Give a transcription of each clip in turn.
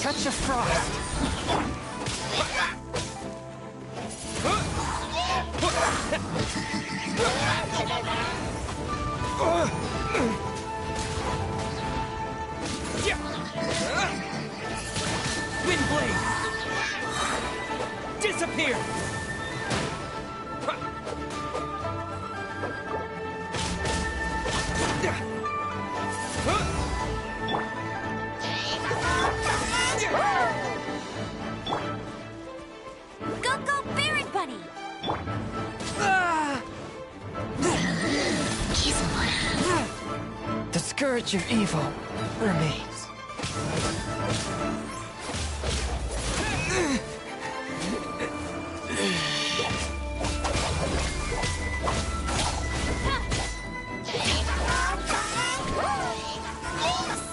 Touch of frost. Wind blade. Disappear. The scourge of evil remains.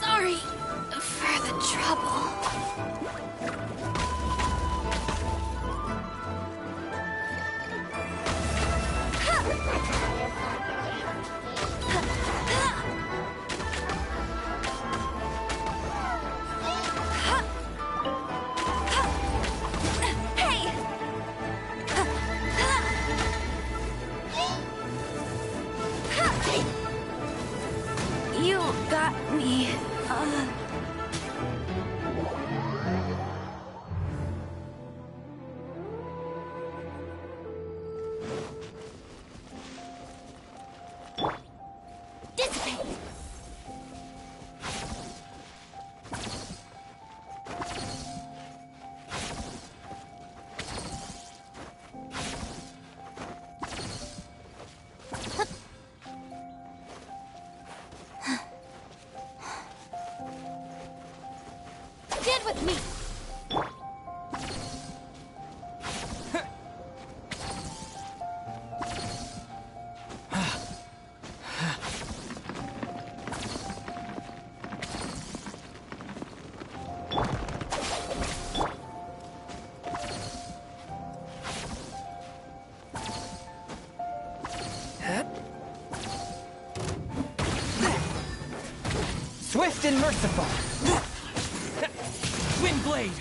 Sorry for the trouble. You got me. Dissipate. Stand with me. Swift and merciful. Wind blade.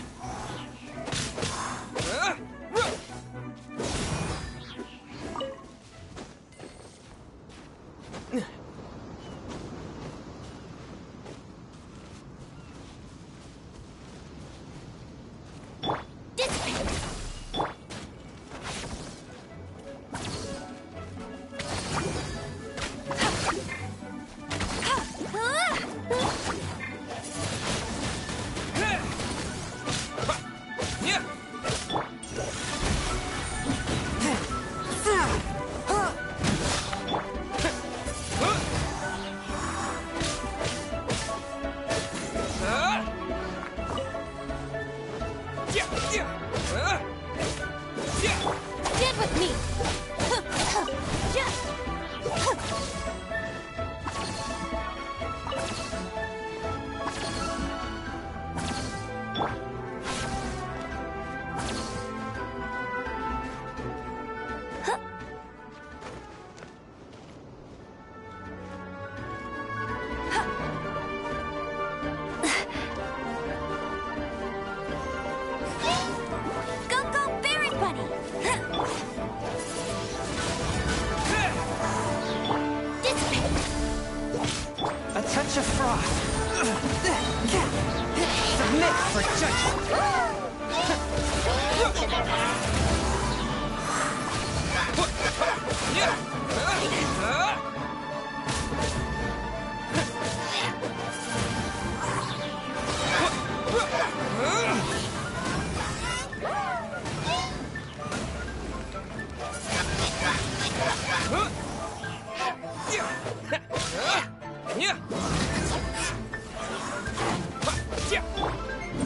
fit for judgment.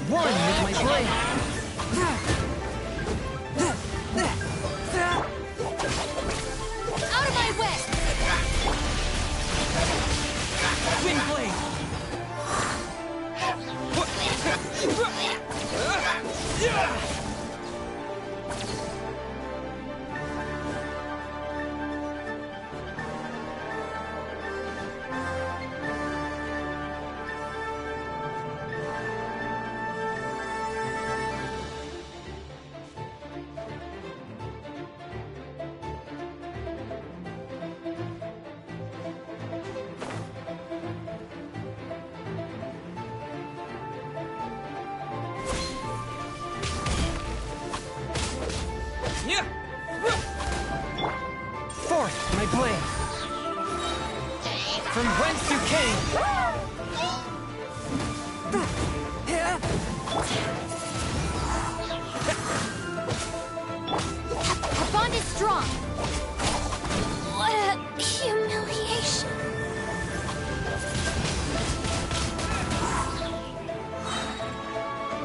One with my blade. Out of my way! Twin blade. Fourth, my blade. From whence you came. Our bond is strong. What a humiliation.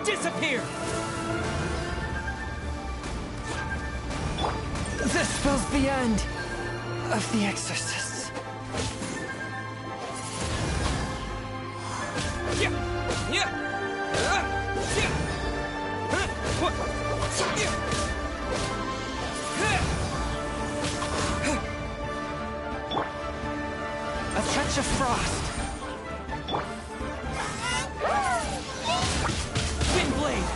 Disappear! The spell's the end of the exorcists. A touch of frost. Twin blade.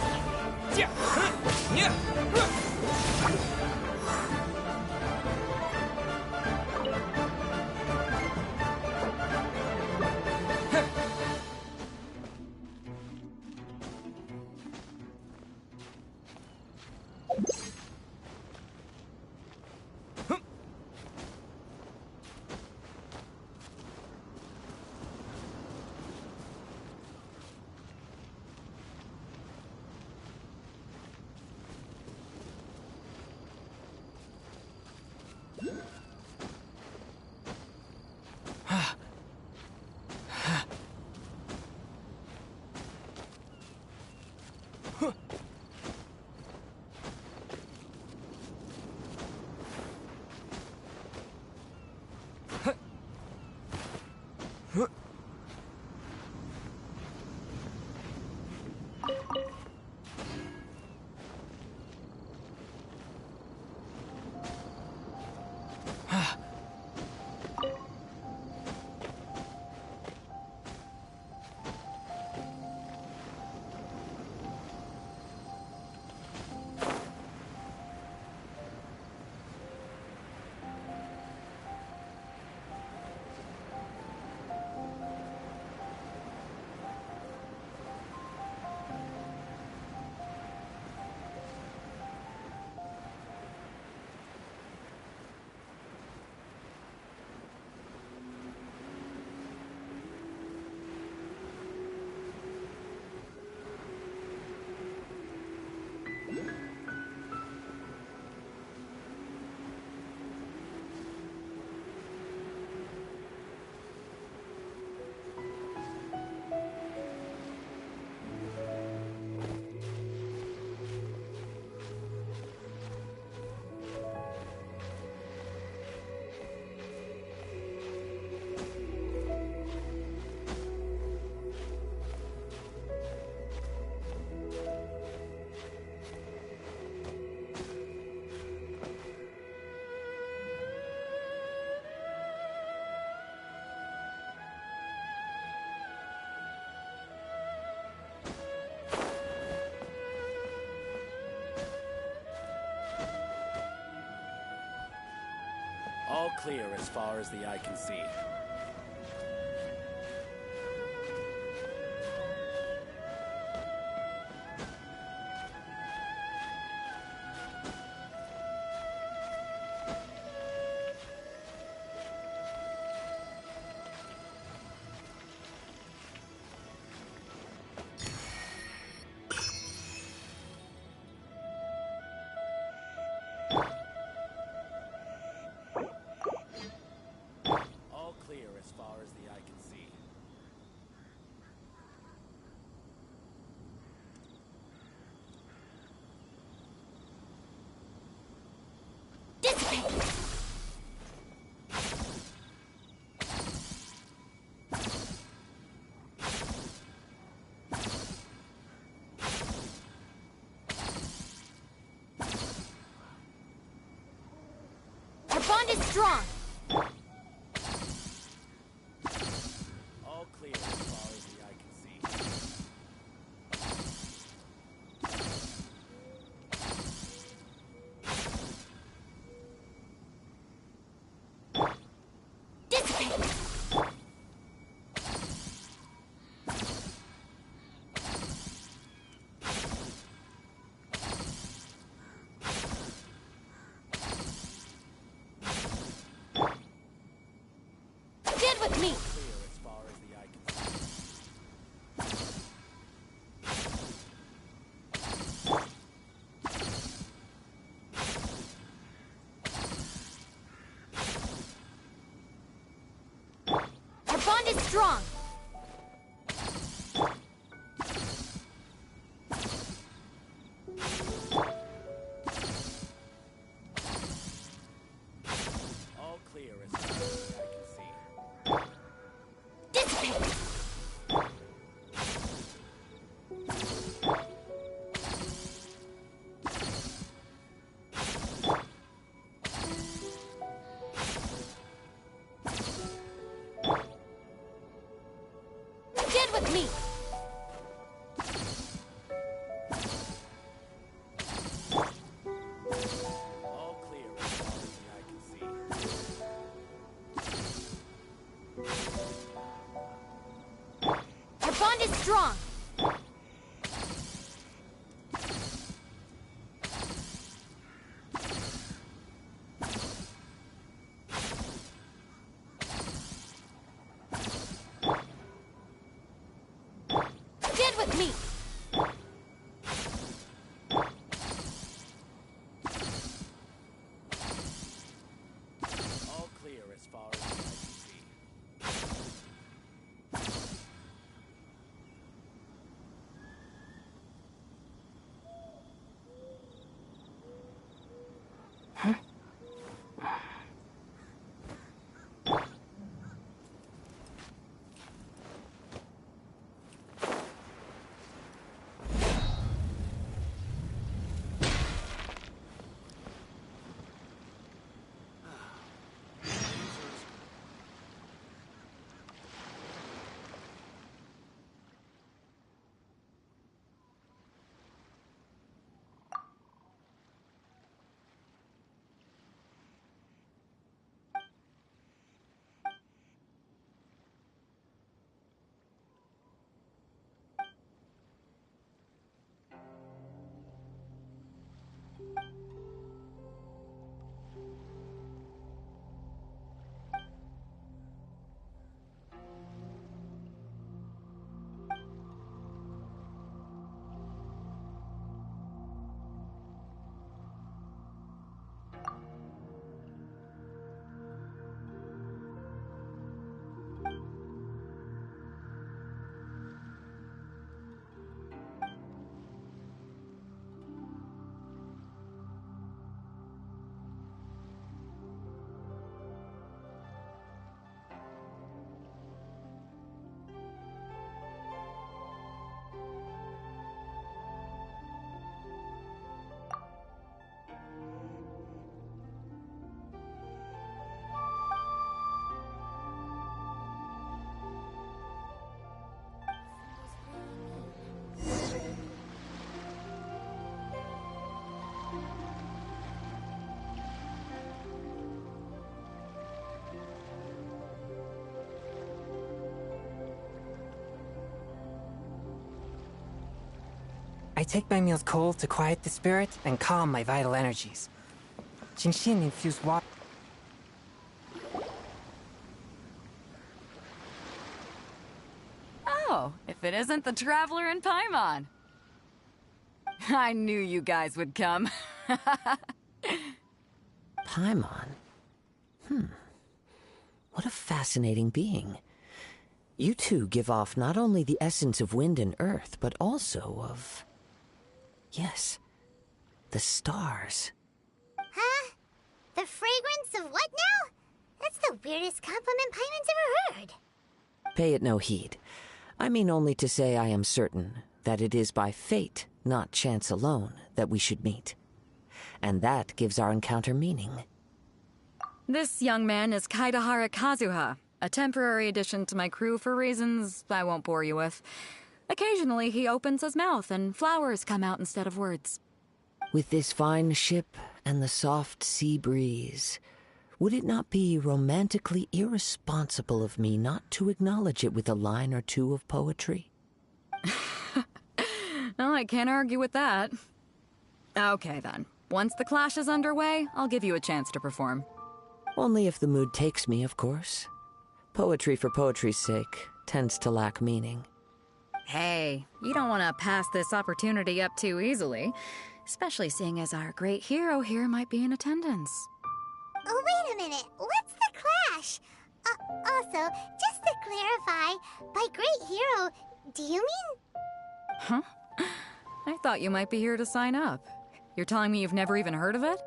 All clear as far as the eye can see. Dissipate! Our bond is strong! All clear as far as the eye can see. Dissipate! Stand with me! Clear as far as the eye can see. Our bond is strong! All clear as far as the eye can see. Dissipate! Stand with me! All clear as far as the eye can see. Our bond is strong! Stand with me! All clear as far as the eye can see. I take my meals cold to quiet the spirit and calm my vital energies. Genshin infused water. Oh, if it isn't the Traveler in Paimon. I knew you guys would come. Paimon? What a fascinating being. You two give off not only the essence of wind and earth, but also of... yes, the stars. Huh? The fragrance of what now? That's the weirdest compliment Paimon's ever heard. Pay it no heed. I mean only to say I am certain that it is by fate, not chance alone, that we should meet. And that gives our encounter meaning. This young man is Kaidahara Kazuha, a temporary addition to my crew for reasons I won't bore you with. Occasionally he opens his mouth and flowers come out instead of words. With this fine ship and the soft sea breeze, would it not be romantically irresponsible of me not to acknowledge it with a line or two of poetry? Oh, I can't argue with that. Okay then. Once the clash is underway, I'll give you a chance to perform. Only if the mood takes me, of course. Poetry for poetry's sake tends to lack meaning. Hey, you don't want to pass this opportunity up too easily, especially seeing as our great hero here might be in attendance. Oh, wait a minute. What's the clash? Also, just to clarify, by great hero, do you mean? Huh? I thought you might be here to sign up. You're telling me you've never even heard of it?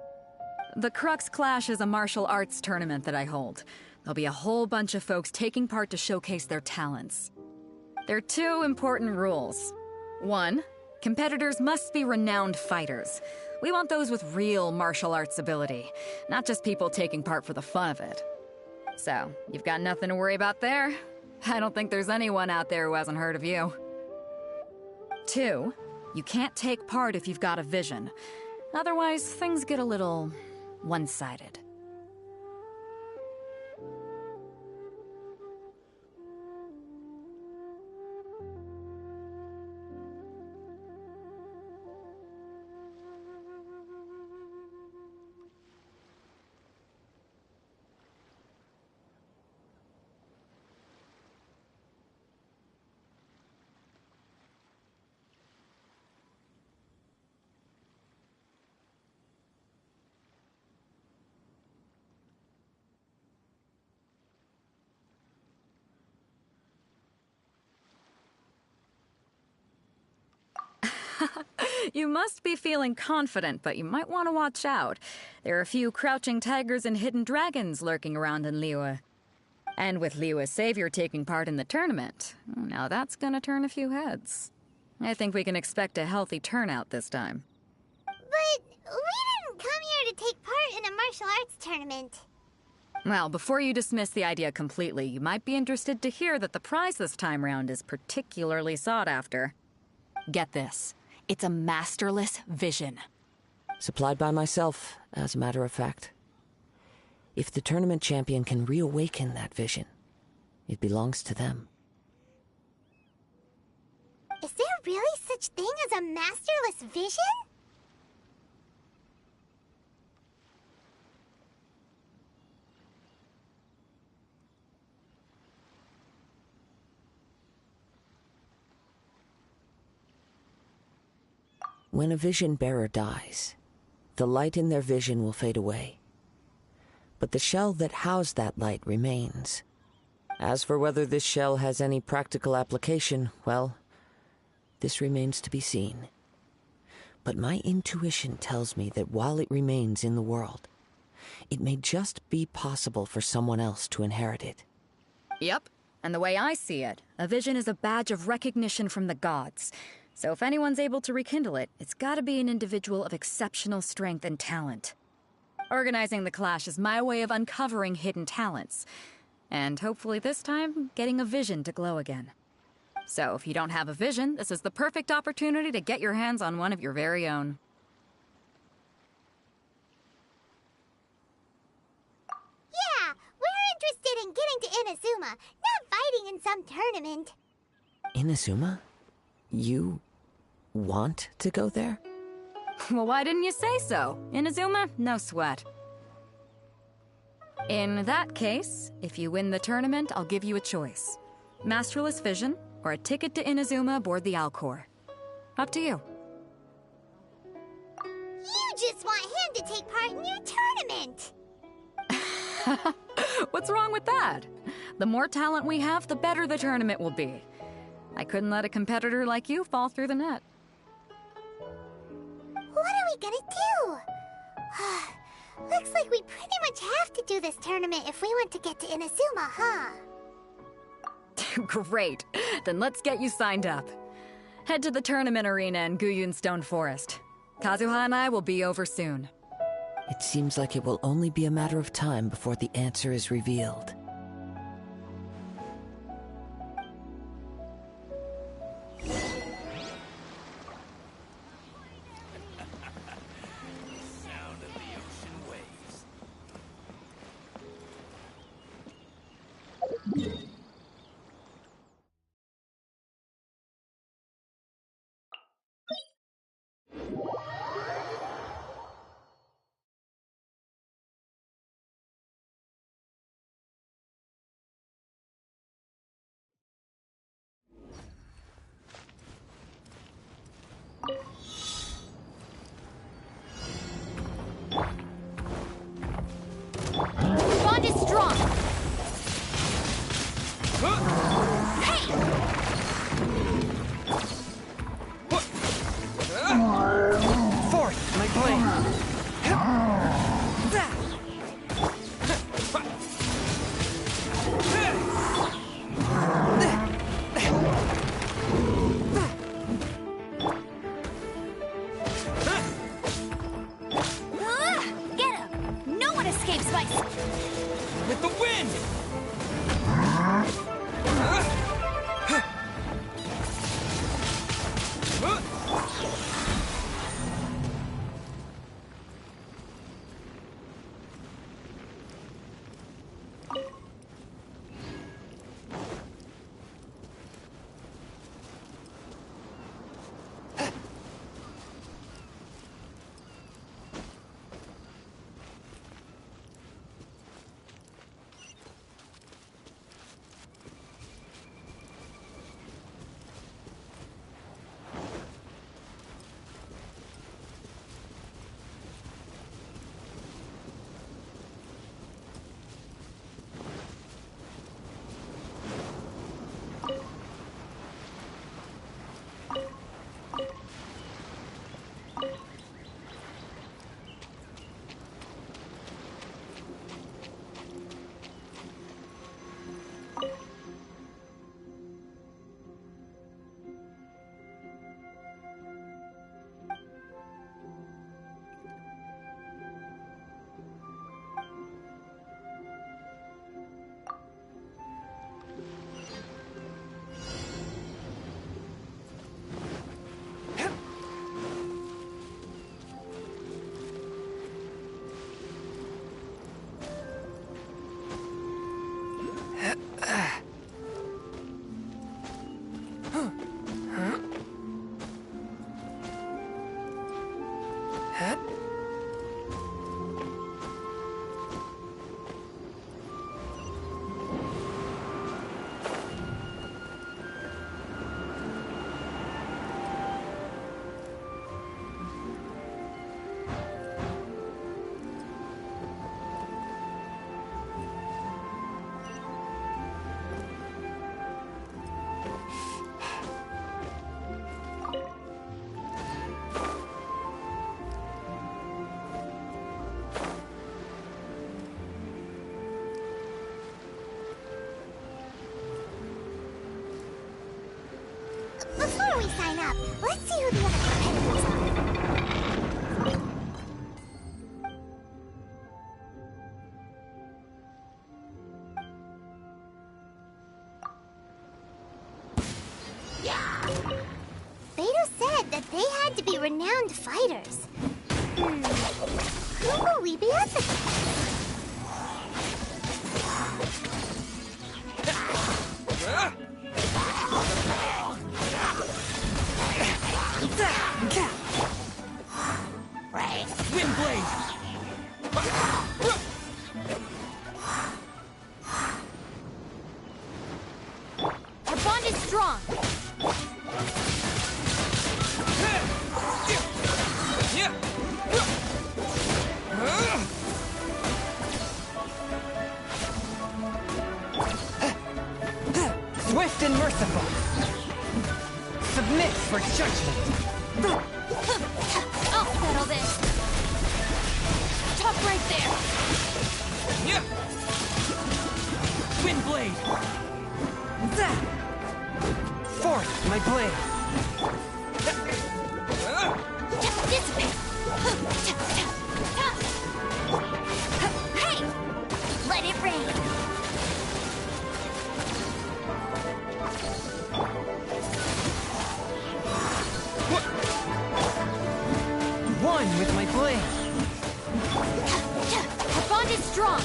The Crux Clash is a martial arts tournament that I hold. There'll be a whole bunch of folks taking part to showcase their talents. There are 2 important rules. 1, competitors must be renowned fighters. We want those with real martial arts ability, not just people taking part for the fun of it. So, you've got nothing to worry about there. I don't think there's anyone out there who hasn't heard of you. 2, you can't take part if you've got a vision. Otherwise, things get a little one-sided. You must be feeling confident, but you might want to watch out. There are a few crouching tigers and hidden dragons lurking around in Liyue. And with Liyue's savior taking part in the tournament, now that's gonna turn a few heads. I think we can expect a healthy turnout this time. But we didn't come here to take part in a martial arts tournament. Well, before you dismiss the idea completely, you might be interested to hear that the prize this time round is particularly sought after. Get this. It's a masterless vision. Supplied by myself, as a matter of fact. If the tournament champion can reawaken that vision, it belongs to them. Is there really such thing as a masterless vision? When a vision bearer dies, the light in their vision will fade away. But the shell that housed that light remains. As for whether this shell has any practical application, well, this remains to be seen. But my intuition tells me that while it remains in the world, it may just be possible for someone else to inherit it. Yep, and the way I see it, a vision is a badge of recognition from the gods. So if anyone's able to rekindle it, it's gotta be an individual of exceptional strength and talent. Organizing the clash is my way of uncovering hidden talents. And hopefully this time, getting a vision to glow again. So if you don't have a vision, this is the perfect opportunity to get your hands on one of your very own. Yeah, we're interested in getting to Inazuma, not fighting in some tournament. Inazuma? You want to go there? Well, why didn't you say so? Inazuma? No sweat. In that case, if you win the tournament, I'll give you a choice. Masterless Vision, or a ticket to Inazuma aboard the Alcor. Up to you. You just want him to take part in your tournament! What's wrong with that? The more talent we have, the better the tournament will be. I couldn't let a competitor like you fall through the net. What are we gonna do? Looks like we pretty much have to do this tournament if we want to get to Inazuma, huh? Great. Then let's get you signed up. Head to the tournament arena in Guyun Stone Forest. Kazuha and I will be over soon. It seems like it will only be a matter of time before the answer is revealed. Sound of the ocean waves. Your bond is strong. Hey! Fourth, my blade. Get him! No one escapes my... With the wind! Before we sign up, let's see who the other competitors are. Beto said that they had to be renowned fighters. Who will we be up against? Wind blade! Our bond is strong. Swift and merciful. Submit for judgment. I'll settle this. Tough Stop right there! Yeah. Wind blade. That! Forth, my blade! Dissipate! Hey! Let it rain! One with my blade! Our bond is strong!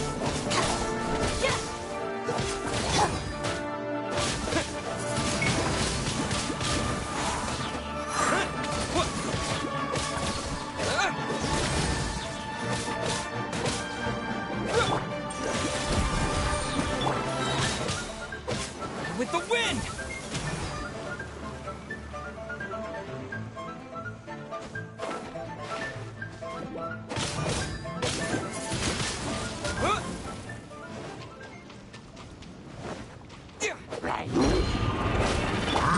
With the wind!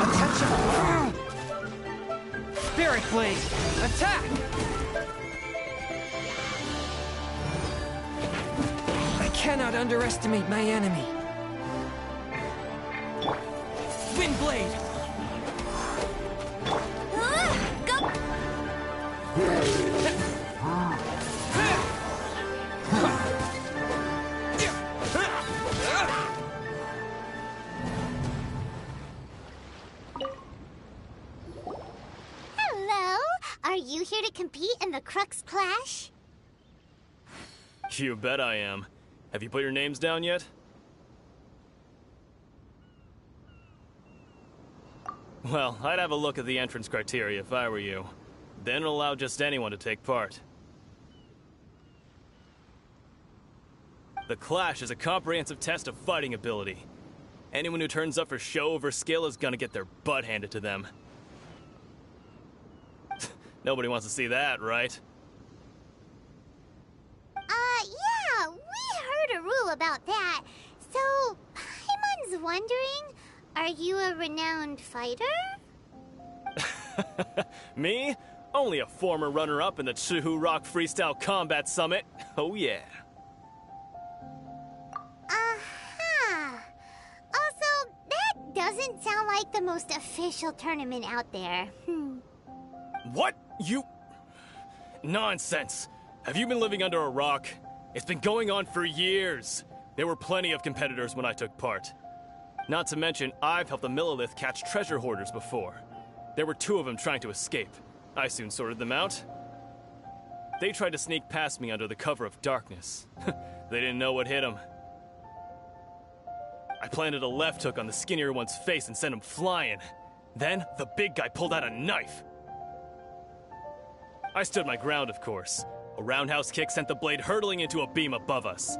Attention! Spirit blade! Attack! I cannot underestimate my enemy. Wind blade! Go! Hello? Are you here to compete in the Crux Clash? You bet I am. Have you put your names down yet? Well, I'd have a look at the entrance criteria if I were you. Then allow just anyone to take part. The Clash is a comprehensive test of fighting ability. Anyone who turns up for show over skill is gonna get their butt handed to them. Nobody wants to see that, right? Yeah, we heard a rule about that. So, Paimon's wondering, are you a renowned fighter? Me? Only a former runner-up in the Chihu Rock Freestyle Combat Summit. Oh yeah. Also, that doesn't sound like the most official tournament out there. What? You... Nonsense. Have you been living under a rock? It's been going on for years. There were plenty of competitors when I took part. Not to mention, I've helped the Millilith catch treasure hoarders before. There were 2 of them trying to escape. I soon sorted them out. They tried to sneak past me under the cover of darkness. They didn't know what hit them. I planted a left hook on the skinnier one's face and sent him flying. Then, the big guy pulled out a knife. I stood my ground, of course. A roundhouse kick sent the blade hurtling into a beam above us.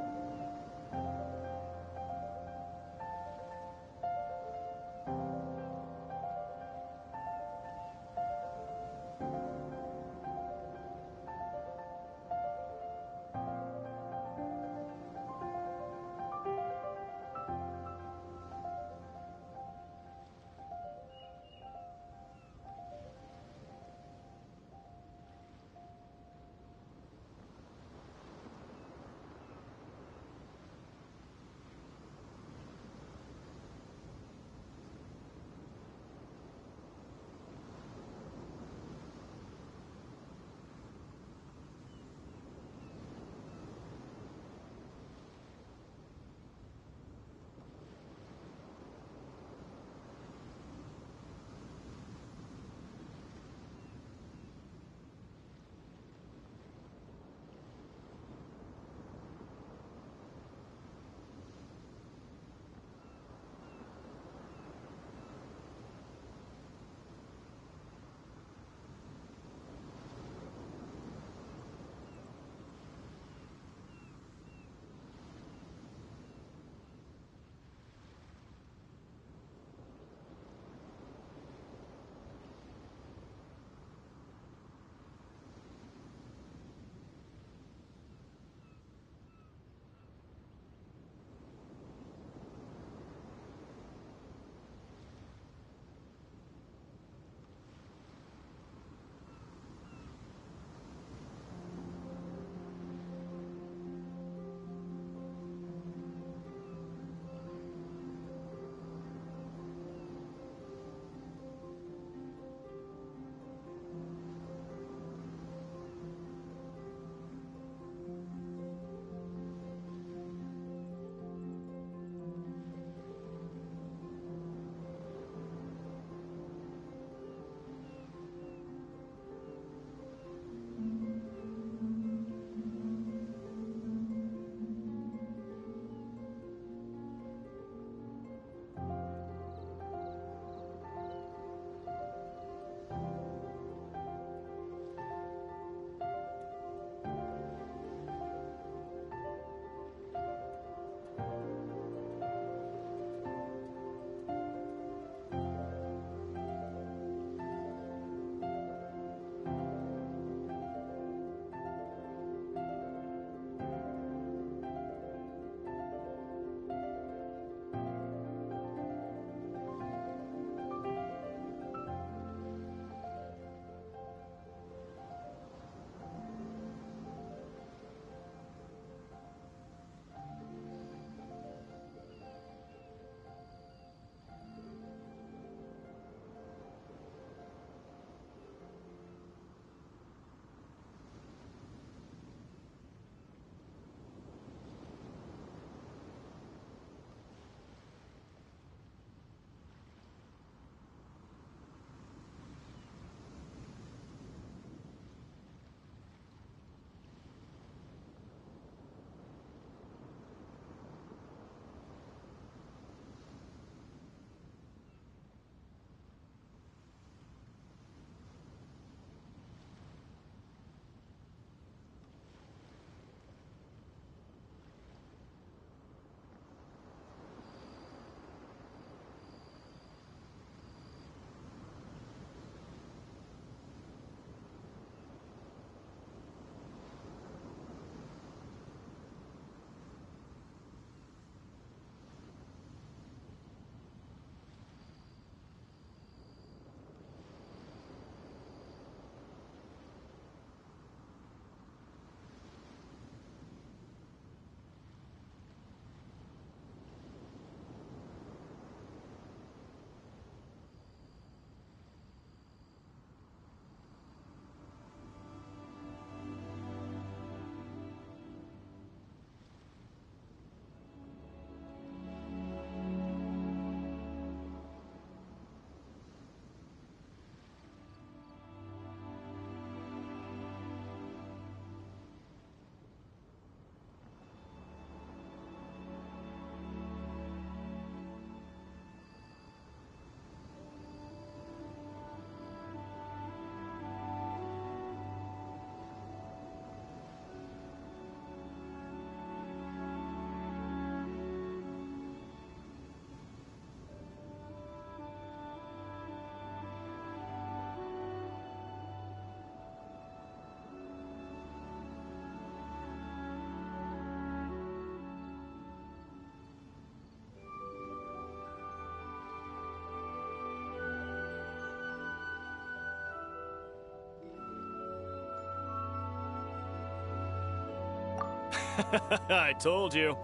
I told you.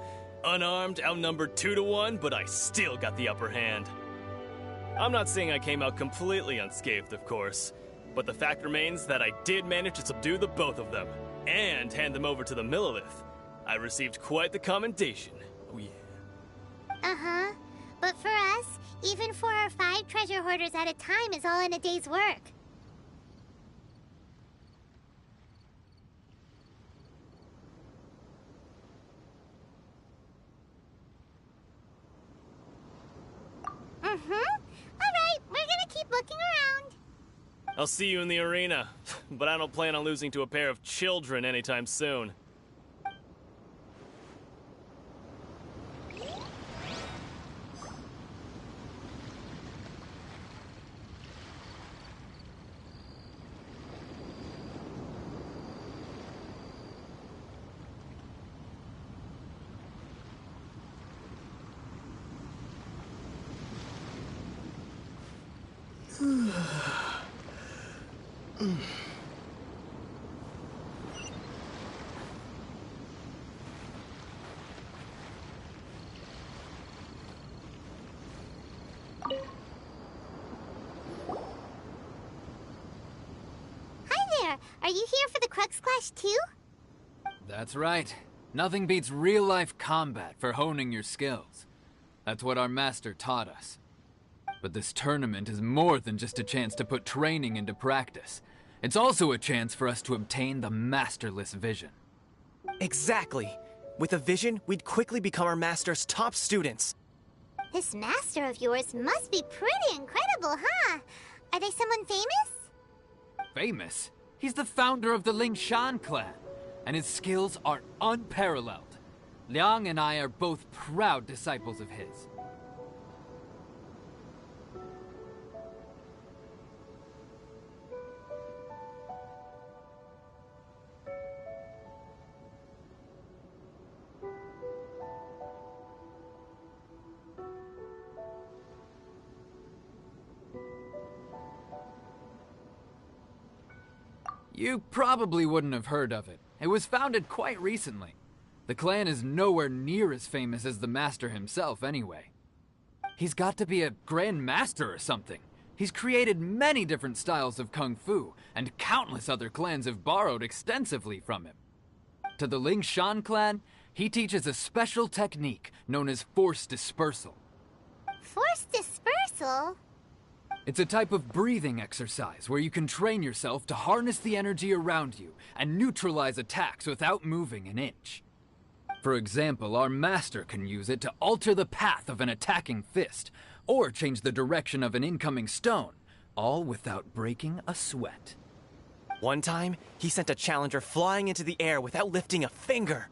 Unarmed, outnumbered 2 to 1, but I still got the upper hand. I'm not saying I came out completely unscathed, of course, but the fact remains that I did manage to subdue the both of them, and hand them over to the Millilith. I received quite the commendation. Oh yeah. Uh-huh. But for us, even 4 or 5 treasure hoarders at a time is all in a day's work. Alright, we're gonna keep looking around. I'll see you in the arena, but I don't plan on losing to a pair of children anytime soon. Hi there, are you here for the Crux Clash too? That's right. Nothing beats real-life combat for honing your skills. That's what our master taught us. But this tournament is more than just a chance to put training into practice. It's also a chance for us to obtain the masterless vision. Exactly. With a vision, we'd quickly become our master's top students. This master of yours must be pretty incredible, huh? Are they someone famous? Famous? He's the founder of the Lingshan clan, and his skills are unparalleled. Liang and I are both proud disciples of his. You probably wouldn't have heard of it. It was founded quite recently. The clan is nowhere near as famous as the master himself, anyway. He's got to be a grand master or something. He's created many different styles of kung fu, and countless other clans have borrowed extensively from him. To the Lingshan clan, he teaches a special technique known as force dispersal. Force dispersal? It's a type of breathing exercise where you can train yourself to harness the energy around you and neutralize attacks without moving an inch. For example, our master can use it to alter the path of an attacking fist, or change the direction of an incoming stone, all without breaking a sweat. One time, he sent a challenger flying into the air without lifting a finger.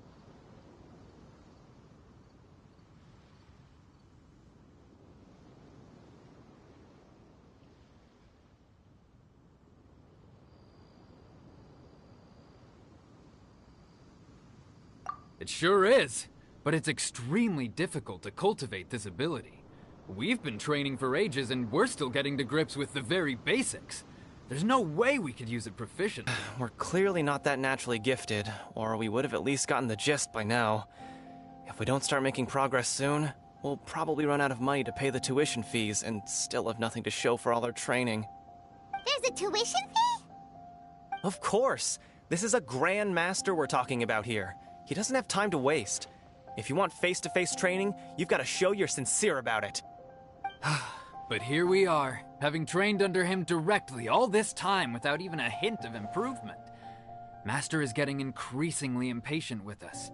It sure is, but it's extremely difficult to cultivate this ability. We've been training for ages and we're still getting to grips with the very basics. There's no way we could use it proficiently. We're clearly not that naturally gifted, or we would have at least gotten the gist by now. If we don't start making progress soon, we'll probably run out of money to pay the tuition fees and still have nothing to show for all our training. There's a tuition fee? Of course! This is a grand master we're talking about here. He doesn't have time to waste. If you want face-to-face training, you've got to show you're sincere about it. But here we are, having trained under him directly all this time without even a hint of improvement. Master is getting increasingly impatient with us.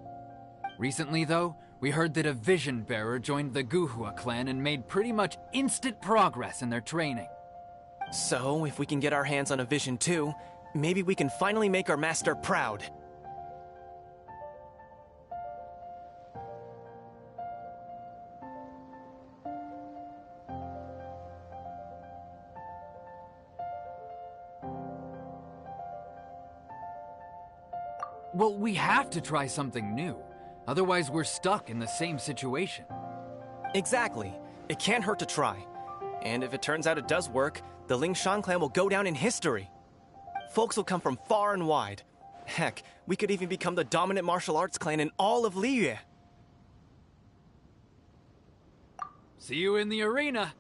Recently, though, we heard that a vision bearer joined the Guhua clan and made pretty much instant progress in their training. So, if we can get our hands on a vision too, maybe we can finally make our master proud. Well, we have to try something new. Otherwise, we're stuck in the same situation. Exactly. It can't hurt to try. And if it turns out it does work, the Lingshan clan will go down in history. Folks will come from far and wide. Heck, we could even become the dominant martial arts clan in all of Liyue. See you in the arena.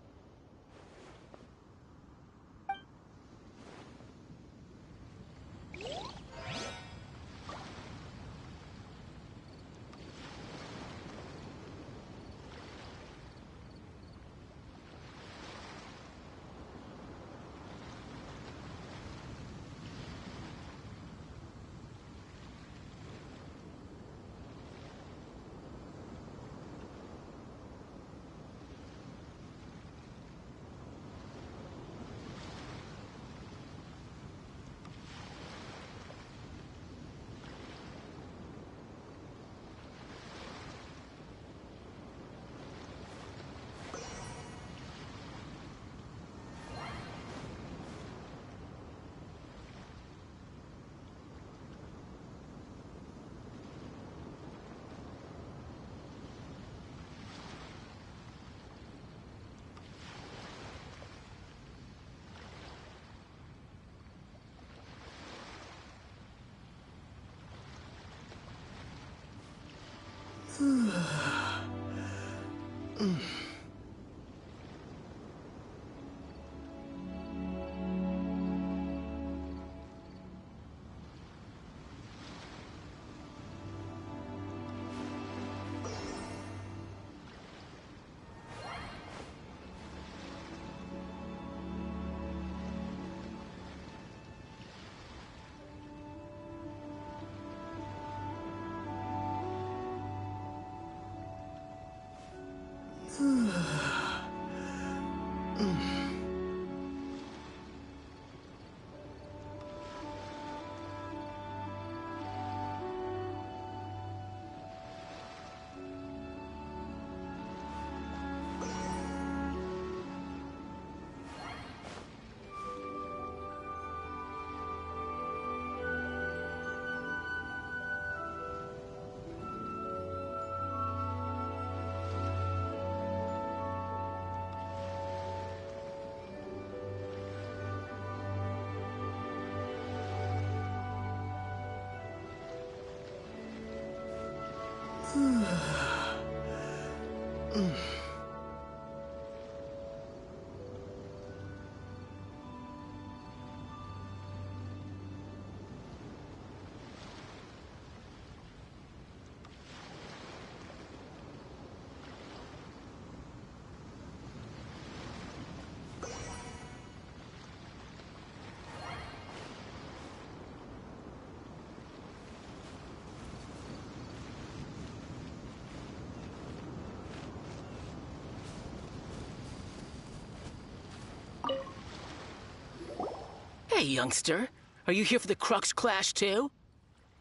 Hey, youngster. Are you here for the Crux Clash, too?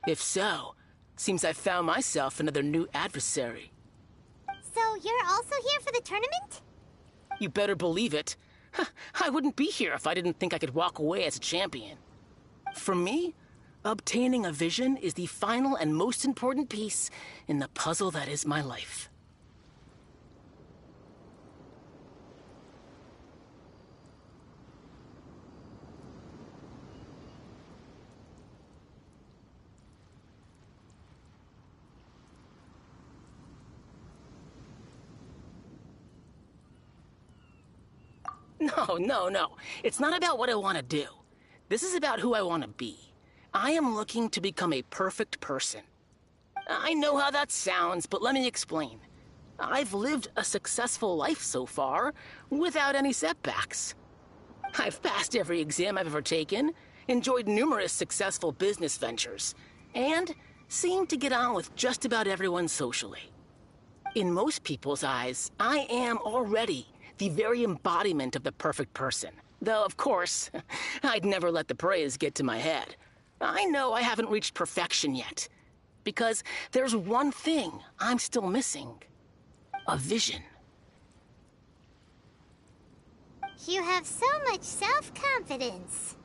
If so, seems I've found myself another new adversary. So you're also here for the tournament? You better believe it. I wouldn't be here if I didn't think I could walk away as a champion. For me, obtaining a vision is the final and most important piece in the puzzle that is my life. No. It's not about what I want to do. This is about who I want to be. I am looking to become a perfect person. I know how that sounds, but let me explain. I've lived a successful life so far, without any setbacks. I've passed every exam I've ever taken, enjoyed numerous successful business ventures, and seem to get on with just about everyone socially. In most people's eyes, I am already the very embodiment of the perfect person. Though, of course, I'd never let the praise get to my head. I know I haven't reached perfection yet, because there's one thing I'm still missing. A vision. You have so much self-confidence.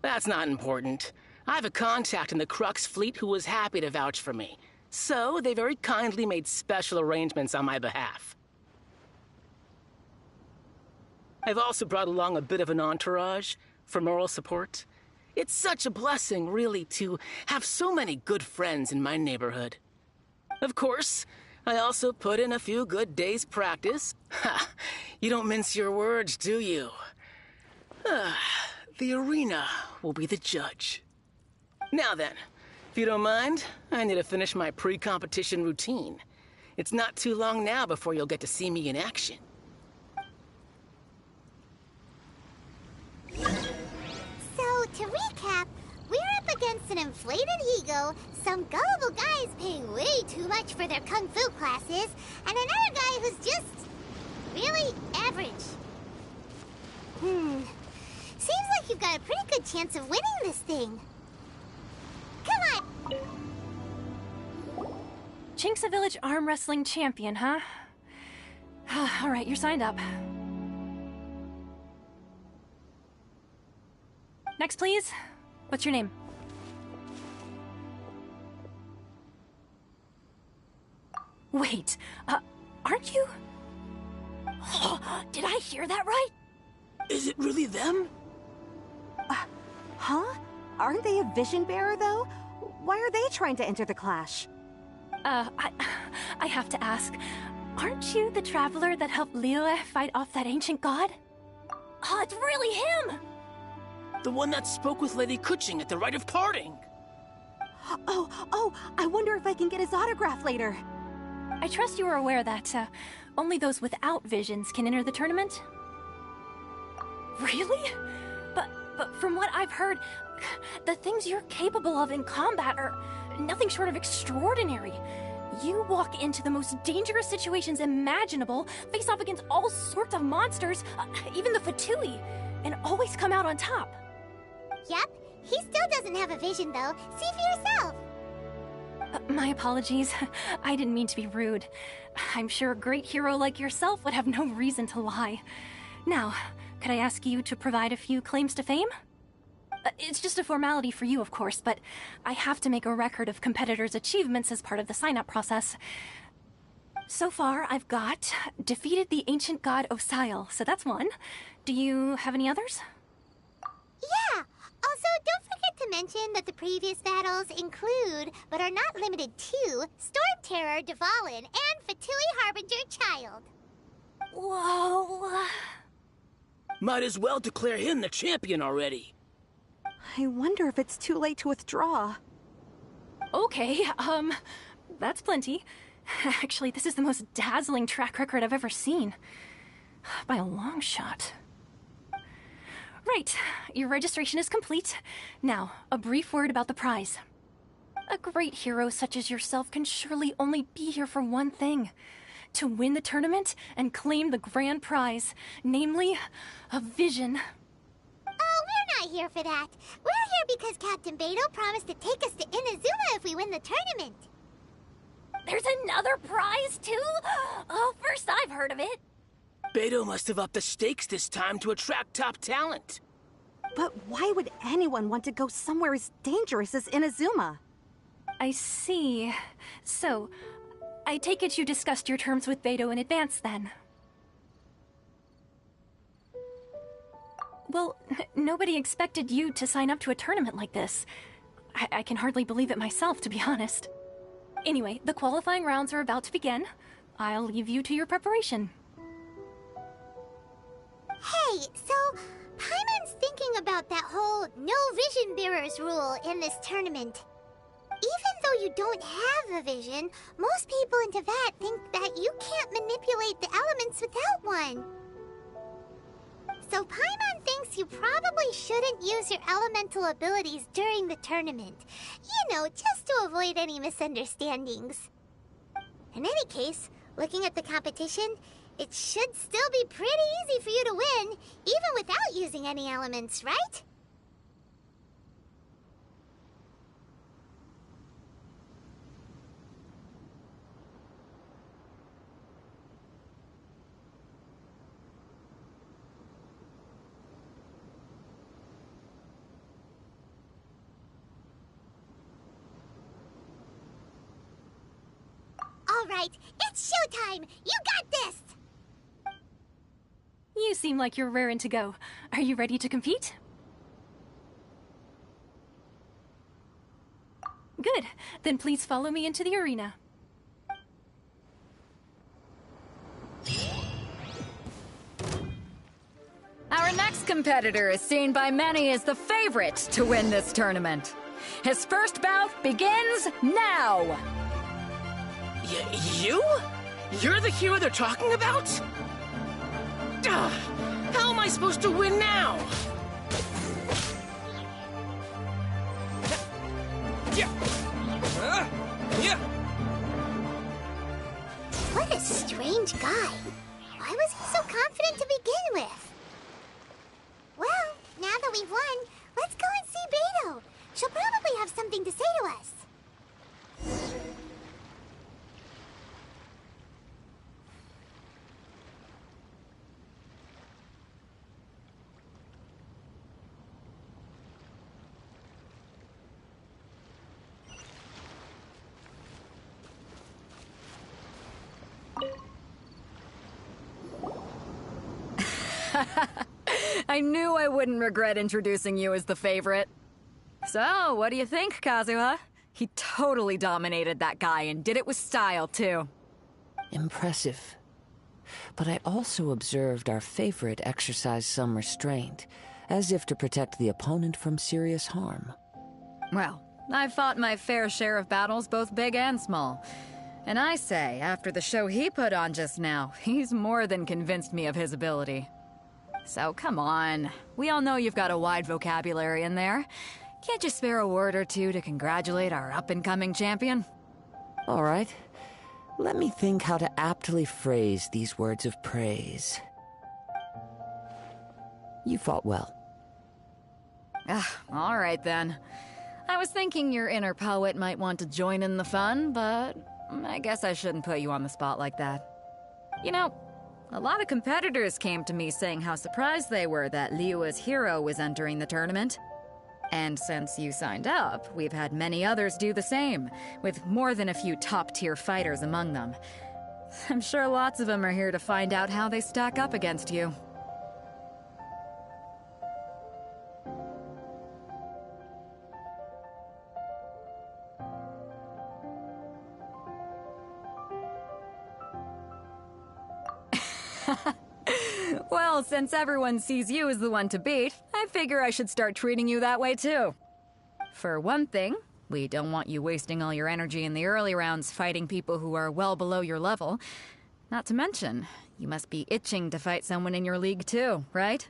That's not important. I have a contact in the Crux fleet who was happy to vouch for me. So, they very kindly made special arrangements on my behalf. I've also brought along a bit of an entourage for moral support. It's such a blessing, really, to have so many good friends in my neighborhood. Of course, I also put in a few good days' practice. Ha! You don't mince your words, do you? The arena will be the judge. Now then, if you don't mind, I need to finish my pre-competition routine. It's not too long now before you'll get to see me in action. So, to recap, we're up against an inflated ego, some gullible guys paying way too much for their kung fu classes, and another guy who's just really average. Seems like you've got a pretty good chance of winning this thing. Come on! Chinxa Village arm wrestling champion, huh? All right, you're signed up. Next, please. What's your name? Wait, aren't you? Did I hear that right? Is it really them? Huh? Aren't they a vision bearer, though? Why are they trying to enter the clash? I have to ask. Aren't you the traveler that helped Liyue fight off that ancient god? Oh, it's really him! The one that spoke with Lady Kuching at the rite of parting. Oh, I wonder if I can get his autograph later. I trust you are aware that, only those without visions can enter the tournament? Really? But from what I've heard, the things you're capable of in combat are nothing short of extraordinary. You walk into the most dangerous situations imaginable, face off against all sorts of monsters, even the Fatui, and always come out on top. Yep, he still doesn't have a vision, though. See for yourself. My apologies. I didn't mean to be rude. I'm sure a great hero like yourself would have no reason to lie. Now, could I ask you to provide a few claims to fame? It's just a formality for you, of course, but I have to make a record of competitors' achievements as part of the sign-up process. So far, I've got defeated the ancient god Osial, so that's one. Do you have any others? Yeah! Also, don't forget to mention that the previous battles include, but are not limited to, Storm Terror, Dvalin, and Fatui Harbinger Child. Whoa... Might as well declare him the champion already. I wonder if it's too late to withdraw. Okay, that's plenty. Actually, this is the most dazzling track record I've ever seen. By a long shot. Right, your registration is complete. Now, a brief word about the prize. A great hero such as yourself can surely only be here for one thing. To win the tournament and claim the grand prize, namely, a vision. Oh, we're not here for that. We're here because Captain Beidou promised to take us to Inazuma if we win the tournament. There's another prize, too? Oh, first I've heard of it. Beidou must have upped the stakes this time to attract top talent. But why would anyone want to go somewhere as dangerous as Inazuma? I see. So, I take it you discussed your terms with Beidou in advance, then? Well, nobody expected you to sign up to a tournament like this. I can hardly believe it myself, to be honest. Anyway, the qualifying rounds are about to begin. I'll leave you to your preparation. Hey, so Paimon's thinking about that whole no vision bearers rule in this tournament. Even though you don't have a vision, most people in Teyvat think that you can't manipulate the elements without one. So Paimon thinks you probably shouldn't use your elemental abilities during the tournament. You know, just to avoid any misunderstandings. In any case, looking at the competition, it should still be pretty easy for you to win, even without using any elements, right? right. It's showtime. You got this. You seem like you're raring to go. Are you ready to compete? Good. Then please follow me into the arena. Our next competitor is seen by many as the favorite to win this tournament. His first bout begins now! You? You're the hero they're talking about? Ugh, how am I supposed to win now? What a strange guy. Why was he so confident to begin with? Well, now that we've won, let's go and see Beto. She'll probably have something to say to us. I knew I wouldn't regret introducing you as the favorite. So, what do you think, Kazuha? He totally dominated that guy and did it with style, too. Impressive. But I also observed our favorite exercise some restraint, as if to protect the opponent from serious harm. Well, I've fought my fair share of battles, both big and small. And I say, after the show he put on just now, he's more than convinced me of his ability. So come on, we all know you've got a wide vocabulary in there. Can't you spare a word or two to congratulate our up-and-coming champion? All right. Let me think how to aptly phrase these words of praise. You fought well. All right then. I was thinking your inner poet might want to join in the fun, but I guess I shouldn't put you on the spot like that. You know, a lot of competitors came to me saying how surprised they were that Liyue's hero was entering the tournament. And since you signed up, we've had many others do the same, with more than a few top-tier fighters among them. I'm sure lots of them are here to find out how they stack up against you. Well, since everyone sees you as the one to beat, I figure I should start treating you that way too. For one thing, we don't want you wasting all your energy in the early rounds fighting people who are well below your level. Not to mention, you must be itching to fight someone in your league too, right?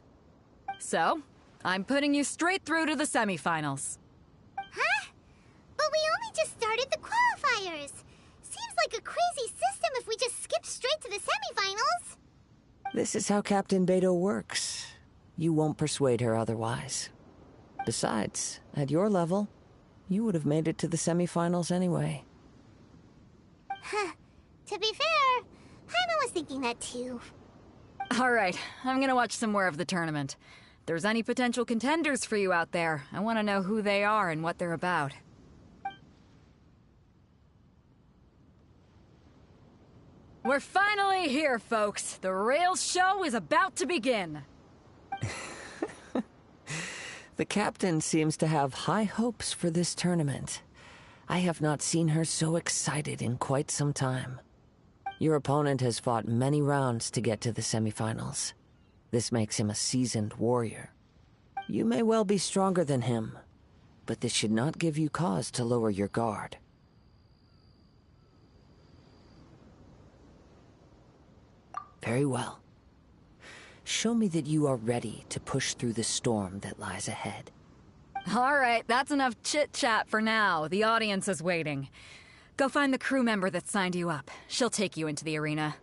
So, I'm putting you straight through to the semifinals. Huh? But we only just started the qualifiers. Seems like a crazy system if we just skip straight to the semifinals. This is how Captain Beto works. You won't persuade her otherwise. Besides, at your level, you would have made it to the semifinals anyway. Huh. To be fair, Paimon was thinking that too. Alright, I'm gonna watch some more of the tournament. If there's any potential contenders for you out there, I want to know who they are and what they're about. We're finally here, folks. The real show is about to begin. The captain seems to have high hopes for this tournament. I have not seen her so excited in quite some time. Your opponent has fought many rounds to get to the semifinals. This makes him a seasoned warrior. You may well be stronger than him, but this should not give you cause to lower your guard. Very well. Show me that you are ready to push through the storm that lies ahead. All right, that's enough chit-chat for now. The audience is waiting. Go find the crew member that signed you up. She'll take you into the arena.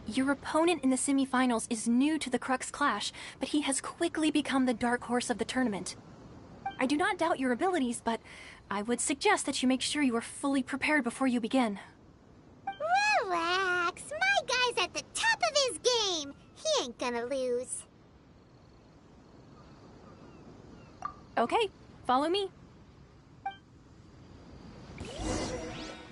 Your opponent in the semifinals is new to the Crux Clash, but he has quickly become the dark horse of the tournament. I do not doubt your abilities, but I would suggest that you make sure you are fully prepared before you begin. Relax. My guy's at the top of his game. He ain't gonna lose. Okay, follow me.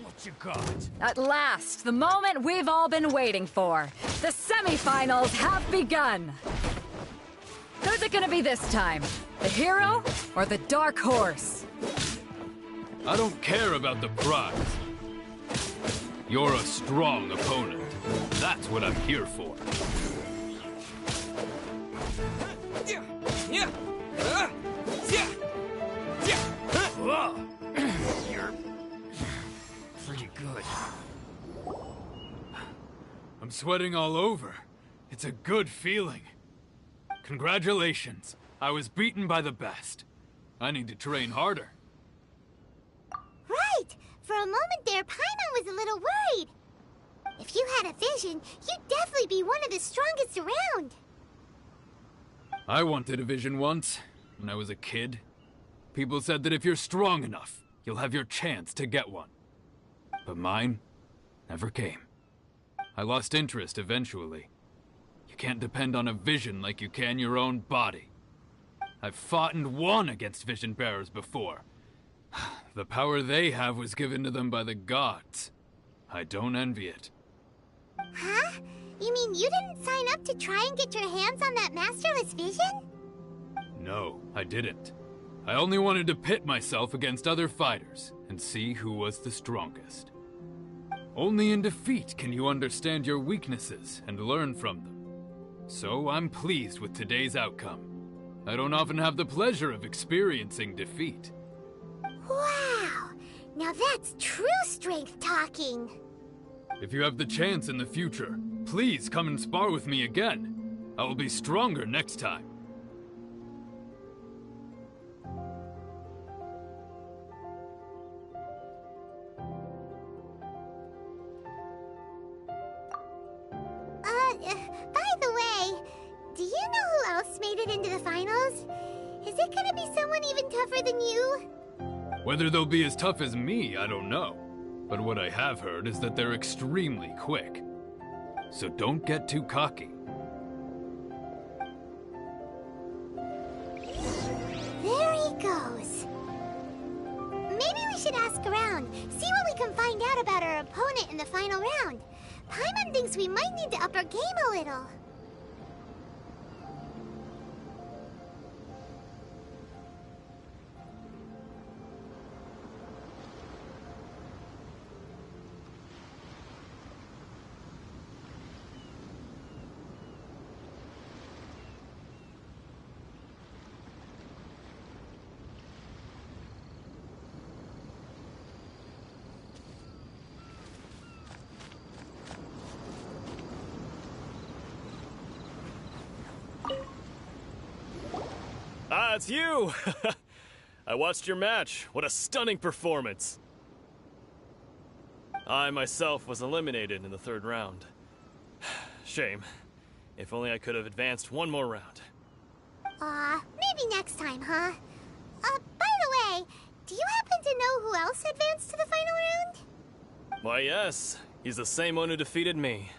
What you got? At last, the moment we've all been waiting for. The semifinals have begun. Who's it gonna be this time? The hero or the dark horse? I don't care about the prize. You're a strong opponent. That's what I'm here for. You're pretty good. I'm sweating all over. It's a good feeling. Congratulations. I was beaten by the best. I need to train harder. Right! For a moment there, Paimon was a little worried. If you had a vision, you'd definitely be one of the strongest around. I wanted a vision once, when I was a kid. People said that if you're strong enough, you'll have your chance to get one. But mine never came. I lost interest eventually. You can't depend on a vision like you can your own body. I've fought and won against vision bearers before. The power they have was given to them by the gods. I don't envy it. Huh? You mean you didn't sign up to try and get your hands on that masterless vision? No, I didn't. I only wanted to pit myself against other fighters and see who was the strongest. Only in defeat can you understand your weaknesses and learn from them. So I'm pleased with today's outcome. I don't often have the pleasure of experiencing defeat. Wow! Now that's true strength talking. If you have the chance in the future, please come and spar with me again. I will be stronger next time. By the way, do you know who else made it into the finals? Is it gonna be someone even tougher than you? Whether they'll be as tough as me, I don't know. But what I have heard is that they're extremely quick. So don't get too cocky. There he goes. Maybe we should ask around, see what we can find out about our opponent in the final round. Paimon thinks we might need to up our game a little. Ah, it's you! I watched your match. What a stunning performance. I myself was eliminated in the third round. Shame. If only I could have advanced one more round. Maybe next time, huh? By the way, do you happen to know who else advanced to the final round? Why, yes. He's the same one who defeated me.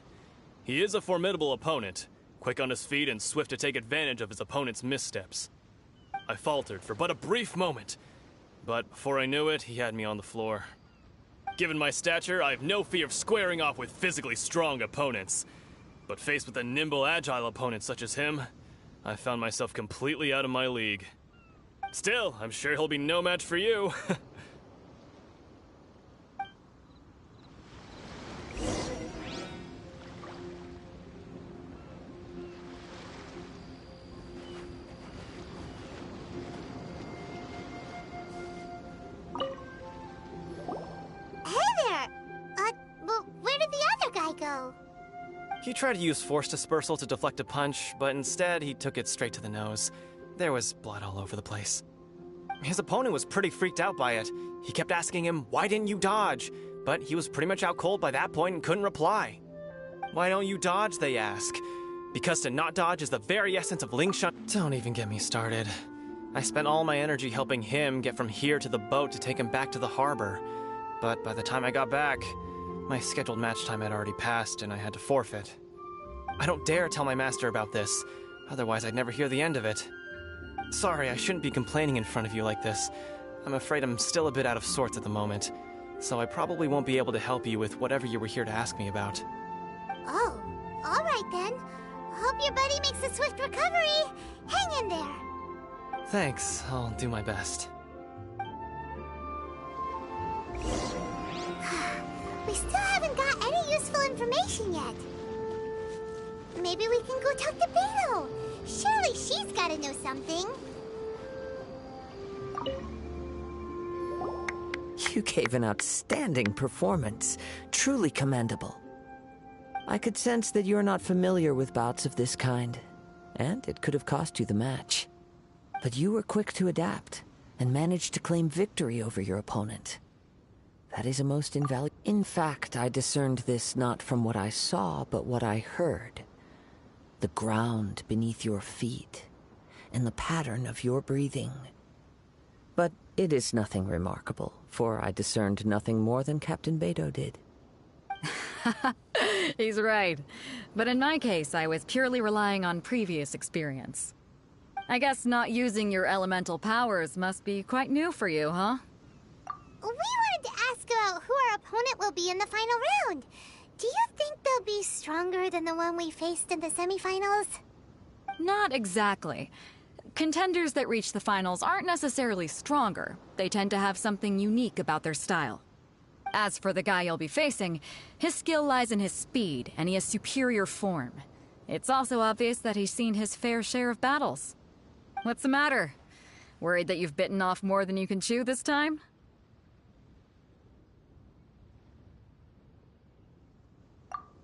He is a formidable opponent, quick on his feet and swift to take advantage of his opponent's missteps. I faltered for but a brief moment, but before I knew it, he had me on the floor. Given my stature, I have no fear of squaring off with physically strong opponents. But faced with a nimble, agile opponent such as him, I found myself completely out of my league. Still, I'm sure he'll be no match for you. He tried to use force dispersal to deflect a punch, but instead he took it straight to the nose. There was blood all over the place. His opponent was pretty freaked out by it. He kept asking him, "Why didn't you dodge?" But he was pretty much out cold by that point and couldn't reply. "Why don't you dodge?" they ask. Because to not dodge is the very essence of Ling Shun. Don't even get me started. I spent all my energy helping him get from here to the boat to take him back to the harbor. But by the time I got back, my scheduled match time had already passed and I had to forfeit. I don't dare tell my master about this, otherwise I'd never hear the end of it. Sorry, I shouldn't be complaining in front of you like this. I'm afraid I'm still a bit out of sorts at the moment, so I probably won't be able to help you with whatever you were here to ask me about. Oh, alright then. Hope your buddy makes a swift recovery. Hang in there. Thanks, I'll do my best. We still haven't got any useful information yet. Maybe we can go talk to Beto. Surely she's gotta know something. You gave an outstanding performance. Truly commendable. I could sense that you're not familiar with bouts of this kind, and it could have cost you the match. But you were quick to adapt, and managed to claim victory over your opponent. That is a most invaluable... In fact, I discerned this not from what I saw, but what I heard. The ground beneath your feet, and the pattern of your breathing. But it is nothing remarkable, for I discerned nothing more than Captain Beto did. He's right. But in my case, I was purely relying on previous experience. I guess not using your elemental powers must be quite new for you, huh? We wanted to ask about who our opponent will be in the final round. Do you think they'll be stronger than the one we faced in the semifinals? Not exactly. Contenders that reach the finals aren't necessarily stronger. They tend to have something unique about their style. As for the guy you'll be facing, his skill lies in his speed, and he has superior form. It's also obvious that he's seen his fair share of battles. What's the matter? Worried that you've bitten off more than you can chew this time?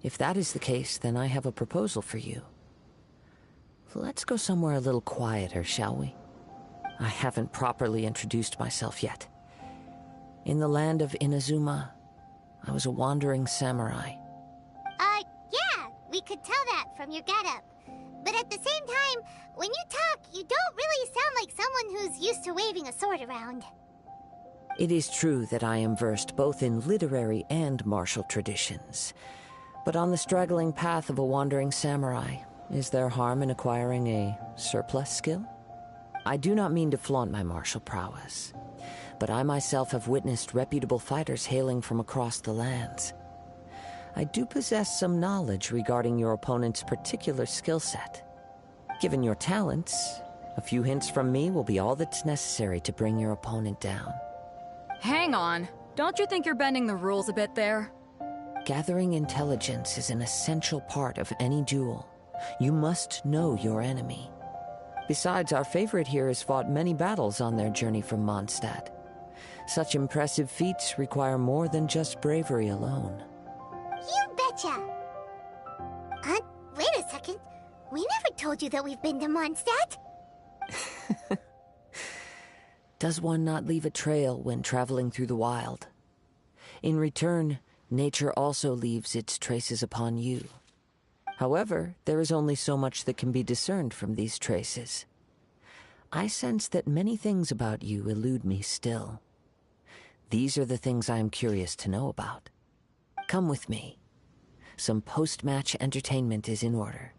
If that is the case, then I have a proposal for you. Let's go somewhere a little quieter, shall we? I haven't properly introduced myself yet. In the land of Inazuma, I was a wandering samurai. Yeah, we could tell that from your getup. But at the same time, when you talk, you don't really sound like someone who's used to waving a sword around. It is true that I am versed both in literary and martial traditions. But on the straggling path of a wandering samurai, is there harm in acquiring a surplus skill? I do not mean to flaunt my martial prowess, but I myself have witnessed reputable fighters hailing from across the lands. I do possess some knowledge regarding your opponent's particular skill set. Given your talents, a few hints from me will be all that's necessary to bring your opponent down. Hang on. Don't you think you're bending the rules a bit there? Gathering intelligence is an essential part of any duel. You must know your enemy. Besides, our favorite here has fought many battles on their journey from Mondstadt. Such impressive feats require more than just bravery alone. You betcha! Wait a second. We never told you that we've been to Mondstadt. Does one not leave a trail when traveling through the wild? In return, nature also leaves its traces upon you. However, there is only so much that can be discerned from these traces. I sense that many things about you elude me still. These are the things I am curious to know about. Come with me. Some post-match entertainment is in order.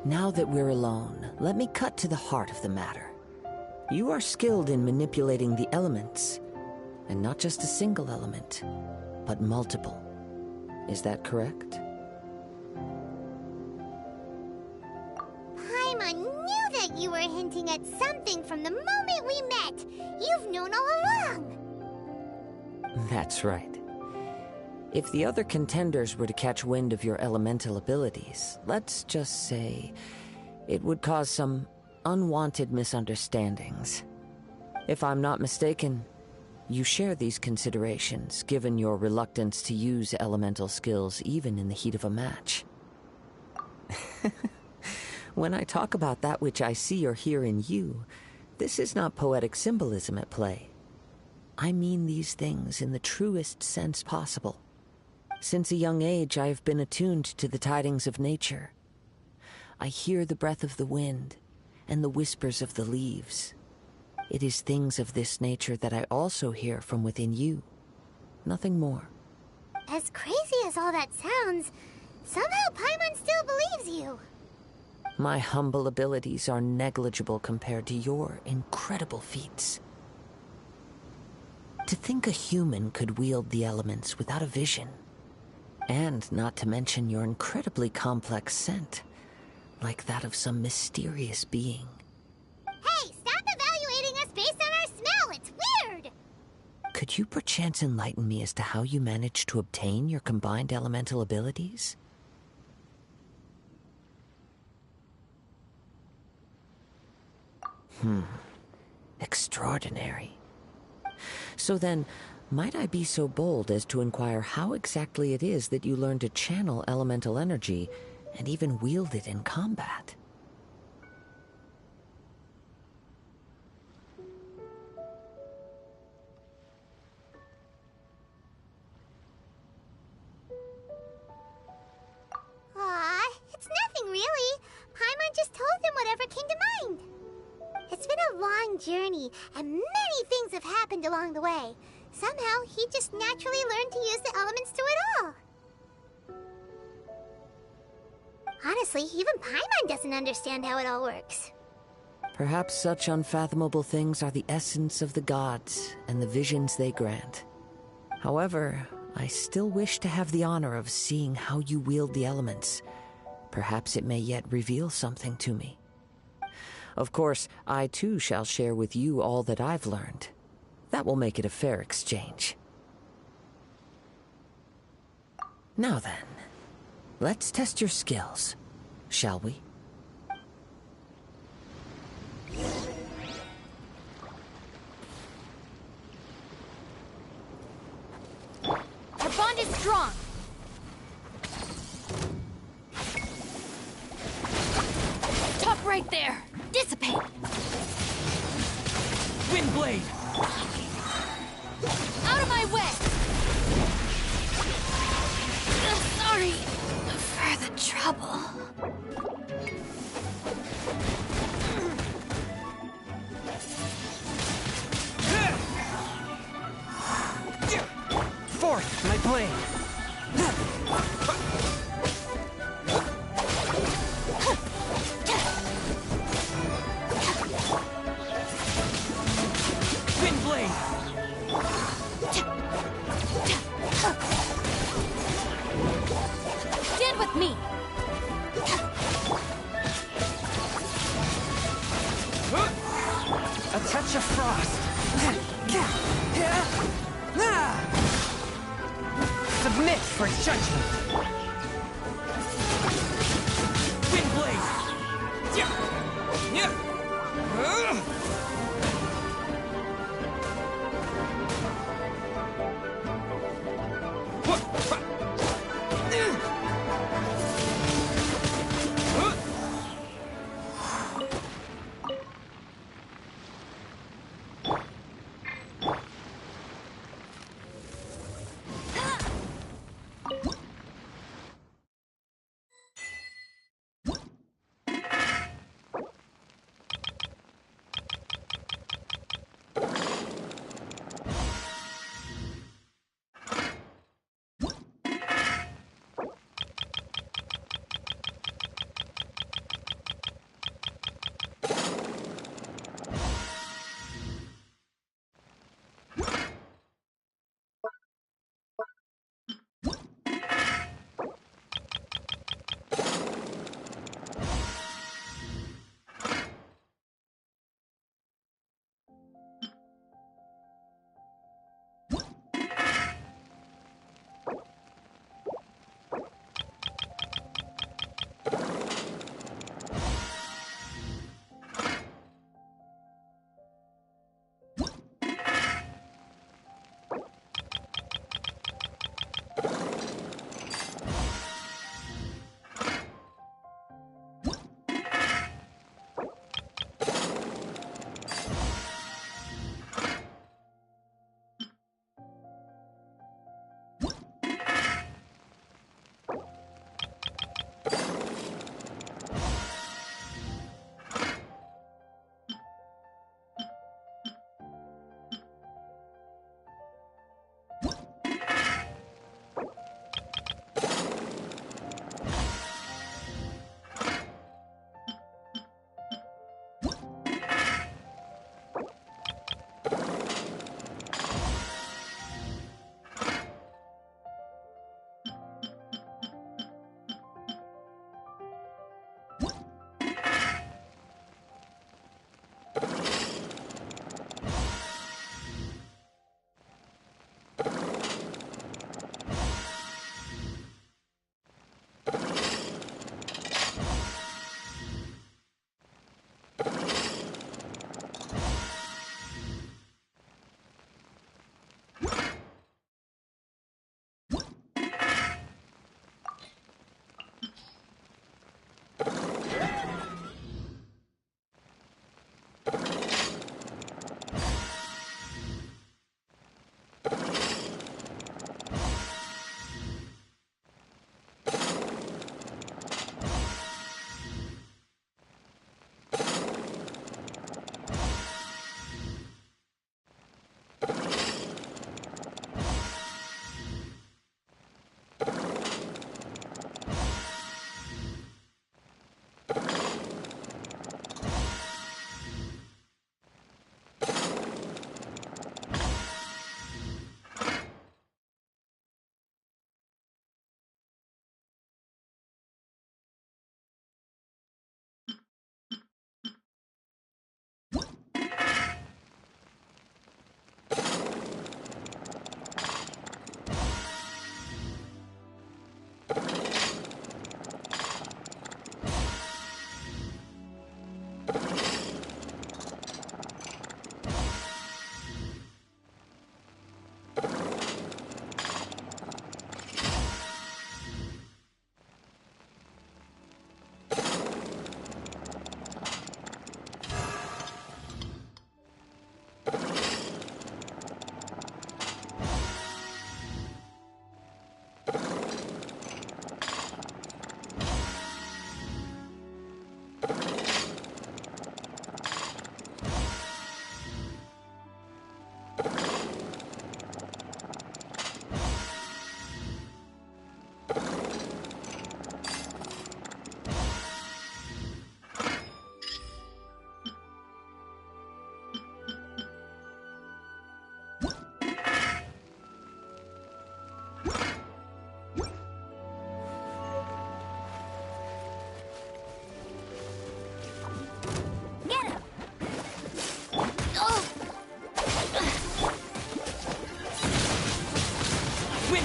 Now that we're alone, let me cut to the heart of the matter. You are skilled in manipulating the elements, and not just a single element, but multiple. Is that correct? Paimon knew that you were hinting at something from the moment we met. You've known all along. That's right. If the other contenders were to catch wind of your elemental abilities, let's just say it would cause some unwanted misunderstandings. If I'm not mistaken, you share these considerations, given your reluctance to use elemental skills even in the heat of a match. When I talk about that which I see or hear in you, this is not poetic symbolism at play. I mean these things in the truest sense possible. Since a young age, I have been attuned to the tidings of nature. I hear the breath of the wind and the whispers of the leaves. It is things of this nature that I also hear from within you. Nothing more. As crazy as all that sounds, somehow Paimon still believes you. My humble abilities are negligible compared to your incredible feats. To think a human could wield the elements without a vision. And not to mention your incredibly complex scent, like that of some mysterious being. Hey, stop evaluating us based on our smell! It's weird! Could you perchance enlighten me as to how you managed to obtain your combined elemental abilities? Extraordinary. So then, might I be so bold as to inquire how exactly it is that you learned to channel elemental energy and even wield it in combat? Aw, it's nothing really. Paimon just told them whatever came to mind. It's been a long journey, and many things have happened along the way. Somehow, he just naturally learned to use the elements through it all. Honestly, even Paimon doesn't understand how it all works. Perhaps such unfathomable things are the essence of the gods and the visions they grant. However, I still wish to have the honor of seeing how you wield the elements. Perhaps it may yet reveal something to me. Of course, I too shall share with you all that I've learned. That will make it a fair exchange. Now then, let's test your skills, shall we? Our bond is strong. Stop right there. Dissipate. Windblade! Out of my way. I'm sorry for the trouble. Forth, my blade! Windblade! Stand with me. A touch of frost! Submit for judgment!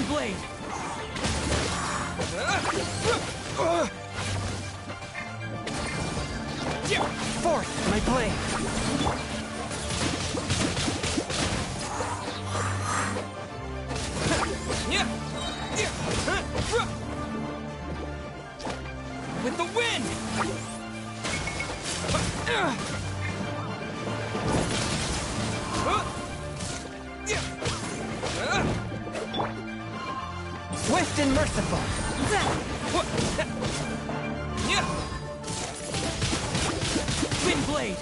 Wind blade! Forth, my blade! With the wind! Swift and merciful! Wind blade!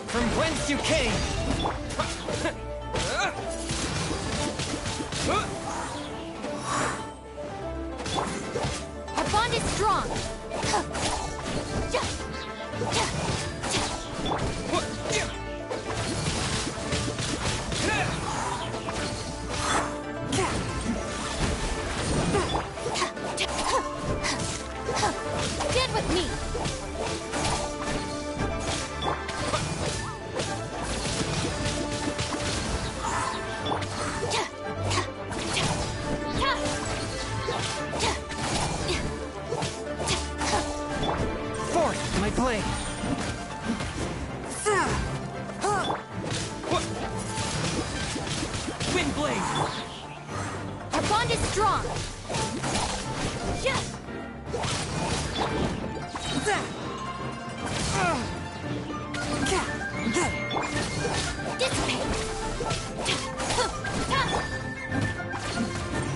From whence you came! Our bond is strong. Stand with me. Forth, my blade! Wind blade! Our bond is strong.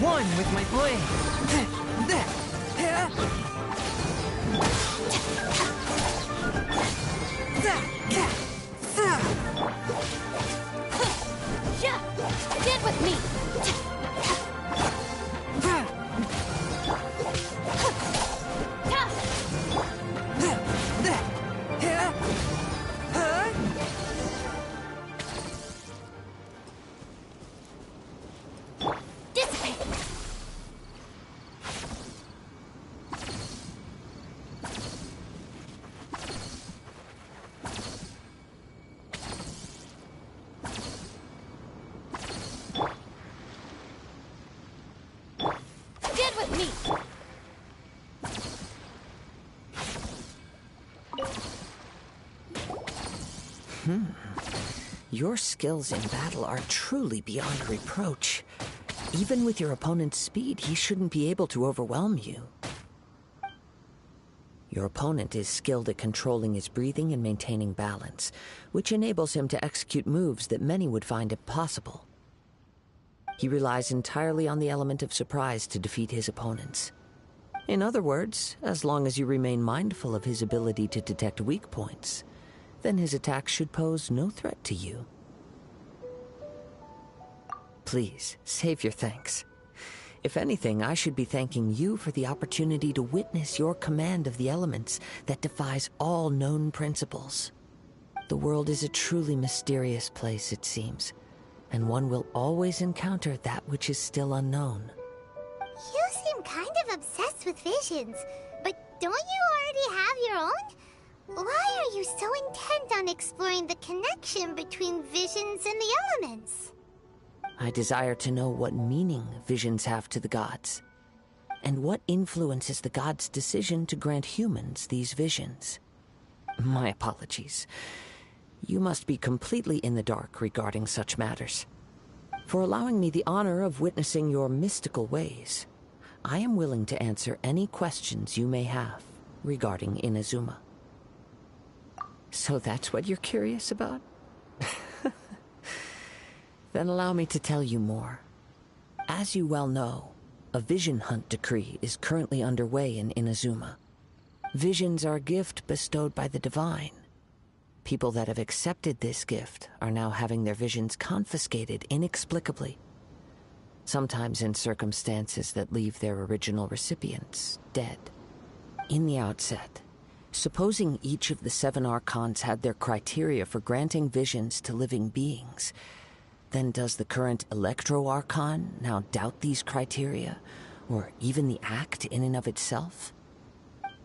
One with my blade! Stand with me. Stand with me. Your skills in battle are truly beyond reproach. Even with your opponent's speed, he shouldn't be able to overwhelm you. Your opponent is skilled at controlling his breathing and maintaining balance, which enables him to execute moves that many would find impossible. He relies entirely on the element of surprise to defeat his opponents. In other words, as long as you remain mindful of his ability to detect weak points, then his attacks should pose no threat to you. Please, save your thanks. If anything, I should be thanking you for the opportunity to witness your command of the elements that defies all known principles. The world is a truly mysterious place, it seems, and one will always encounter that which is still unknown. You seem kind of obsessed with visions, but don't you already have your own? Why are you so intent on exploring the connection between visions and the elements? I desire to know what meaning visions have to the gods, and what influences the gods' decision to grant humans these visions. My apologies. You must be completely in the dark regarding such matters. For allowing me the honor of witnessing your mystical ways, I am willing to answer any questions you may have regarding Inazuma. So that's what you're curious about? Then allow me to tell you more. As you well know, a vision hunt decree is currently underway in Inazuma. Visions are a gift bestowed by the divine. People that have accepted this gift are now having their visions confiscated inexplicably, sometimes in circumstances that leave their original recipients dead. In the outset, supposing each of the 7 archons had their criteria for granting visions to living beings, then does the current Electro-Archon now doubt these criteria, or even the act in and of itself?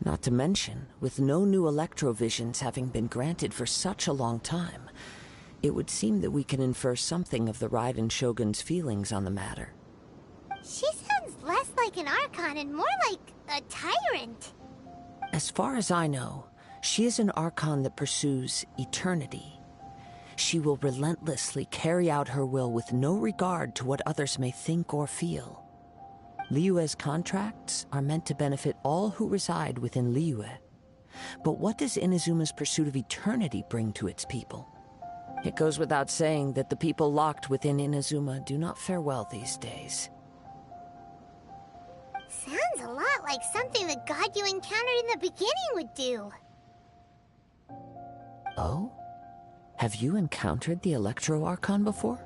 Not to mention, with no new Electro-Visions having been granted for such a long time, It would seem that we can infer something of the Raiden Shogun's feelings on the matter. She sounds less like an Archon and more like a tyrant. As far as I know, she is an Archon that pursues eternity. She will relentlessly carry out her will with no regard to what others may think or feel. Liyue's contracts are meant to benefit all who reside within Liyue. But what does Inazuma's pursuit of eternity bring to its people? It goes without saying that the people locked within Inazuma do not fare well these days. Sounds a lot like something the god you encountered in the beginning would do. Oh? Have you encountered the Electro Archon before?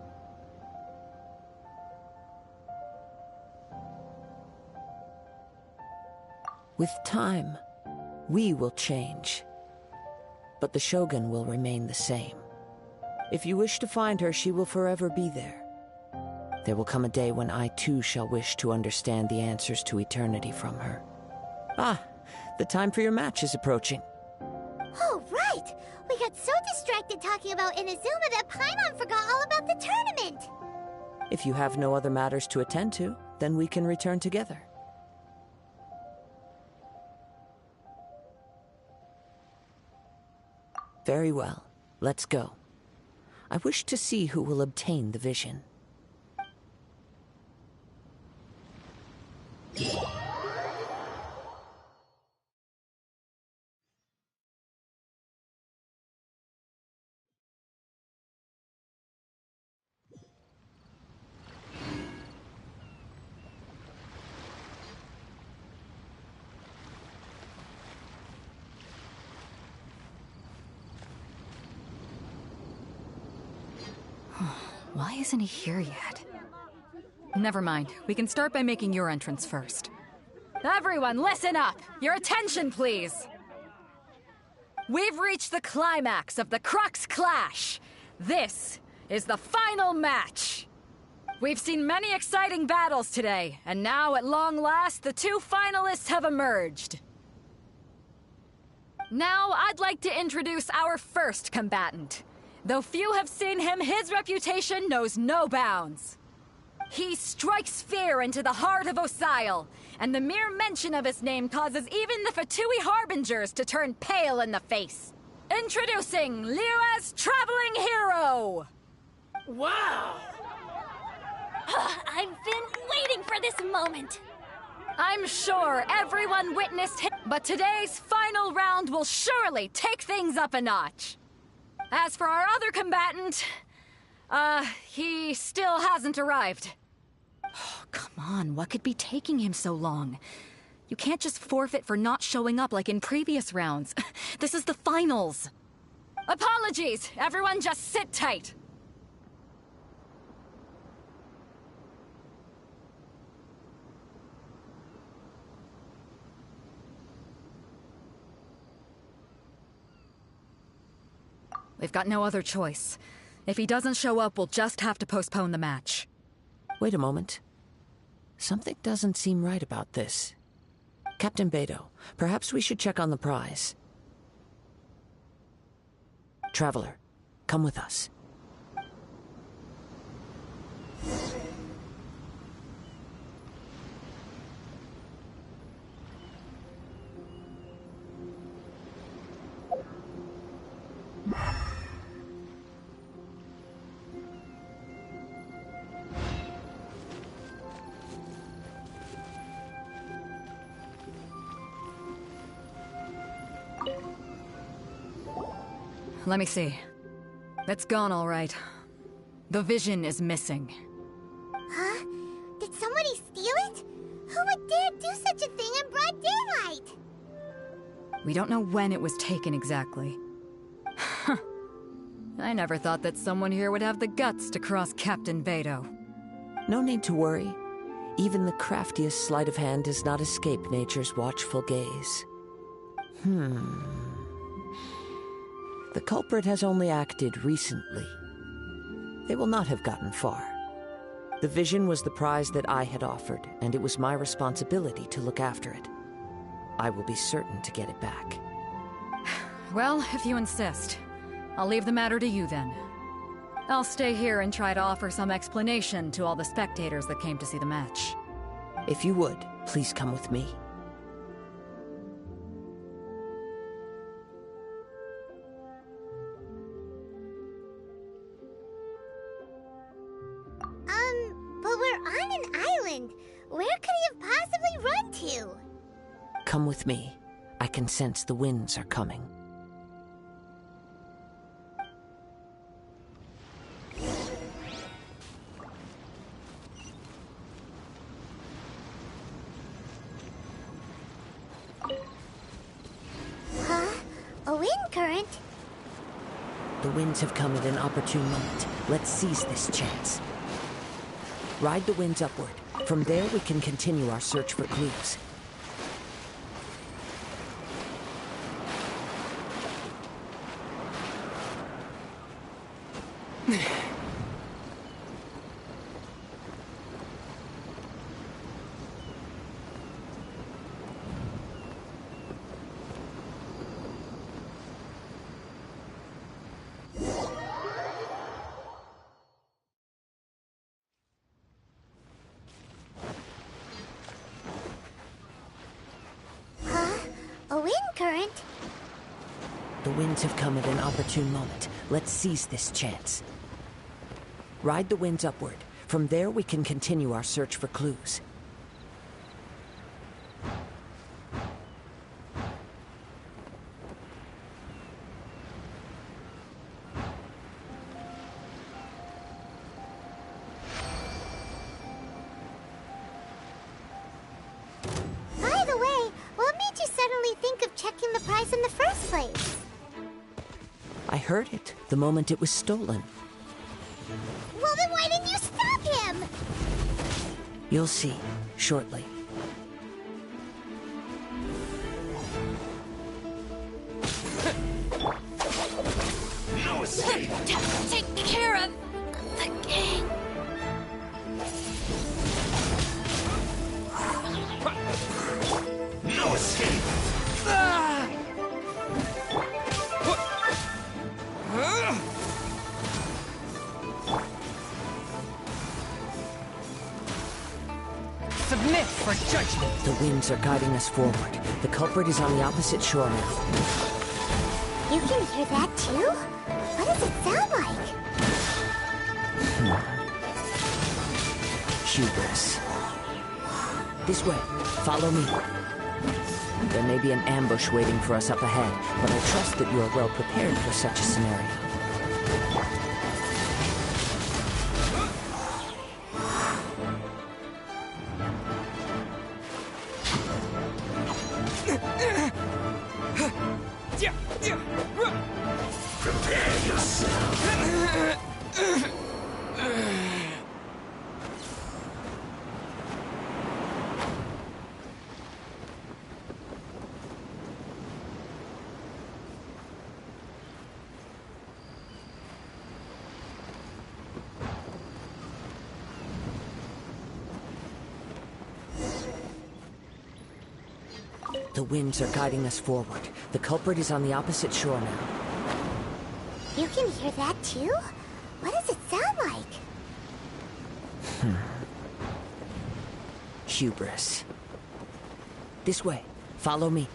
With time, we will change. But the Shogun will remain the same. If you wish to find her, she will forever be there. There will come a day when I too shall wish to understand the answers to eternity from her. Ah, the time for your match is approaching. Oh, right! We got so distracted talking about Inazuma that Paimon forgot all about the tournament! If you have no other matters to attend to, then we can return together. Very well. Let's go. I wish to see who will obtain the vision. Why isn't he here yet? Never mind. We can start by making your entrance first. Everyone, listen up! Your attention, please! We've reached the climax of the Crux Clash! This is the final match! We've seen many exciting battles today, and now, at long last, the two finalists have emerged. Now, I'd like to introduce our first combatant. Though few have seen him, his reputation knows no bounds. He strikes fear into the heart of Osile, and the mere mention of his name causes even the Fatui Harbingers to turn pale in the face. Introducing Liyue's traveling hero! Wow! I've been waiting for this moment! I'm sure everyone witnessed him, but today's final round will surely take things up a notch. As for our other combatant, he still hasn't arrived. Oh, come on, what could be taking him so long? You can't just forfeit for not showing up like in previous rounds. This is the finals. Apologies, everyone just sit tight. We've got no other choice. If he doesn't show up, we'll just have to postpone the match. Wait a moment. Something doesn't seem right about this. Captain Beidou, perhaps we should check on the prize. Traveler, come with us. Let me see. It's gone all right. The vision is missing. Huh? Did somebody steal it? Who would dare do such a thing in broad daylight? We don't know when it was taken exactly. I never thought that someone here would have the guts to cross Captain Beidou. No need to worry. Even the craftiest sleight of hand does not escape nature's watchful gaze. The culprit has only acted recently. They will not have gotten far. The vision was the prize that I had offered, and it was my responsibility to look after it. I will be certain to get it back. Well, if you insist. I'll leave the matter to you then. I'll stay here and try to offer some explanation to all the spectators that came to see the match. If you would, please come with me. But we're on an island. Where could he have possibly run to? Come with me. I can sense the winds are coming. Huh? A wind current? The winds have come at an opportune moment. Let's seize this chance. Ride the winds upward. From there, we can continue our search for clues. A wind current? The winds have come at an opportune moment. Let's seize this chance. Ride the winds upward. From there, we can continue our search for clues. By the way, what made you suddenly think of checking the price in the first place? I heard it the moment it was stolen. Well, then why didn't you stop him? You'll see, shortly. No escape! Take care of the gang. No escape! Submit for judgment. The winds are guiding us forward. The culprit is on the opposite shore now. You can hear that too? What does it sound like? Hubris. This way. Follow me. There may be an ambush waiting for us up ahead, but I trust that you are well prepared for such a scenario. Prepare yourself. The winds are guiding us forward. The culprit is on the opposite shore now. You can hear that too? What does it sound like? Hubris. This way. Follow me.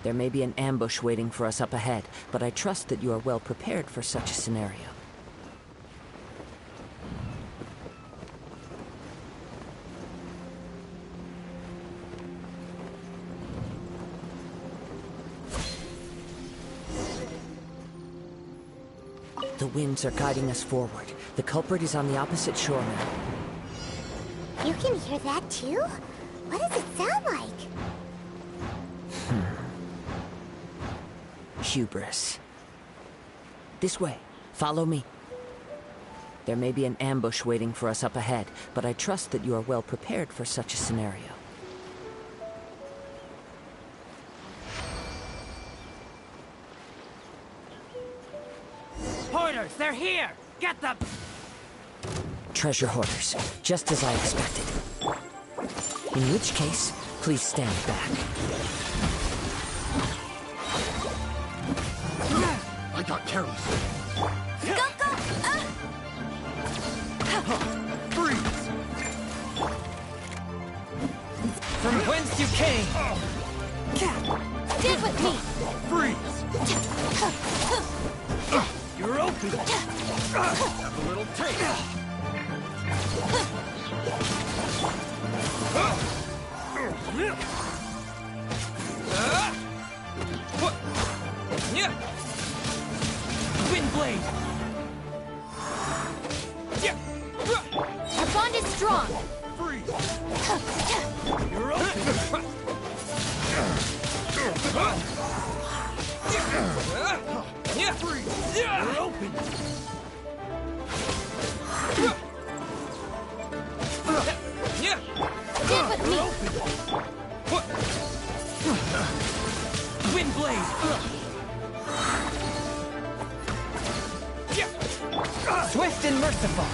There may be an ambush waiting for us up ahead, but I trust that you are well prepared for such a scenario. The winds are guiding us forward. The culprit is on the opposite shore now. You can hear that too? What does it sound like? Hubris. This way. Follow me. There may be an ambush waiting for us up ahead, but I trust that you are well prepared for such a scenario. Hoarders, they're here! Get them! Treasure hoarders, just as I expected. In which case, please stand back. I got careless. Go, go! Freeze! From whence you came! Stick with me! Freeze! You're open! A little taste! Wind blade! Our bond is strong! Freeze! You're open! Freeze! You're open! Stick with me! Wind blade! Swift and merciful!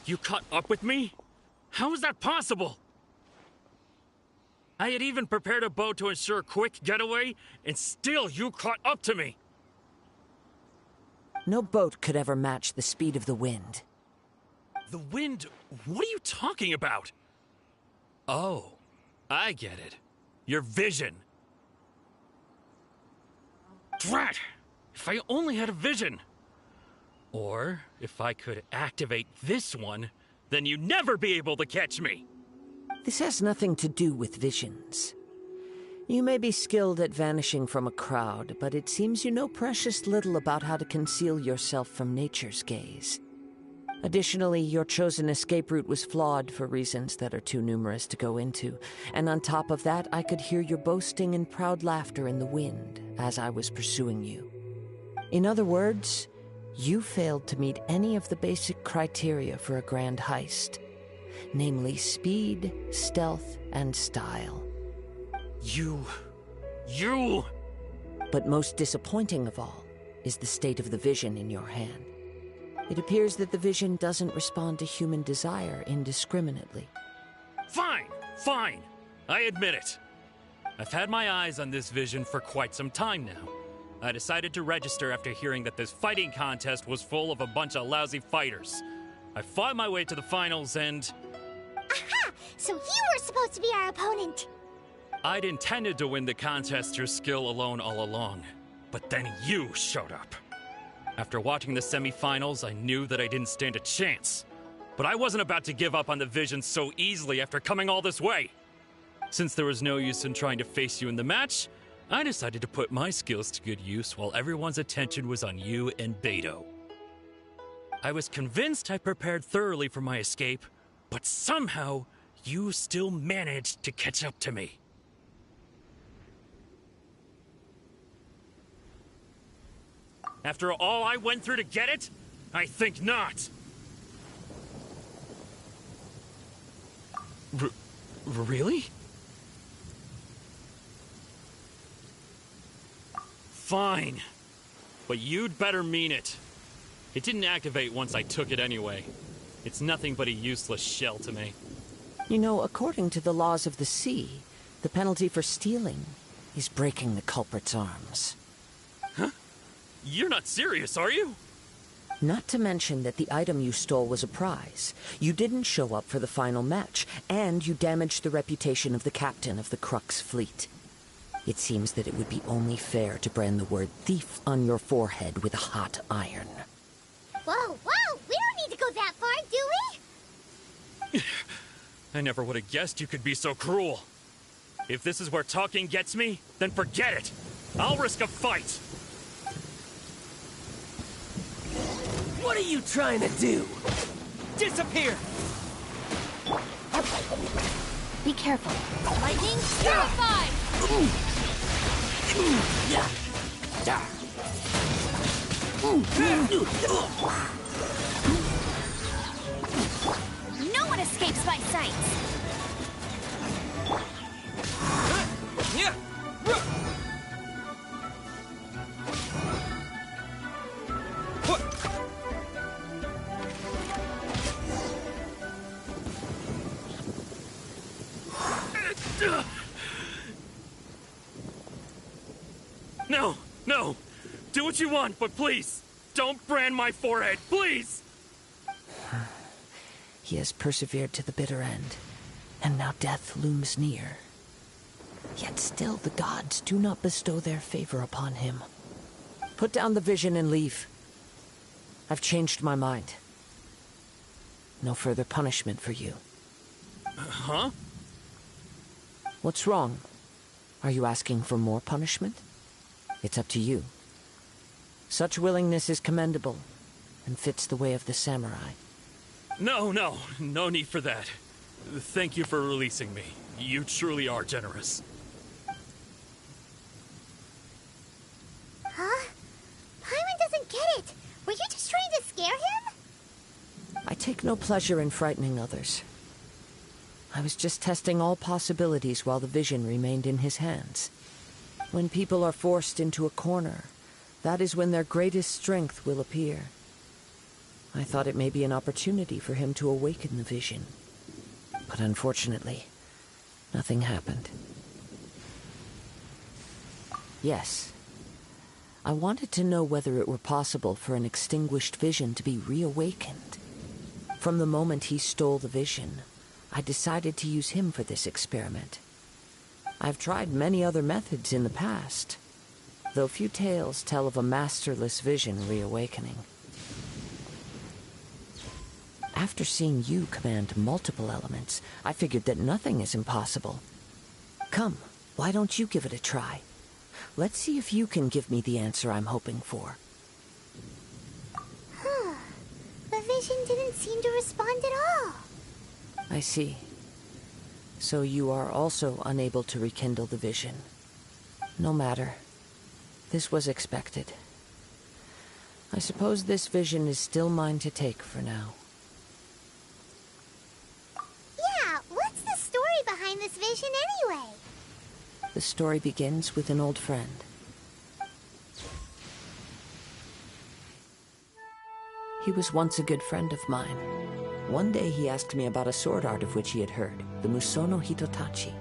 You caught up with me? How is that possible? I had even prepared a boat to ensure a quick getaway, and still you caught up to me! No boat could ever match the speed of the wind. The wind? What are you talking about? Oh, I get it. Your vision. Drat! If I only had a vision! Or, if I could activate this one, then you'd never be able to catch me! This has nothing to do with visions. You may be skilled at vanishing from a crowd, but it seems you know precious little about how to conceal yourself from nature's gaze. Additionally, your chosen escape route was flawed for reasons that are too numerous to go into, and on top of that, I could hear your boasting and proud laughter in the wind as I was pursuing you. In other words, you failed to meet any of the basic criteria for a grand heist, namely speed, stealth, and style. You... But most disappointing of all is the state of the vision in your hand. It appears that the vision doesn't respond to human desire indiscriminately. Fine, fine. I admit it. I've had my eyes on this vision for quite some time now. I decided to register after hearing that this fighting contest was full of a bunch of lousy fighters. I fought my way to the finals and... Aha! So you were supposed to be our opponent! I'd intended to win the contest through skill alone all along. But then you showed up. After watching the semifinals, I knew that I didn't stand a chance. But I wasn't about to give up on the vision so easily after coming all this way. Since there was no use in trying to face you in the match, I decided to put my skills to good use while everyone's attention was on you and Beto. I was convinced I prepared thoroughly for my escape, but somehow you still managed to catch up to me. After all I went through to get it? I think not. Really? Fine. But you'd better mean it. It didn't activate once I took it anyway. It's nothing but a useless shell to me. You know, according to the laws of the sea, the penalty for stealing is breaking the culprit's arms. Huh? You're not serious, are you? Not to mention that the item you stole was a prize. You didn't show up for the final match, and you damaged the reputation of the captain of the Crux fleet. It seems that it would be only fair to brand the word thief on your forehead with a hot iron. Whoa, whoa! We don't need to go that far, do we? I never would have guessed you could be so cruel. If this is where talking gets me, then forget it. I'll risk a fight. What are you trying to do? Disappear! Be careful. Lightning, purify! No one escapes my sight! No, no! Do what you want, but please, don't brand my forehead, please! He has persevered to the bitter end, and now death looms near. Yet still the gods do not bestow their favor upon him. Put down the vision and leave. I've changed my mind. No further punishment for you. Huh? What's wrong? Are you asking for more punishment? It's up to you. Such willingness is commendable, and fits the way of the samurai. No need for that. Thank you for releasing me. You truly are generous. Huh? Paimon doesn't get it. Were you just trying to scare him? I take no pleasure in frightening others. I was just testing all possibilities while the vision remained in his hands. When people are forced into a corner, that is when their greatest strength will appear. I thought it may be an opportunity for him to awaken the vision. But unfortunately, nothing happened. Yes. I wanted to know whether it were possible for an extinguished vision to be reawakened. From the moment he stole the vision, I decided to use him for this experiment. I've tried many other methods in the past, though few tales tell of a masterless vision reawakening. After seeing you command multiple elements, I figured that nothing is impossible. Come, why don't you give it a try? Let's see if you can give me the answer I'm hoping for. The vision didn't seem to respond at all. I see. So you are also unable to rekindle the vision. No matter. This was expected. I suppose this vision is still mine to take for now. Yeah, what's the story behind this vision anyway? The story begins with an old friend. He was once a good friend of mine. One day he asked me about a sword art of which he had heard, the Musono Hitotachi.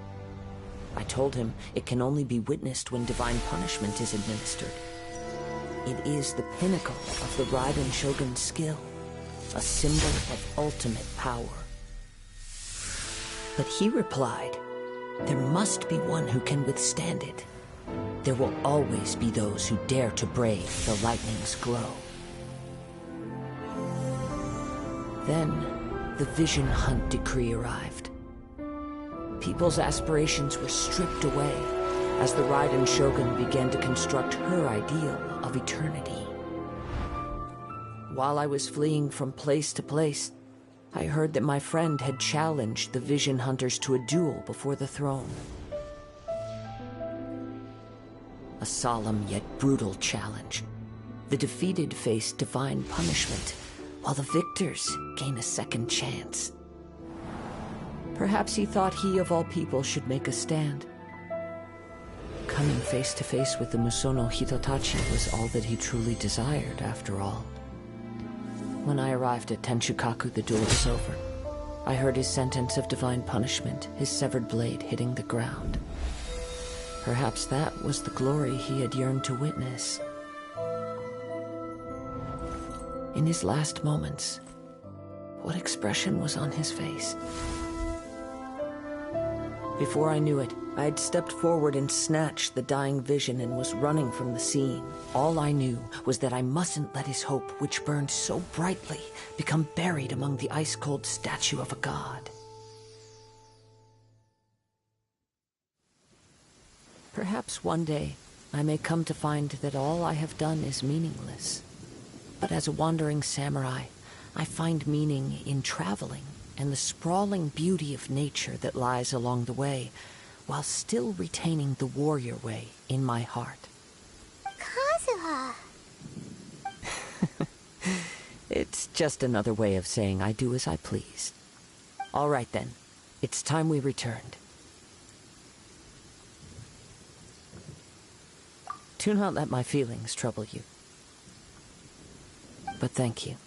I told him it can only be witnessed when divine punishment is administered. It is the pinnacle of the Raiden Shogun's skill, a symbol of ultimate power. But he replied, there must be one who can withstand it. There will always be those who dare to brave the lightning's glow. Then, the Vision Hunt decree arrived. People's aspirations were stripped away as the Raiden Shogun began to construct her ideal of eternity. While I was fleeing from place to place, I heard that my friend had challenged the Vision Hunters to a duel before the throne. A solemn yet brutal challenge. The defeated face divine punishment, while the victors gain a second chance. Perhaps he thought he of all people should make a stand. Coming face to face with the Musono Hitotachi was all that he truly desired, after all. When I arrived at Tenshukaku, the duel was over. I heard his sentence of divine punishment, his severed blade hitting the ground. Perhaps that was the glory he had yearned to witness. In his last moments, what expression was on his face? Before I knew it, I had stepped forward and snatched the dying vision and was running from the scene. All I knew was that I mustn't let his hope, which burned so brightly, become buried among the ice-cold statue of a god. Perhaps one day, I may come to find that all I have done is meaningless. But as a wandering samurai, I find meaning in traveling and the sprawling beauty of nature that lies along the way, while still retaining the warrior way in my heart. Kazuha! It's just another way of saying I do as I please. All right then, it's time we returned. Do not let my feelings trouble you. But thank you.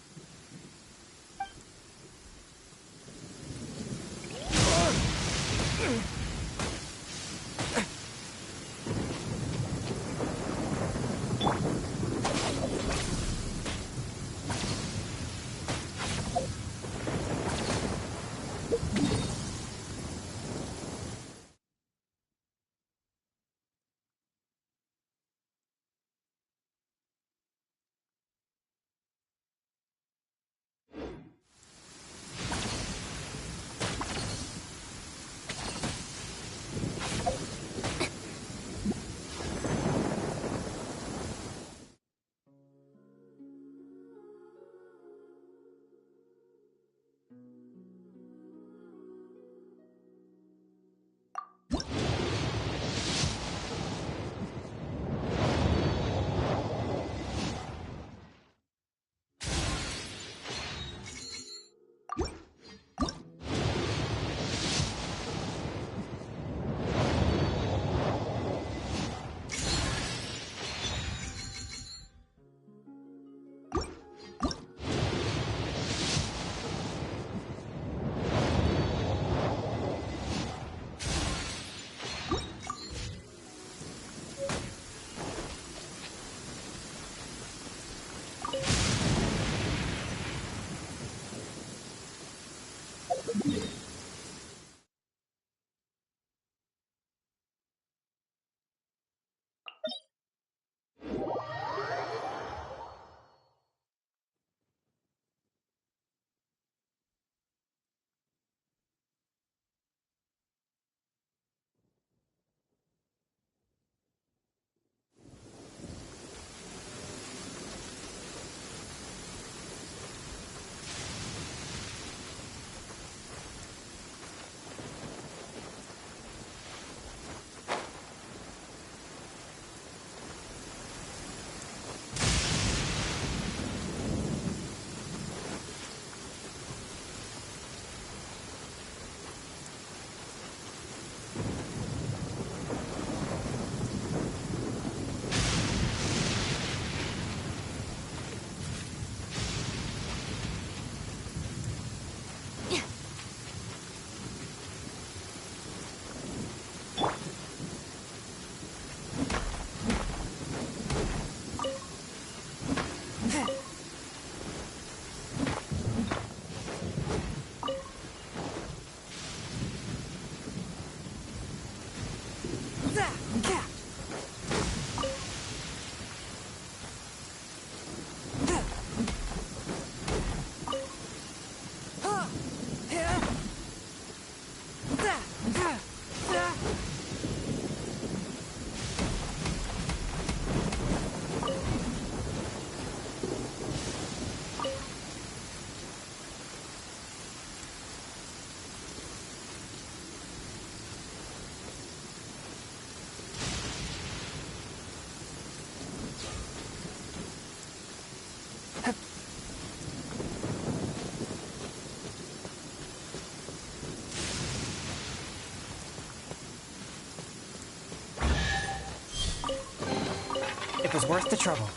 was worth the trouble.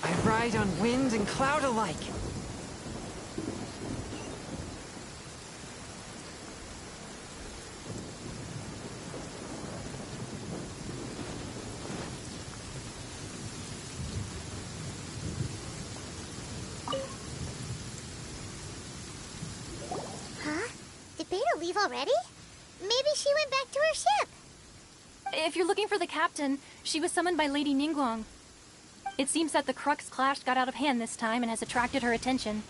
I ride on wind and cloud alike. Huh? Did Beta leave already? Maybe she went back to her ship. If you're looking for the captain, she was summoned by Lady Ningguang. It seems that the Crux clash got out of hand this time and has attracted her attention.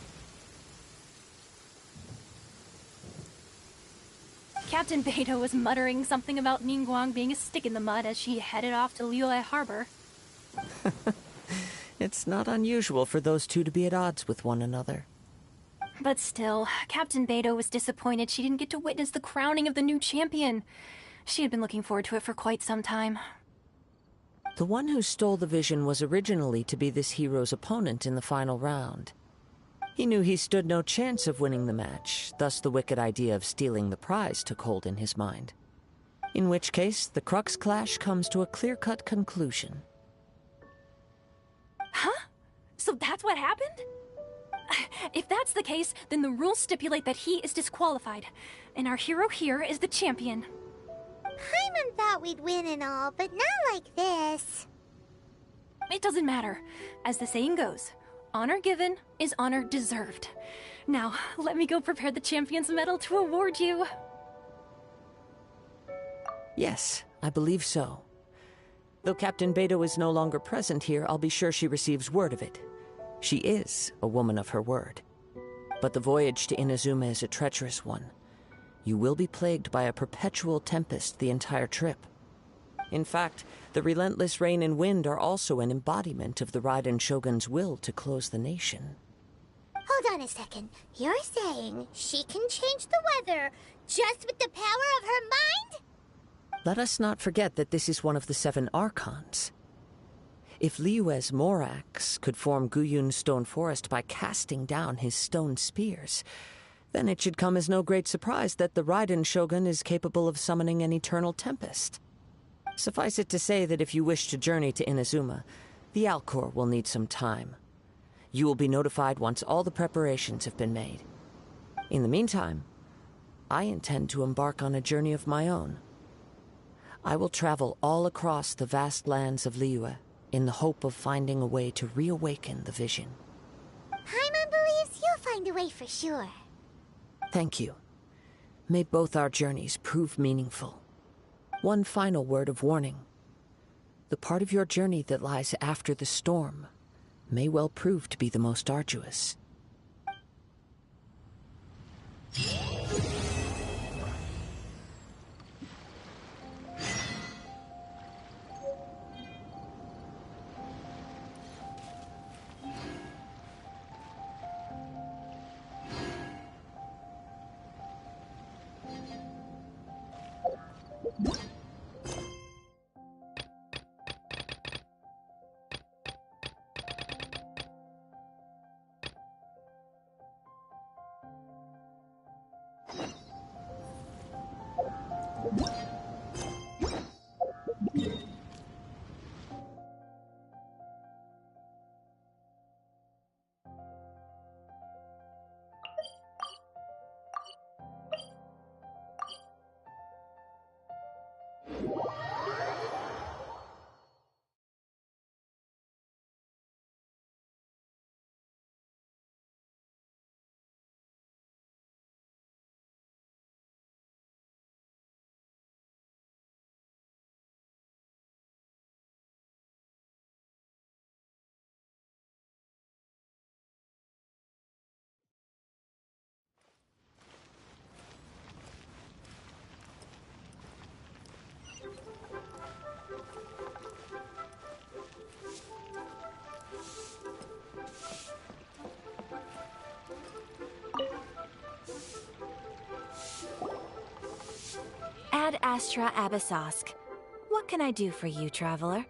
Captain Beidou was muttering something about Ningguang being a stick in the mud as she headed off to Liyue Harbor. It's not unusual for those two to be at odds with one another. But still, Captain Beidou was disappointed she didn't get to witness the crowning of the new champion. She had been looking forward to it for quite some time. The one who stole the vision was originally to be this hero's opponent in the final round. He knew he stood no chance of winning the match, thus the wicked idea of stealing the prize took hold in his mind. In which case, the Crux clash comes to a clear-cut conclusion. Huh? So that's what happened? If that's the case, then the rules stipulate that he is disqualified, and our hero here is the champion. Paimon thought we'd win and all, but not like this. It doesn't matter. As the saying goes, honor given is honor deserved. Now, let me go prepare the champion's medal to award you. Yes, I believe so. Though Captain Beidou is no longer present here, I'll be sure she receives word of it. She is a woman of her word. But the voyage to Inazuma is a treacherous one. You will be plagued by a perpetual tempest the entire trip. In fact, the relentless rain and wind are also an embodiment of the Raiden Shogun's will to close the nation. Hold on a second. You're saying she can change the weather just with the power of her mind? Let us not forget that this is one of the 7 Archons. If Liyue's Morax could form Guyun's stone forest by casting down his stone spears, then it should come as no great surprise that the Raiden Shogun is capable of summoning an eternal tempest. Suffice it to say that if you wish to journey to Inazuma, the Alcor will need some time. You will be notified once all the preparations have been made. In the meantime, I intend to embark on a journey of my own. I will travel all across the vast lands of Liyue in the hope of finding a way to reawaken the vision. Paimon believes you'll find a way for sure. Thank you. May both our journeys prove meaningful. One final word of warning. The part of your journey that lies after the storm may well prove to be the most arduous. Ad Astra Abyssosque. What can I do for you, traveler?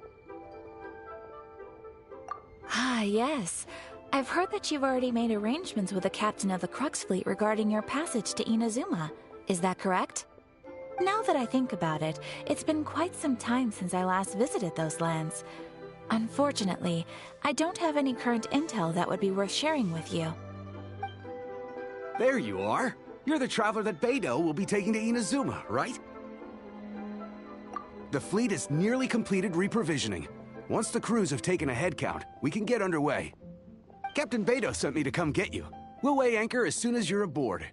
Ah, yes. I've heard that you've already made arrangements with the captain of the Crux fleet regarding your passage to Inazuma. Is that correct? Now that I think about it, it's been quite some time since I last visited those lands. Unfortunately, I don't have any current intel that would be worth sharing with you. There you are. You're the traveler that Beidou will be taking to Inazuma, right? The fleet is nearly completed reprovisioning. Once the crews have taken a head count, we can get underway. Captain Beidou sent me to come get you. We'll weigh anchor as soon as you're aboard.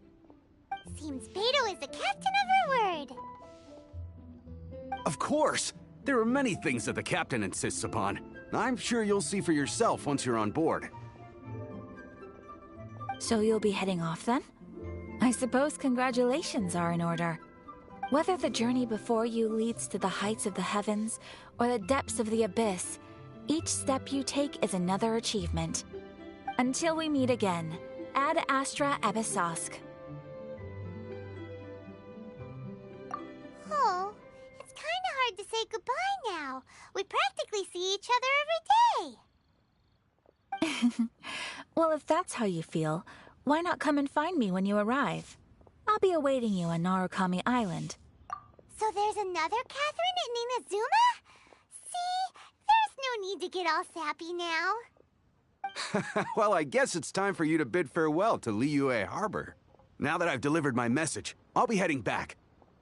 Seems Beidou is the captain of her word. Of course! There are many things that the captain insists upon. I'm sure you'll see for yourself once you're on board. So you'll be heading off then? I suppose congratulations are in order. Whether the journey before you leads to the heights of the heavens or the depths of the abyss, each step you take is another achievement. Until we meet again, Ad Astra Abyssosque. Oh, it's kinda hard to say goodbye now. We practically see each other every day. Well, if that's how you feel, why not come and find me when you arrive? I'll be awaiting you on Narukami Island. So there's another Catherine in Inazuma? See, there's no need to get all sappy now. Well, I guess it's time for you to bid farewell to Liyue Harbor. Now that I've delivered my message, I'll be heading back.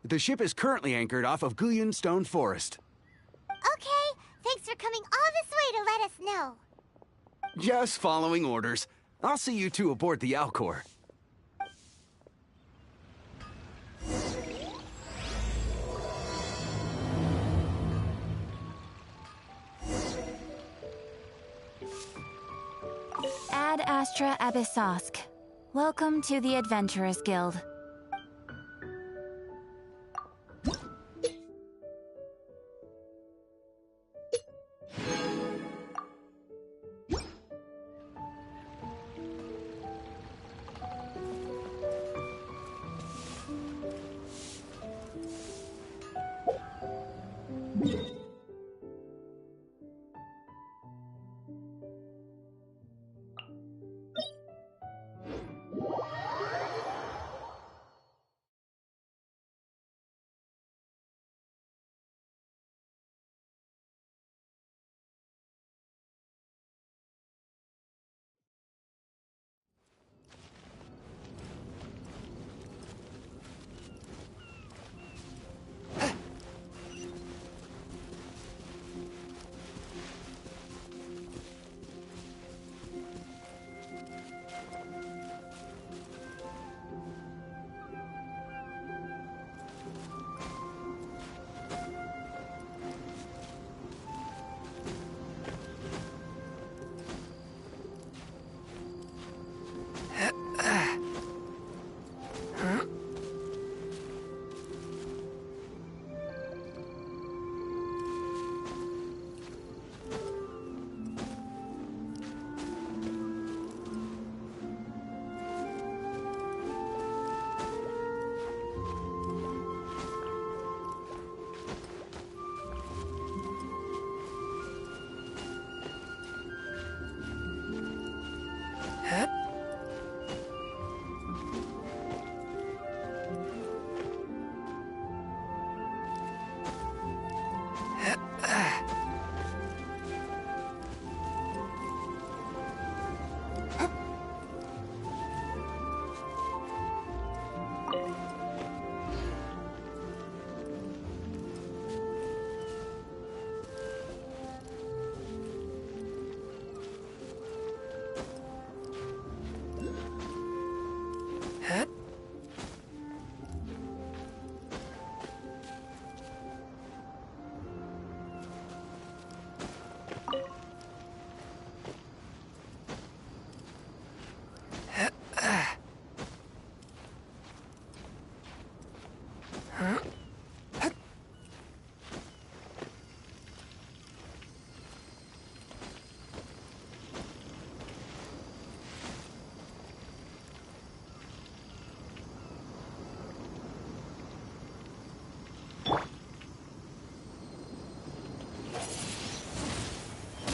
The ship is currently anchored off of Guyun Stone Forest. Okay, thanks for coming all this way to let us know. Just following orders. I'll see you two aboard the Alcor. Ad Astra Abyssosque. Welcome to the Adventurers Guild.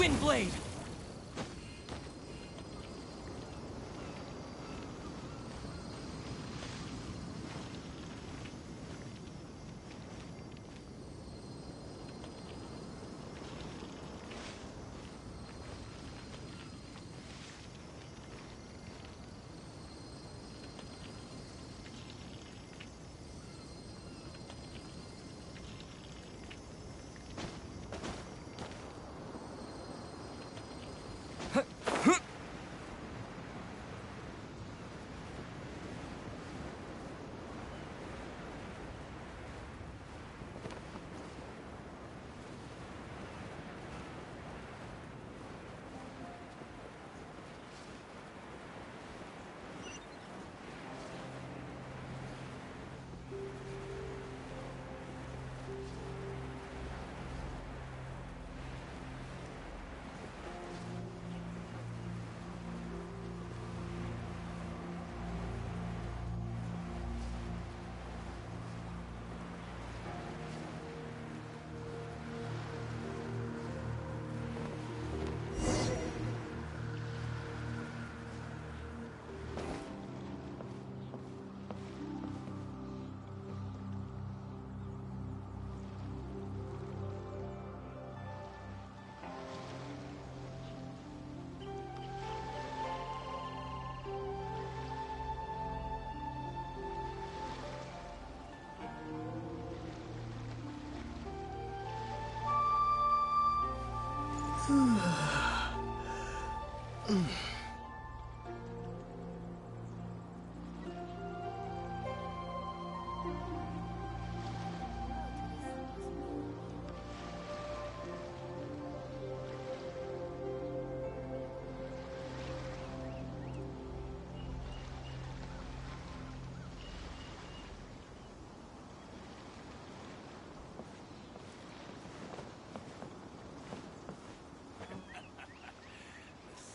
Windblade!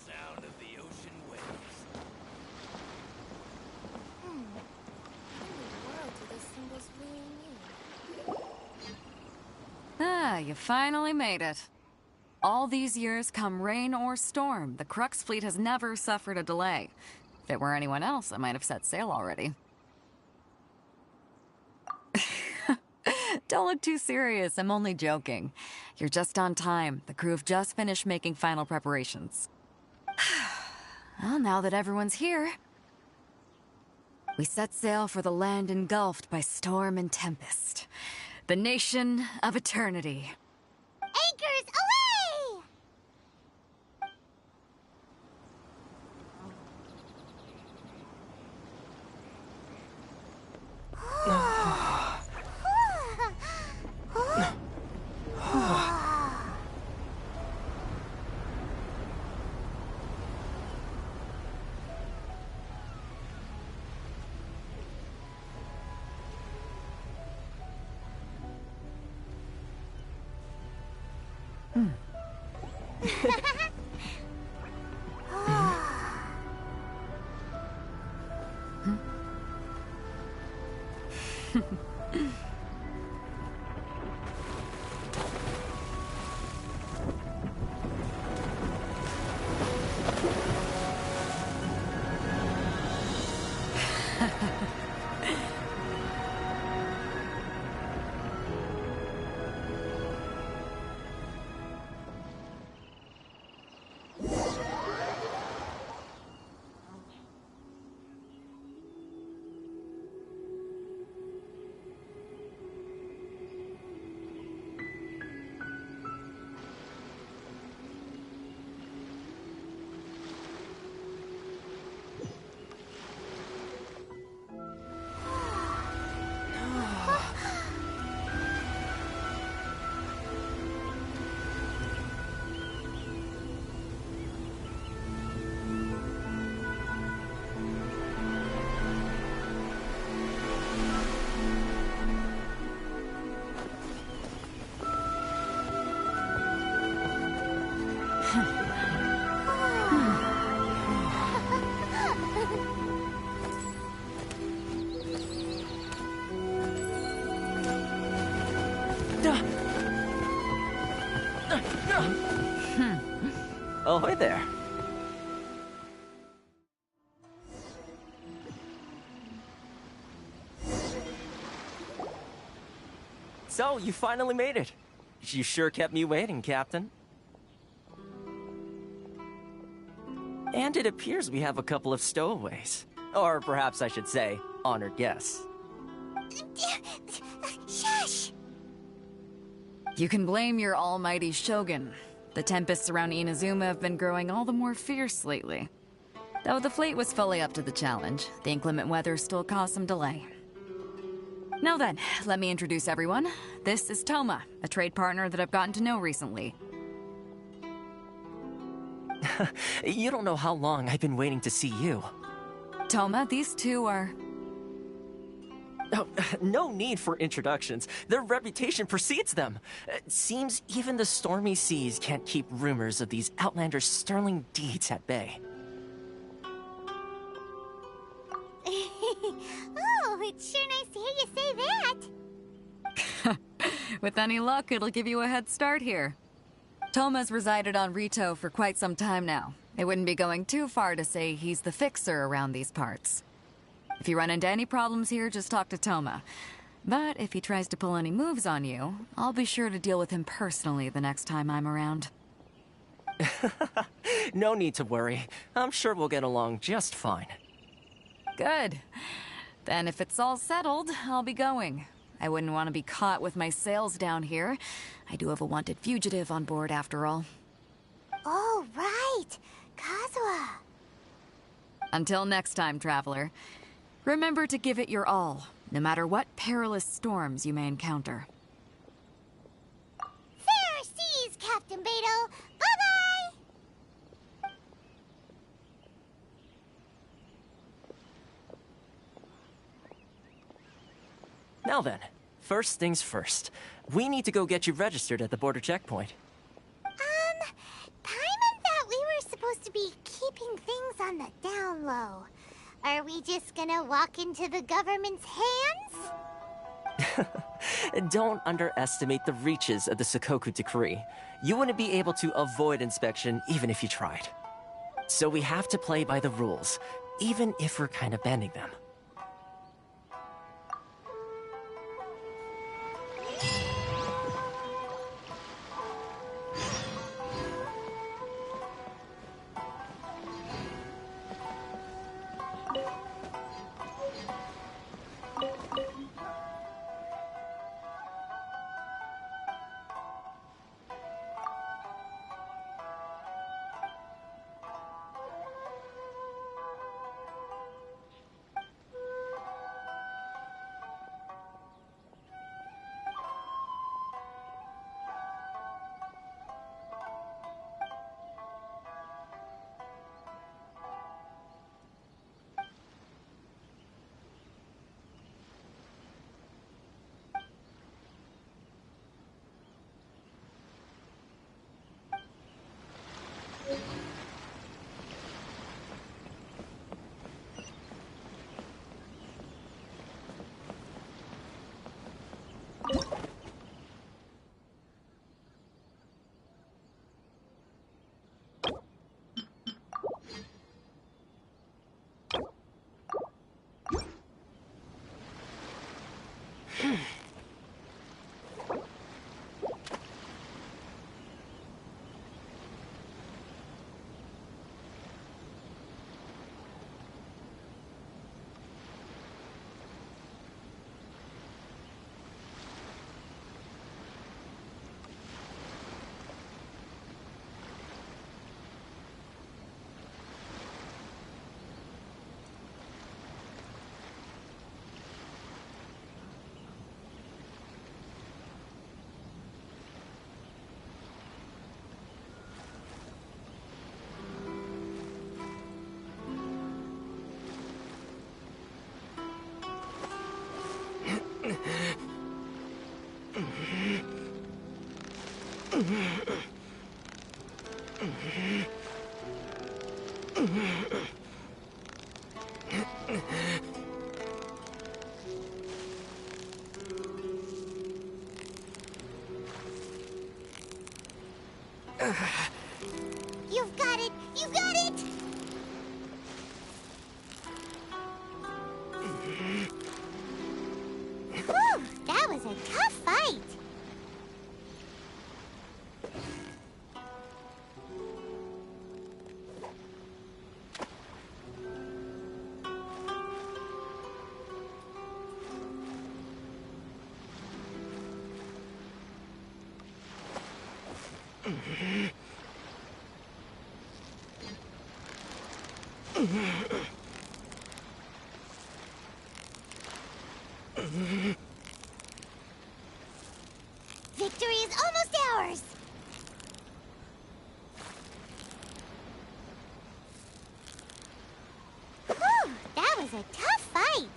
Sound of the ocean waves. Ah, you finally made it. All these years, come rain or storm, the Crux fleet has never suffered a delay. If it were anyone else, I might have set sail already. Don't look too serious, I'm only joking. You're just on time. The crew have just finished making final preparations. Well, now that everyone's here, we set sail for the land engulfed by storm and tempest. The nation of eternity. Anchors away! Ahoy there. So, you finally made it. You sure kept me waiting, Captain. And it appears we have a couple of stowaways. Or perhaps I should say, honored guests. Shush! You can blame your almighty Shogun. The tempests around Inazuma have been growing all the more fierce lately. Though the fleet was fully up to the challenge, the inclement weather still caused some delay. Now then, let me introduce everyone. This is Toma, a trade partner that I've gotten to know recently. You don't know how long I've been waiting to see you. Toma, these two are... Oh, no need for introductions. Their reputation precedes them. Seems even the stormy seas can't keep rumors of these outlanders' sterling deeds at bay. Oh, it's sure nice to hear you say that. With any luck, it'll give you a head start here. Toma's resided on Rito for quite some time now. It wouldn't be going too far to say he's the fixer around these parts. If you run into any problems here, just talk to Toma. But if he tries to pull any moves on you, I'll be sure to deal with him personally the next time I'm around. No need to worry. I'm sure we'll get along just fine. Good. Then if it's all settled, I'll be going. I wouldn't want to be caught with my sails down here. I do have a wanted fugitive on board after all. Oh, right. Kazuha. Until next time, traveler, remember to give it your all, no matter what perilous storms you may encounter. Fair seas, Captain Beto. Bye-bye! Now then, first things first. We need to go get you registered at the border checkpoint. Paimon thought we were supposed to be keeping things on the down low. Are we just gonna walk into the government's hands? Don't underestimate the reaches of the Sakoku Decree. You wouldn't be able to avoid inspection even if you tried. So we have to play by the rules, even if we're kind of bending them. You've got it! You got it! Whew, that was a tough fight. Victory is almost ours! Whew, that was a tough fight!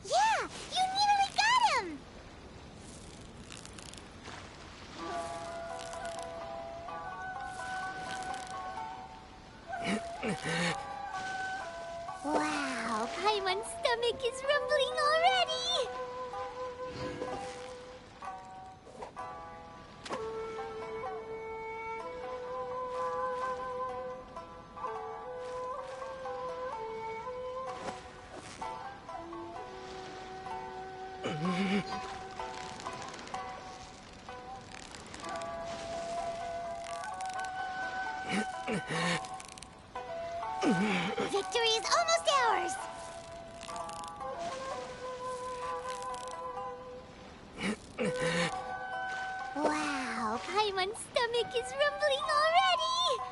Yeah, you nearly got him! Wow. is rumbling already! Victory is almost ours! Wow, Paimon's stomach is rumbling already!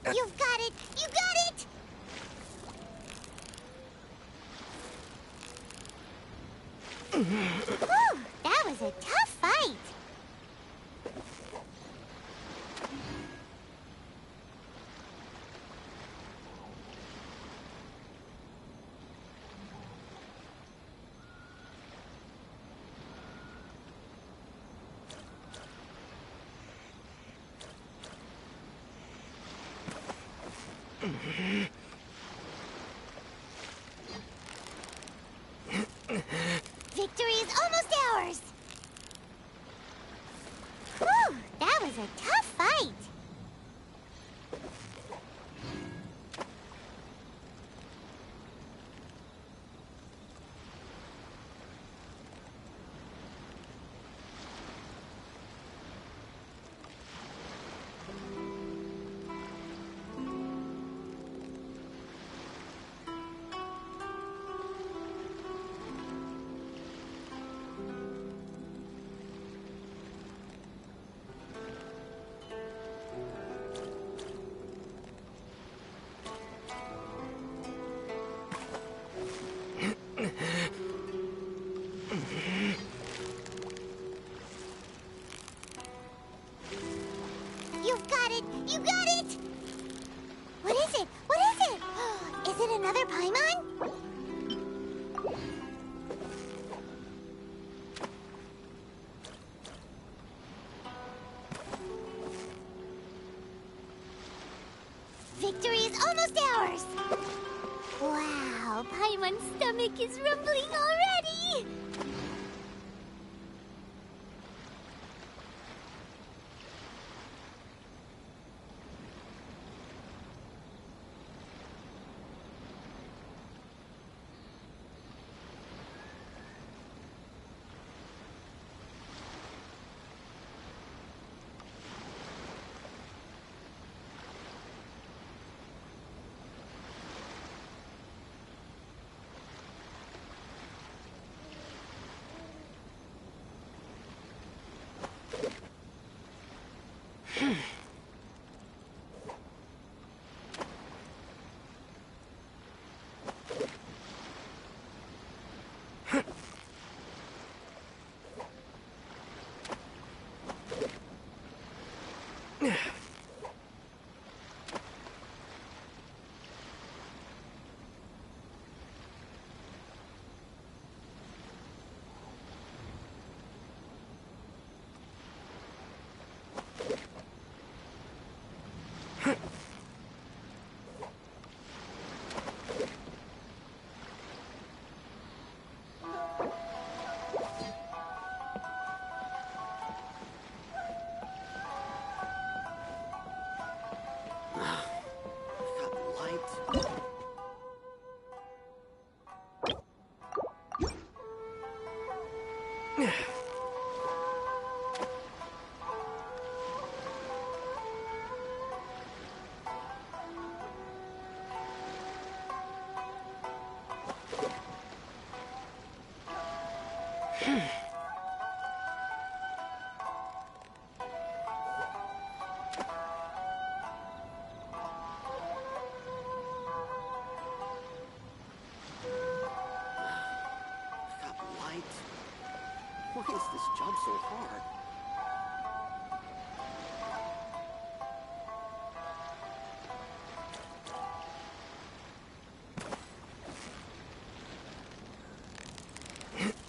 You've got it! You got it! Whew, that was a tough fight. Victory is almost ours! Whew, that was a tough fight. You've got it! You got it! What is it? What is it? Is it another Paimon? Victory is almost ours! Wow, Paimon's stomach is rumbling already! Why is this job so hard?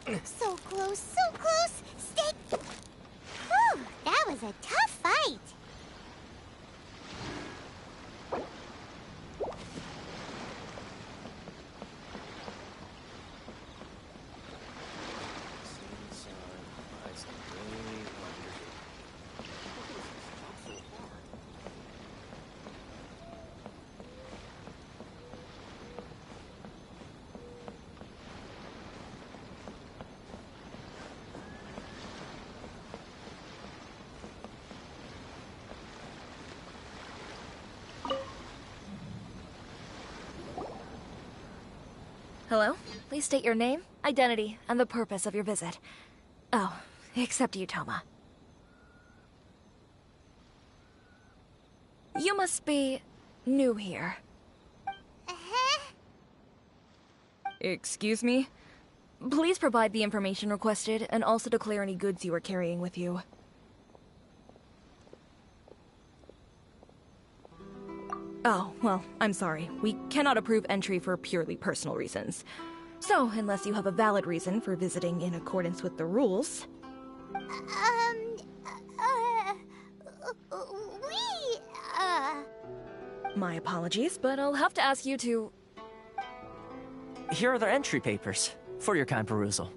So close, so close! Stay... Whew, that was a tough fight! Hello? Please state your name, identity, and the purpose of your visit. Oh, except you, Toma. You must be new here. Excuse me? Please provide the information requested and also declare any goods you are carrying with you. Oh, well, I'm sorry. We cannot approve entry for purely personal reasons. So, unless you have a valid reason for visiting in accordance with the rules... My apologies, but I'll have to ask you to... Here are their entry papers, for your kind perusal.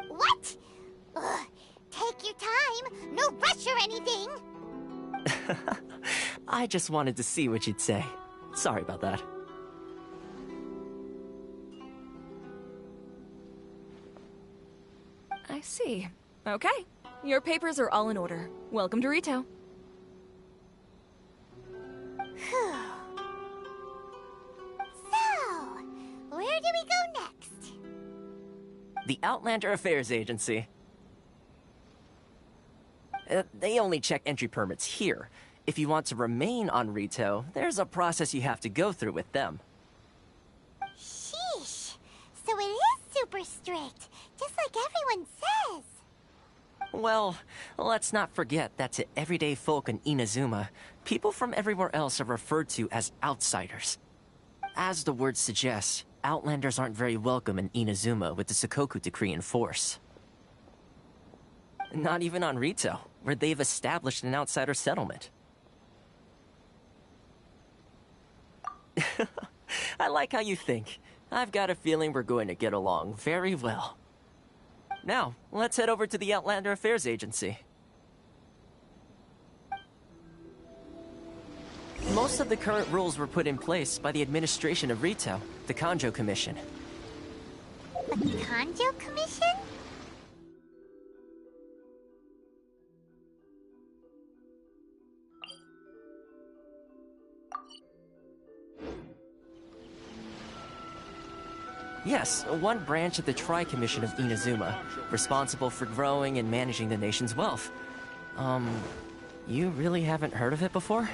What? Ugh, take your time. No rush or anything. I just wanted to see what you'd say. Sorry about that. I see. Okay. Your papers are all in order. Welcome to Rito. So, where do we go next? The Outlander Affairs Agency. They only check entry permits here. If you want to remain on Rito, there's a process you have to go through with them. Sheesh. So it is super strict, just like everyone says. Well, let's not forget that to everyday folk in Inazuma, people from everywhere else are referred to as outsiders. As the word suggests, Outlanders aren't very welcome in Inazuma with the Sakoku Decree in force. Not even on Rito, where they've established an outsider settlement. I like how you think. I've got a feeling we're going to get along very well. Now, let's head over to the Outlander Affairs Agency. Most of the current rules were put in place by the administration of Rito, the Kanjo Commission. The Kanjo Commission? Yes, one branch of the Tri-Commission of Inazuma, responsible for growing and managing the nation's wealth. You really haven't heard of it before?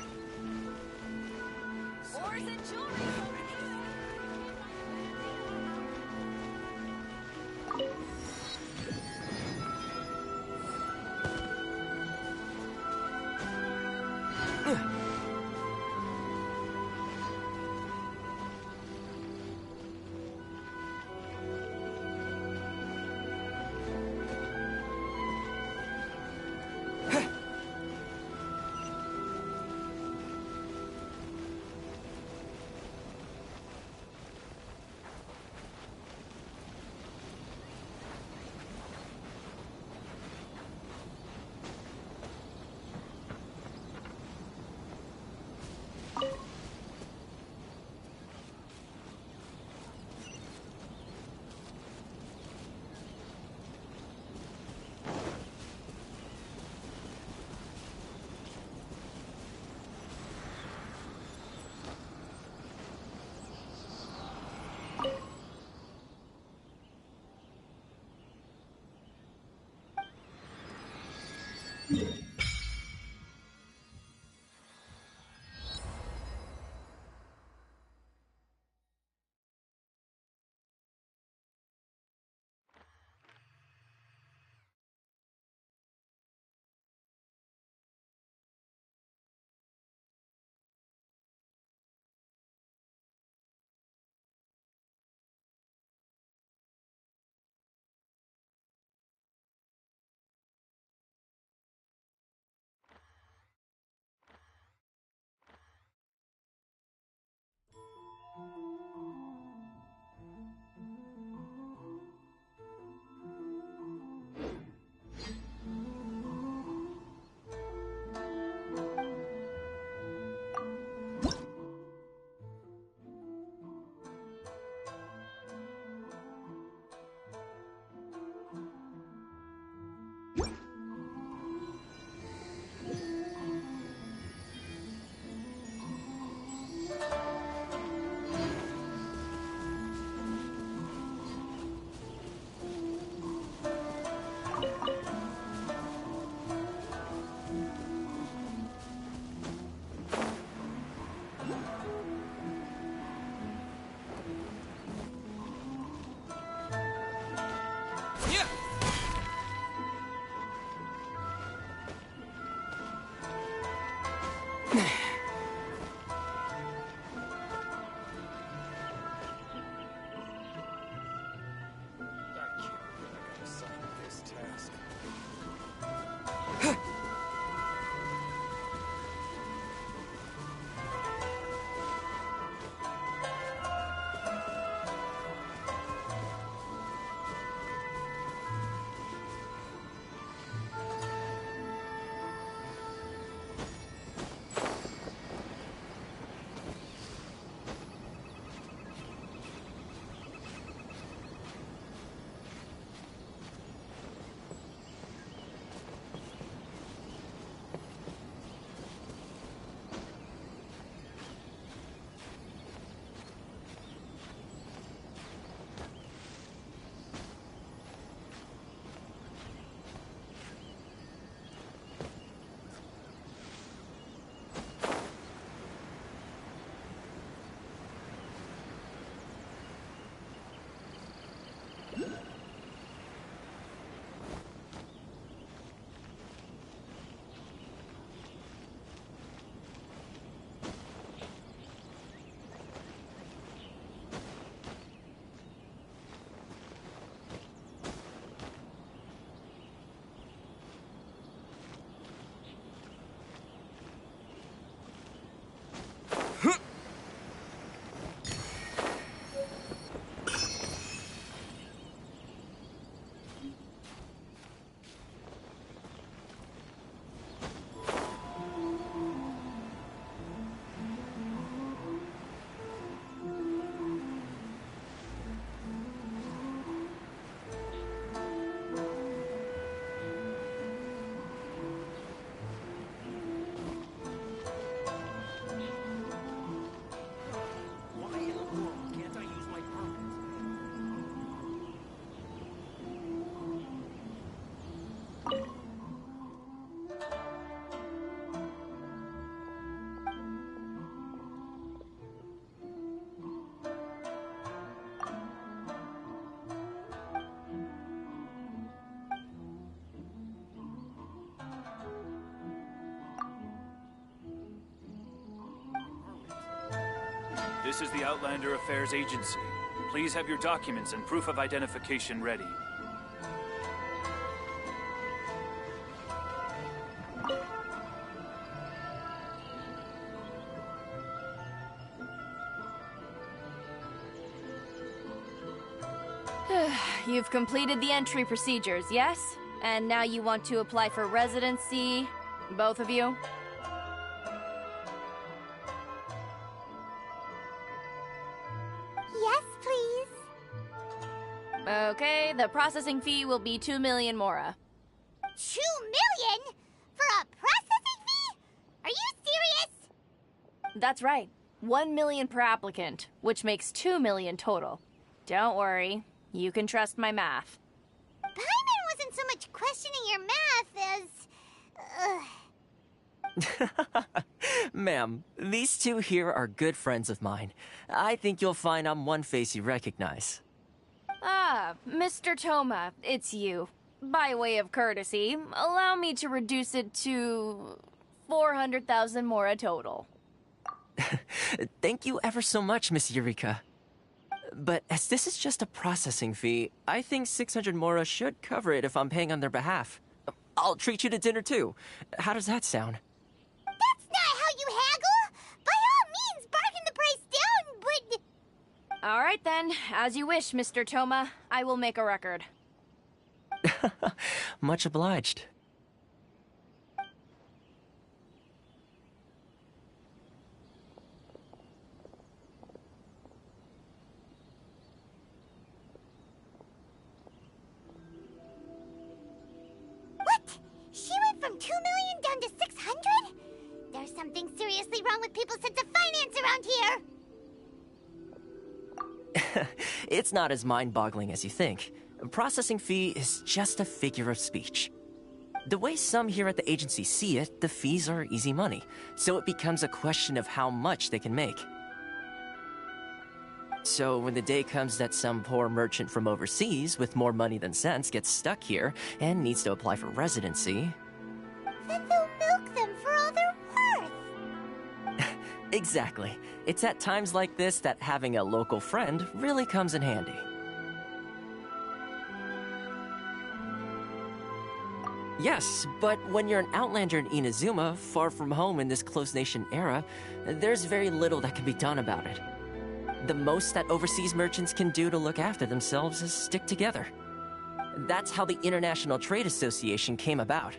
This is the Outlander Affairs Agency. Please have your documents and proof of identification ready. You've completed the entry procedures, yes? And now you want to apply for residency, both of you? Yes, please. Okay, the processing fee will be 2 million Mora. 2 million? For a processing fee? Are you serious? That's right. 1 million per applicant, which makes 2 million total. Don't worry, you can trust my math. Paimon wasn't so much questioning your math as... Ma'am, these two here are good friends of mine. I think you'll find I'm one face you recognize. Ah, Mr. Toma, it's you. By way of courtesy, allow me to reduce it to 400,000 Mora total. Thank you ever so much, Miss Eureka. But as this is just a processing fee, I think 600 Mora should cover it if I'm paying on their behalf. I'll treat you to dinner too. How does that sound? That's not how you haggle! By all means, bargain the price down, but... Alright then, as you wish, Mr. Toma. I will make a record. Much obliged. What? She went from 2 million down to 600? There's something seriously wrong with people's sense of finance around here! It's not as mind-boggling as you think. A processing fee is just a figure of speech. The way some here at the agency see it, the fees are easy money, so it becomes a question of how much they can make. So when the day comes that some poor merchant from overseas with more money than sense gets stuck here and needs to apply for residency... Then they'll milk them for all they're worth! Exactly. It's at times like this that having a local friend really comes in handy. Yes, but when you're an outlander in Inazuma, far from home in this closed nation era, there's very little that can be done about it. The most that overseas merchants can do to look after themselves is stick together. That's how the International Trade Association came about.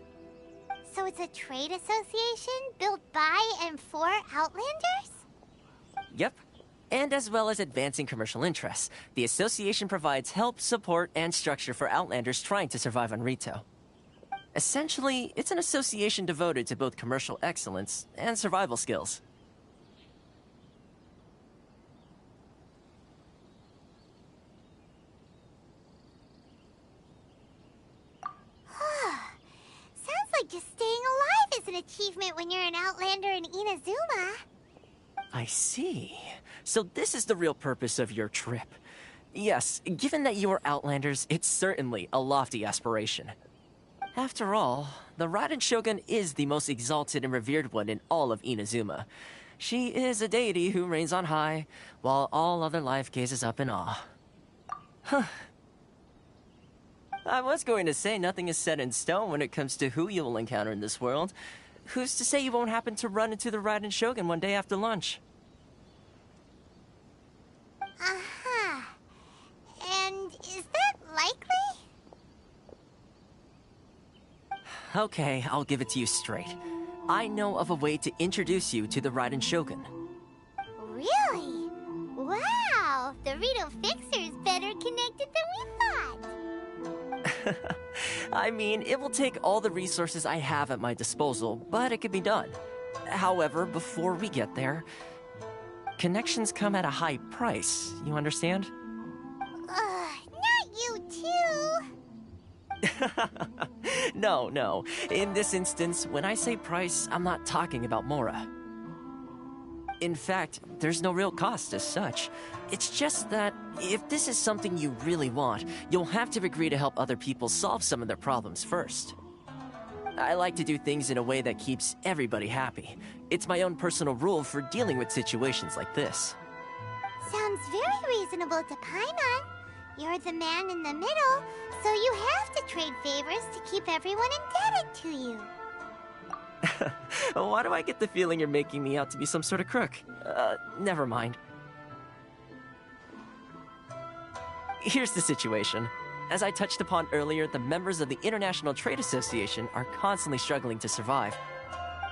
So it's a trade association built by and for Outlanders? Yep. And as well as advancing commercial interests, the association provides help, support, and structure for Outlanders trying to survive on Rito. Essentially, it's an association devoted to both commercial excellence and survival skills. Sounds like just staying alive is an achievement when you're an Outlander in Inazuma. I see. So this is the real purpose of your trip. Yes, given that you are Outlanders, it's certainly a lofty aspiration. After all, the Raiden Shogun is the most exalted and revered one in all of Inazuma. She is a deity who reigns on high, while all other life gazes up in awe. Huh. I was going to say nothing is set in stone when it comes to who you will encounter in this world. Who's to say you won't happen to run into the Raiden Shogun one day after lunch? Uh-huh. And is that likely? Okay, I'll give it to you straight. I know of a way to introduce you to the Raiden Shogun. Really? Wow! The Rito Fixer's better connected than we thought! I mean, it will take all the resources I have at my disposal, but it can be done. However, before we get there, connections come at a high price, you understand? Not you too! No. In this instance, when I say price, I'm not talking about Mora. In fact, there's no real cost as such. It's just that if this is something you really want, you'll have to agree to help other people solve some of their problems first. I like to do things in a way that keeps everybody happy. It's my own personal rule for dealing with situations like this. Sounds very reasonable to Paimon. You're the man in the middle, so you have to trade favors to keep everyone indebted to you. Why do I get the feeling you're making me out to be some sort of crook? Never mind. Here's the situation. As I touched upon earlier, the members of the International Trade Association are constantly struggling to survive.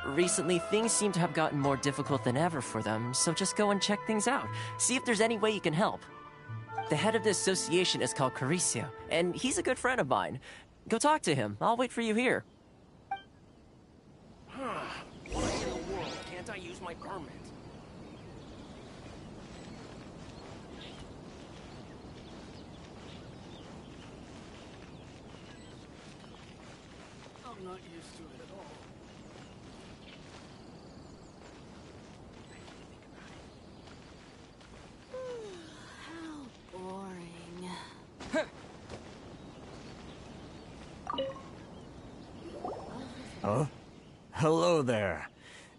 Recently, things seem to have gotten more difficult than ever for them, so just go and check things out. See if there's any way you can help. The head of the association is called Caricio, and he's a good friend of mine. Go talk to him. I'll wait for you here. Why in the world can't I use my permit? I'm not used to it at all. How boring. Huh? Hello there.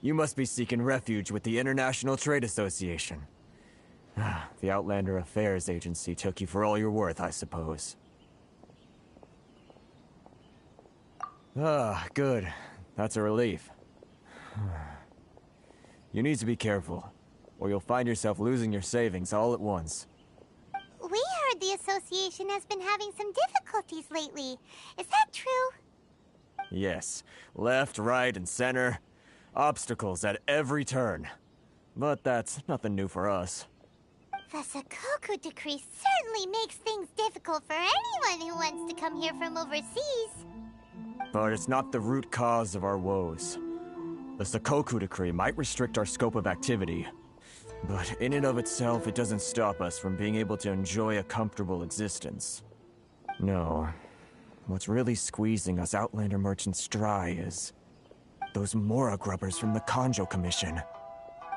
You must be seeking refuge with the International Trade Association. The Outlander Affairs Agency took you for all you're worth, I suppose. Ah, good. That's a relief. You need to be careful, or you'll find yourself losing your savings all at once. We heard the association has been having some difficulties lately. Is that true? Yes, left, right, and center. Obstacles at every turn. But that's nothing new for us. The Sakoku decree certainly makes things difficult for anyone who wants to come here from overseas. But it's not the root cause of our woes. The Sakoku decree might restrict our scope of activity, but in and of itself, it doesn't stop us from being able to enjoy a comfortable existence. No. What's really squeezing us Outlander merchants dry is those Mora grubbers from the Kanjo Commission.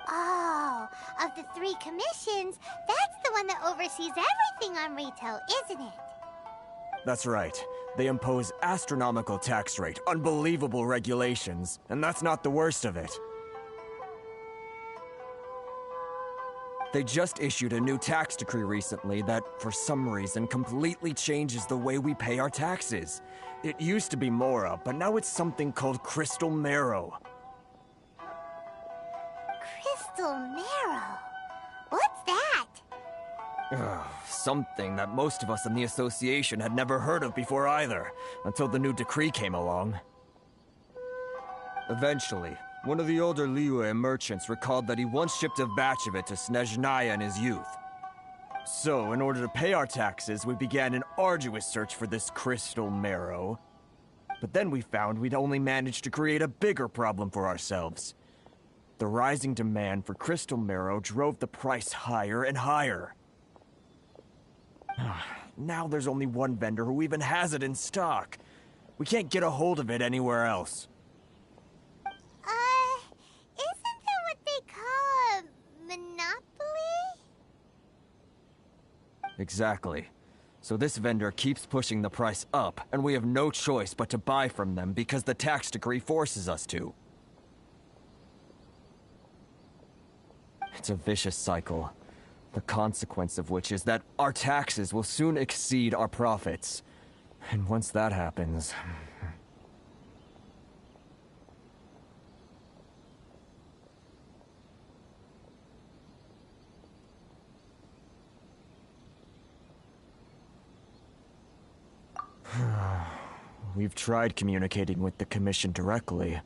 Oh, of the 3 commissions, that's the one that oversees everything on retail, isn't it? That's right. They impose astronomical tax rate, unbelievable regulations, and that's not the worst of it. They just issued a new tax decree recently that, for some reason, completely changes the way we pay our taxes. It used to be Mora, but now it's something called Crystal Marrow. Crystal Marrow? What's that? Something that most of us in the association had never heard of before either, until the new decree came along. Eventually, one of the older Liyue merchants recalled that he once shipped a batch of it to Snezhnaya in his youth. So, in order to pay our taxes, we began an arduous search for this crystal marrow. But then we found we'd only managed to create a bigger problem for ourselves. The rising demand for crystal marrow drove the price higher and higher. Now there's only one vendor who even has it in stock. We can't get a hold of it anywhere else. Isn't that what they call a monopoly? Exactly. So this vendor keeps pushing the price up, and we have no choice but to buy from them because the tax decree forces us to. It's a vicious cycle, the consequence of which is that our taxes will soon exceed our profits. And once that happens... We've tried communicating with the Commission directly,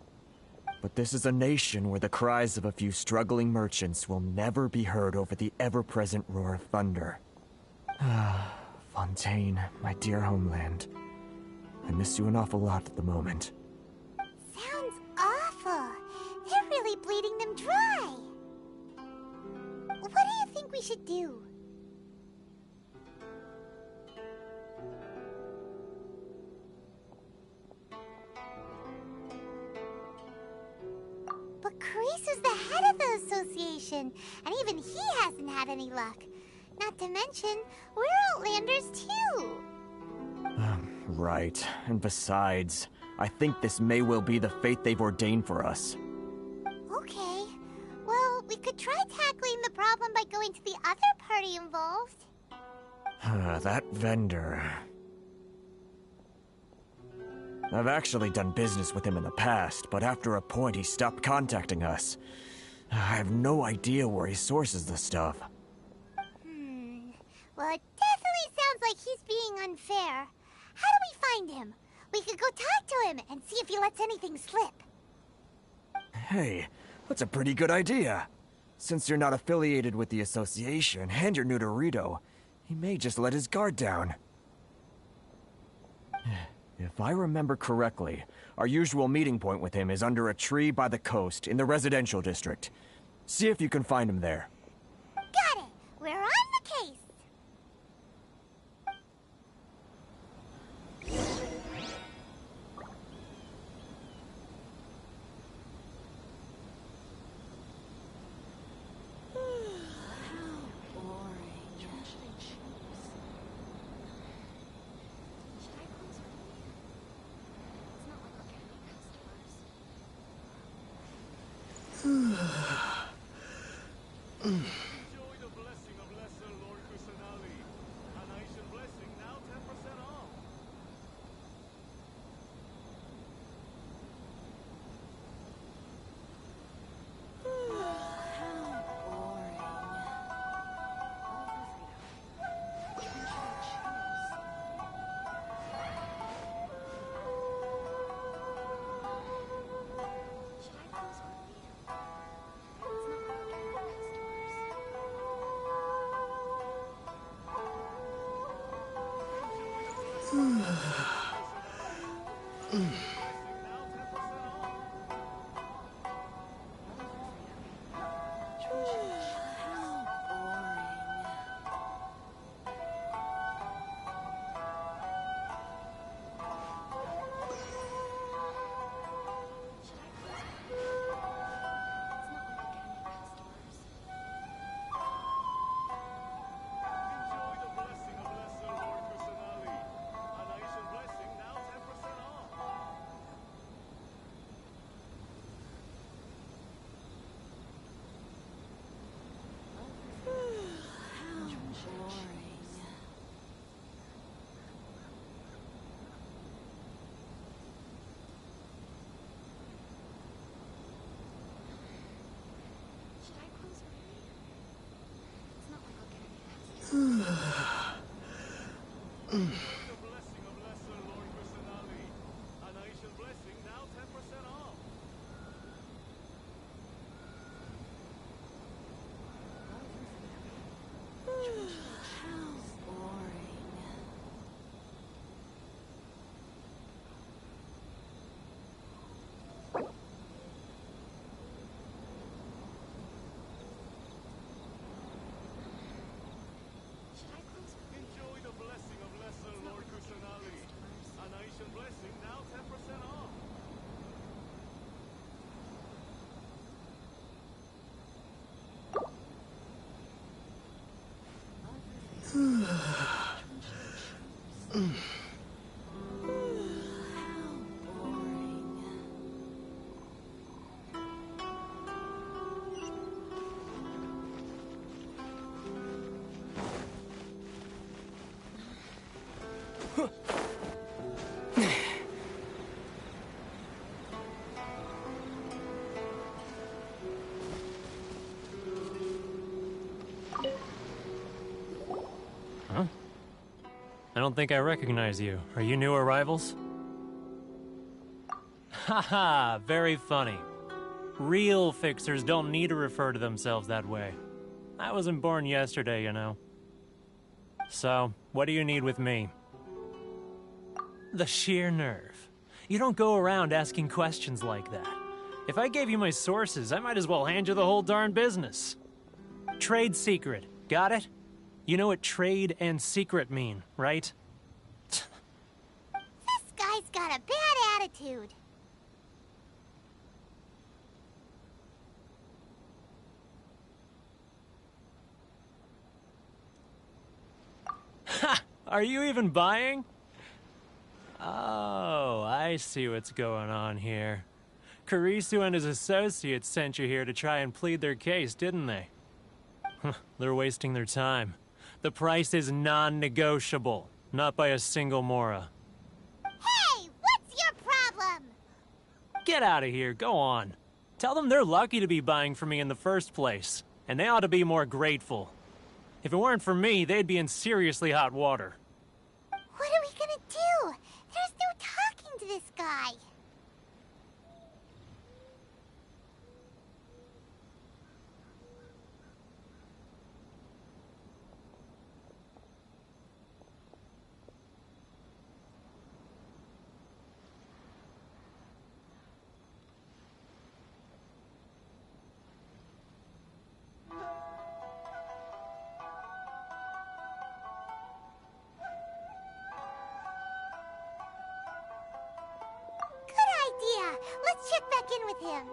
but this is a nation where the cries of a few struggling merchants will never be heard over the ever-present roar of thunder. Fontaine, my dear homeland. I miss you an awful lot at the moment. Sounds awful. They're really bleeding them dry. What do you think we should do? But Carice's the head of the association, and even he hasn't had any luck. Not to mention, we're Outlanders too. Right. And besides, I think this may well be the fate they've ordained for us. Okay. Well, We could try tackling the problem by going to the other party involved. That vendor. I've actually done business with him in the past, but after a point he stopped contacting us. I have no idea where he sources the stuff. Well, it definitely sounds like he's being unfair. How do we find him? We could go talk to him and see if he lets anything slip. Hey, that's a pretty good idea. Since you're not affiliated with the association and you're new to Rito, he may just let his guard down. If I remember correctly, our usual meeting point with him is under a tree by the coast in the residential district. See if you can find him there. Got it! We're on the case! I don't think I recognize you. Are you new arrivals? Haha, very funny. Real fixers don't need to refer to themselves that way. I wasn't born yesterday, you know. So, what do you need with me? The sheer nerve. You don't go around asking questions like that. If I gave you my sources, I might as well hand you the whole darn business. Trade secret, got it? You know what trade and secret mean, right? This guy's got a bad attitude. Ha! Are you even buying? Oh, I see what's going on here. Kurisu and his associates sent you here to try and plead their case, didn't they? They're wasting their time. The price is non-negotiable, not by a single Mora. Hey, what's your problem? Get out of here, go on. Tell them they're lucky to be buying from me in the first place, and they ought to be more grateful. If it weren't for me, they'd be in seriously hot water. What are we gonna do? There's no talking to this guy. Let's check back in with him.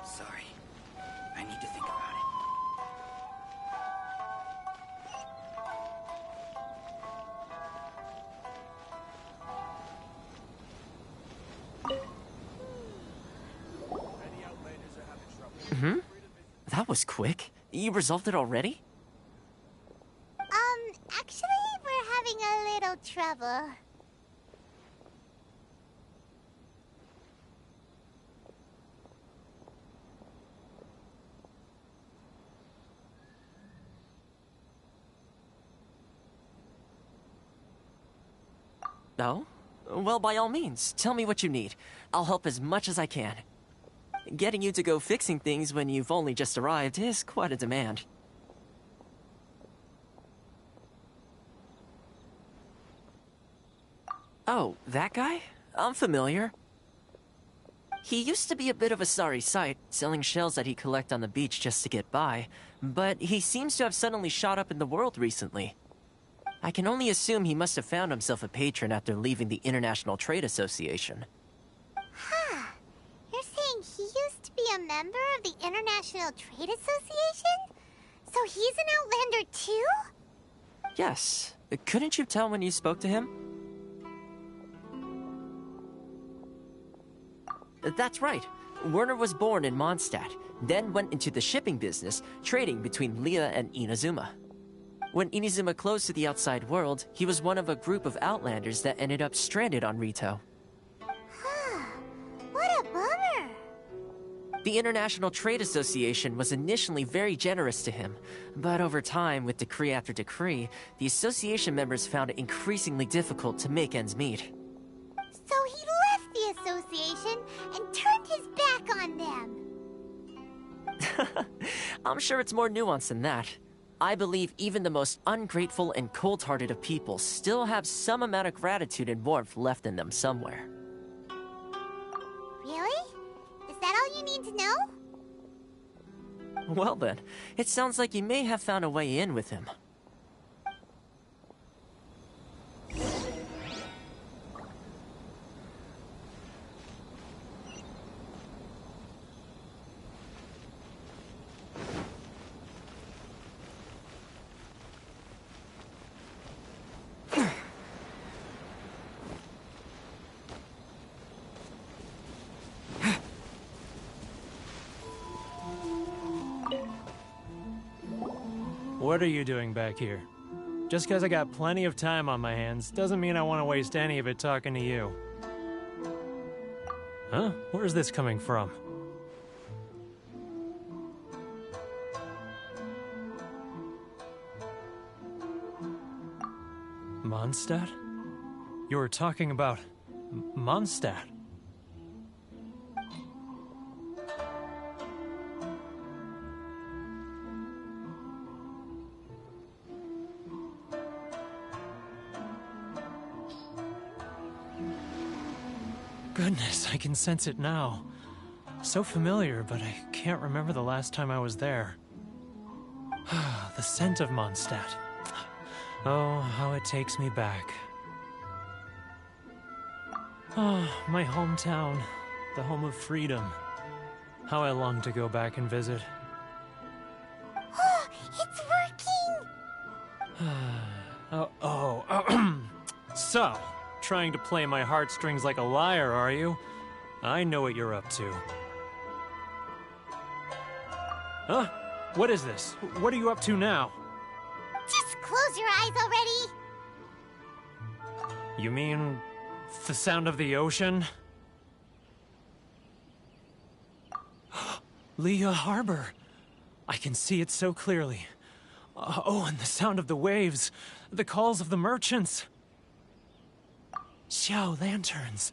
Sorry. I need to think about it. That was quick. You resolved it already? Actually, we're having a little trouble. No? Well, by all means, tell me what you need. I'll help as much as I can. Getting you to go fixing things when you've only just arrived is quite a demand. Oh, that guy? I'm familiar. He used to be a bit of a sorry sight, selling shells that he'd collect on the beach just to get by, but he seems to have suddenly shot up in the world recently. I can only assume he must have found himself a patron after leaving the International Trade Association. Huh. You're saying he used to be a member of the International Trade Association? So he's an Outlander too? Yes. Couldn't you tell when you spoke to him? That's right. Werner was born in Mondstadt, then went into the shipping business, trading between Leah and Inazuma. When Inazuma closed to the outside world, he was one of a group of Outlanders that ended up stranded on Rito. Huh. What a bummer. The International Trade Association was initially very generous to him, but over time, with decree after decree, the association members found it increasingly difficult to make ends meet. So he left the association and turned his back on them. I'm sure it's more nuanced than that. I believe even the most ungrateful and cold-hearted of people still have some amount of gratitude and warmth left in them somewhere. Really? Is that all you need to know? Well then, it sounds like you may have found a way in with him. What are you doing back here? Just because I got plenty of time on my hands doesn't mean I want to waste any of it talking to you. Huh? Where's this coming from? Mondstadt? You were talking about Mondstadt. Goodness, I can sense it now. So familiar, but I can't remember the last time I was there. The scent of Mondstadt. Oh, how it takes me back. Oh, my hometown. The home of freedom. How I long to go back and visit. Oh, it's working! So, trying to play my heartstrings like a liar, are you? I know what you're up to. Huh? What is this? What are you up to now? Just close your eyes already! You mean the sound of the ocean? Liyue Harbor. I can see it so clearly. Oh, and the sound of the waves. The calls of the merchants. Xiao lanterns.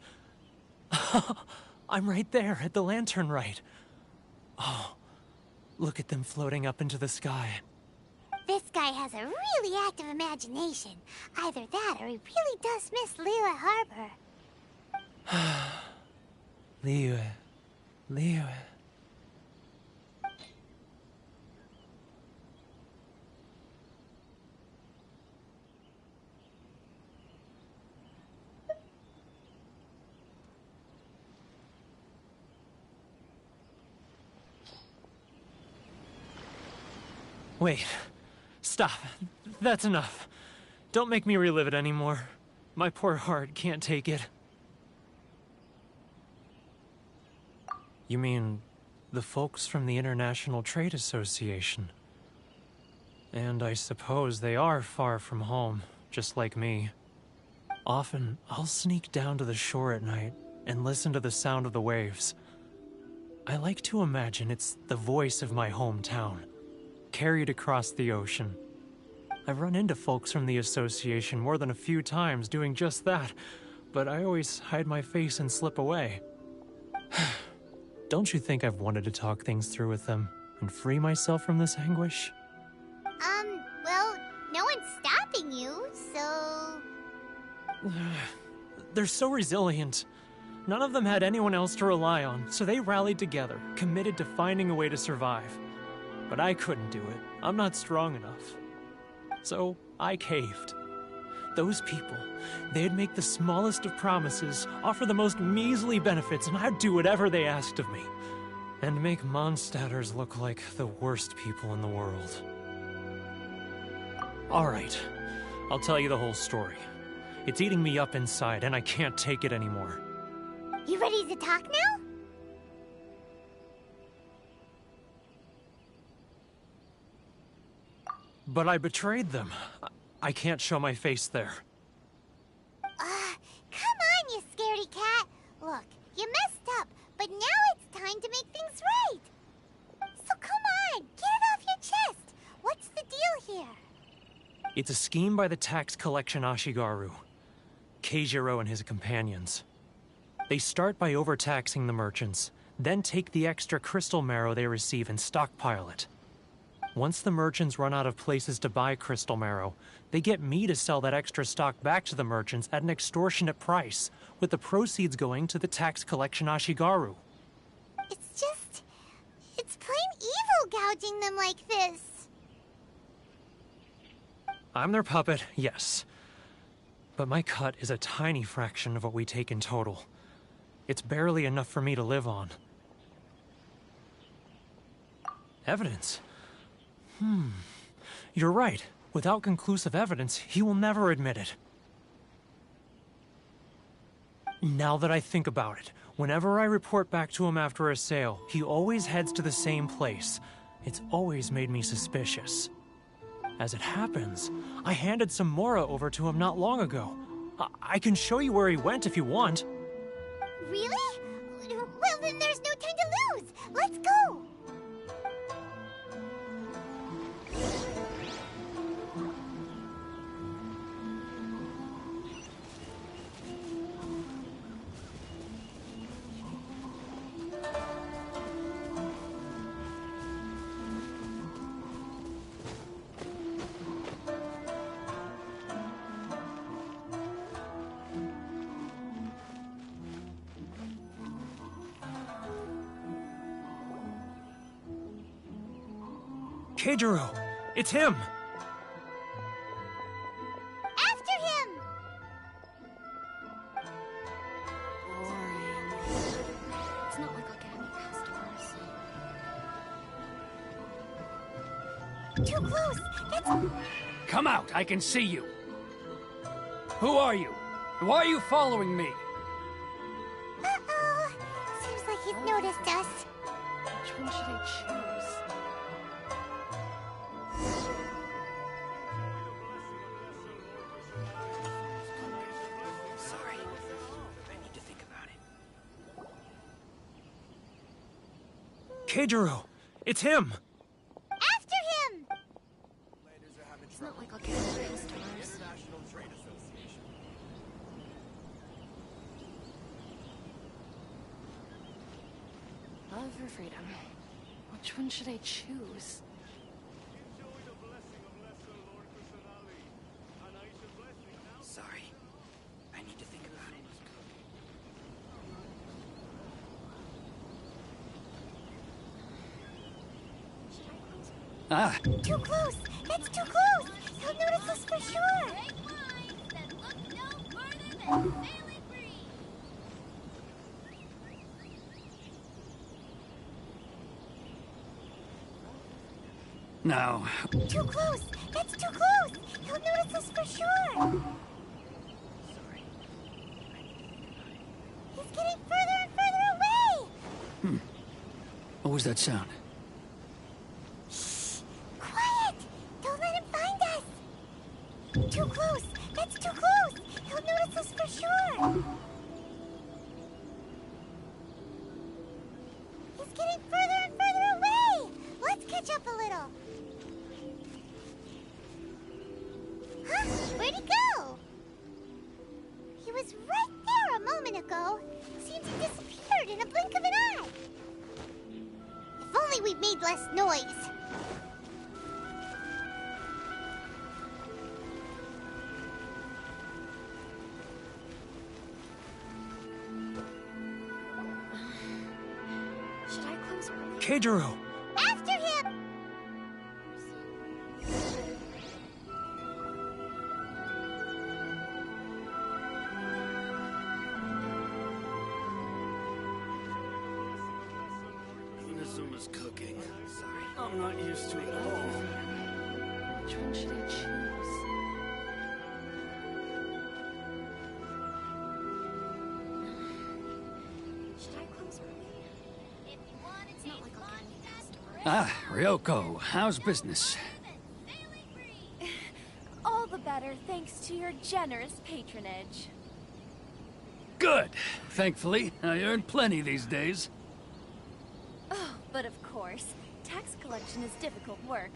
I'm right there at the lantern right. Oh, look at them floating up into the sky. This guy has a really active imagination. Either that or he really does miss Liyue Harbor. Liyue. Wait. Stop. That's enough. Don't make me relive it anymore. My poor heart can't take it. You mean the folks from the International Trade Association? And I suppose they are far from home, just like me. Often, I'll sneak down to the shore at night and listen to the sound of the waves. I like to imagine it's the voice of my hometown, carried across the ocean. I've run into folks from the association more than a few times doing just that, but I always hide my face and slip away. Don't you think I've wanted to talk things through with them and free myself from this anguish? Well, no one's stopping you, so... They're so resilient. None of them had anyone else to rely on, so they rallied together, committed to finding a way to survive. But I couldn't do it. I'm not strong enough. So I caved. Those people, they'd make the smallest of promises, offer the most measly benefits, and I'd do whatever they asked of me. And make Mondstadters look like the worst people in the world. Alright, I'll tell you the whole story. It's eating me up inside, and I can't take it anymore. You ready to talk now? But I betrayed them. I can't show my face there. Come on, you scaredy cat. Look, you messed up, but now it's time to make things right. So come on, get it off your chest. What's the deal here? It's a scheme by the tax collection Ashigaru, Keijiro and his companions. They start by overtaxing the merchants, then take the extra crystal marrow they receive and stockpile it. Once the merchants run out of places to buy crystal marrow, they get me to sell that extra stock back to the merchants at an extortionate price, with the proceeds going to the tax collection Ashigaru. It's plain evil gouging them like this. I'm their puppet, yes. But my cut is a tiny fraction of what we take in total. It's barely enough for me to live on. Evidence? You're right. Without conclusive evidence, he will never admit it. Now that I think about it, whenever I report back to him after a sale, he always heads to the same place. It's always made me suspicious. As it happens, I handed some Mora over to him not long ago. I can show you where he went if you want. Really? Well, then there's no time to lose. Let's go. Keijiro! It's him! After him! It's not like I'll get any customers. Too close! That's... Come out, I can see you. Who are you? Why are you following me? Uh-oh. Seems like he's noticed us. Which one should I choose? Sorry. I need to think about it. Keijiro! It's him! After him! It's not like I'll get any customers. Love or freedom? Which one should I choose? Sorry. I need to think about it. Ah, Too close! That's too close! He'll notice us for sure! now. Too close! That's too close! He'll notice us for sure! He's getting further and further away! What was that sound? Quiet! Don't let him find us! Too close! That's too close! He'll notice us for sure! He's getting further and further away! Let's catch up a little! Huh? Where'd he go? He was right there a moment ago. Seems he disappeared in a blink of an eye. If only we'd made less noise. Should I close early? Keijiro! After him! Inazuma's cooking. Sorry. I'm not used to it at all. Which one should I choose? Should I close early? It's not like I'll get any customers. Ah, Ryoko, how's business? All the better thanks to your generous patronage. Good. Thankfully, I earn plenty these days. Oh, but of course, tax collection is difficult work.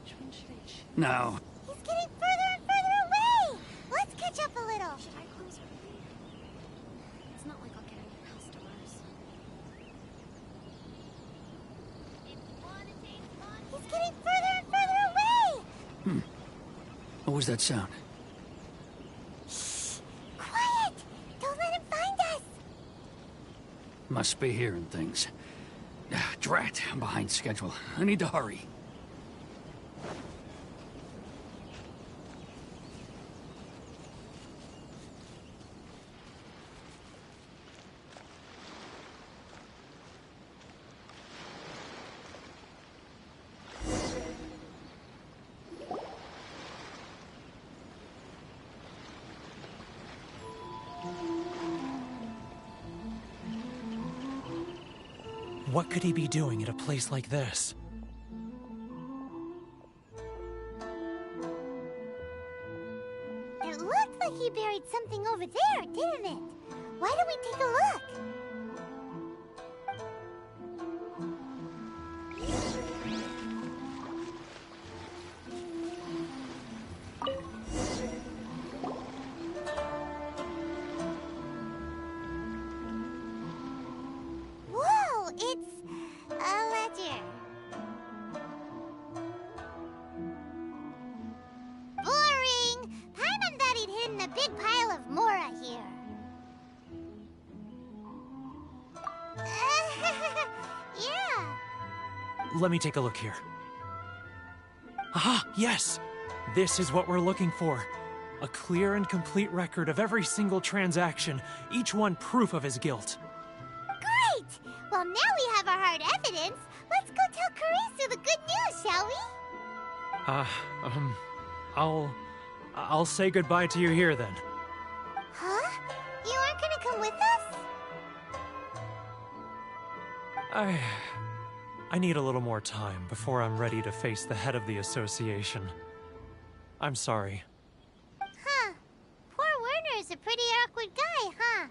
Which one should I choose? Now, He's getting further and further away! Let's catch up a little. Should I close early? It's not like I'll get any customers. He's getting further and further away! what was that sound? Quiet! Don't let him find us! Must be hearing things. Ah, drat, I'm behind schedule. I need to hurry. What could he be doing at a place like this? It looked like he buried something over there, didn't it? Why don't we take a look? Whoa, it's a ledger. let me take a look here. Ah, yes! This is what we're looking for. A clear and complete record of every single transaction, each one proof of his guilt. Great! Well, now we have our hard evidence. Let's go tell Karisu the good news, shall we? I'll say goodbye to you here then. Huh? You aren't gonna come with us? I need a little more time before I'm ready to face the head of the association. I'm sorry. Huh. Poor Werner's a pretty awkward guy, huh?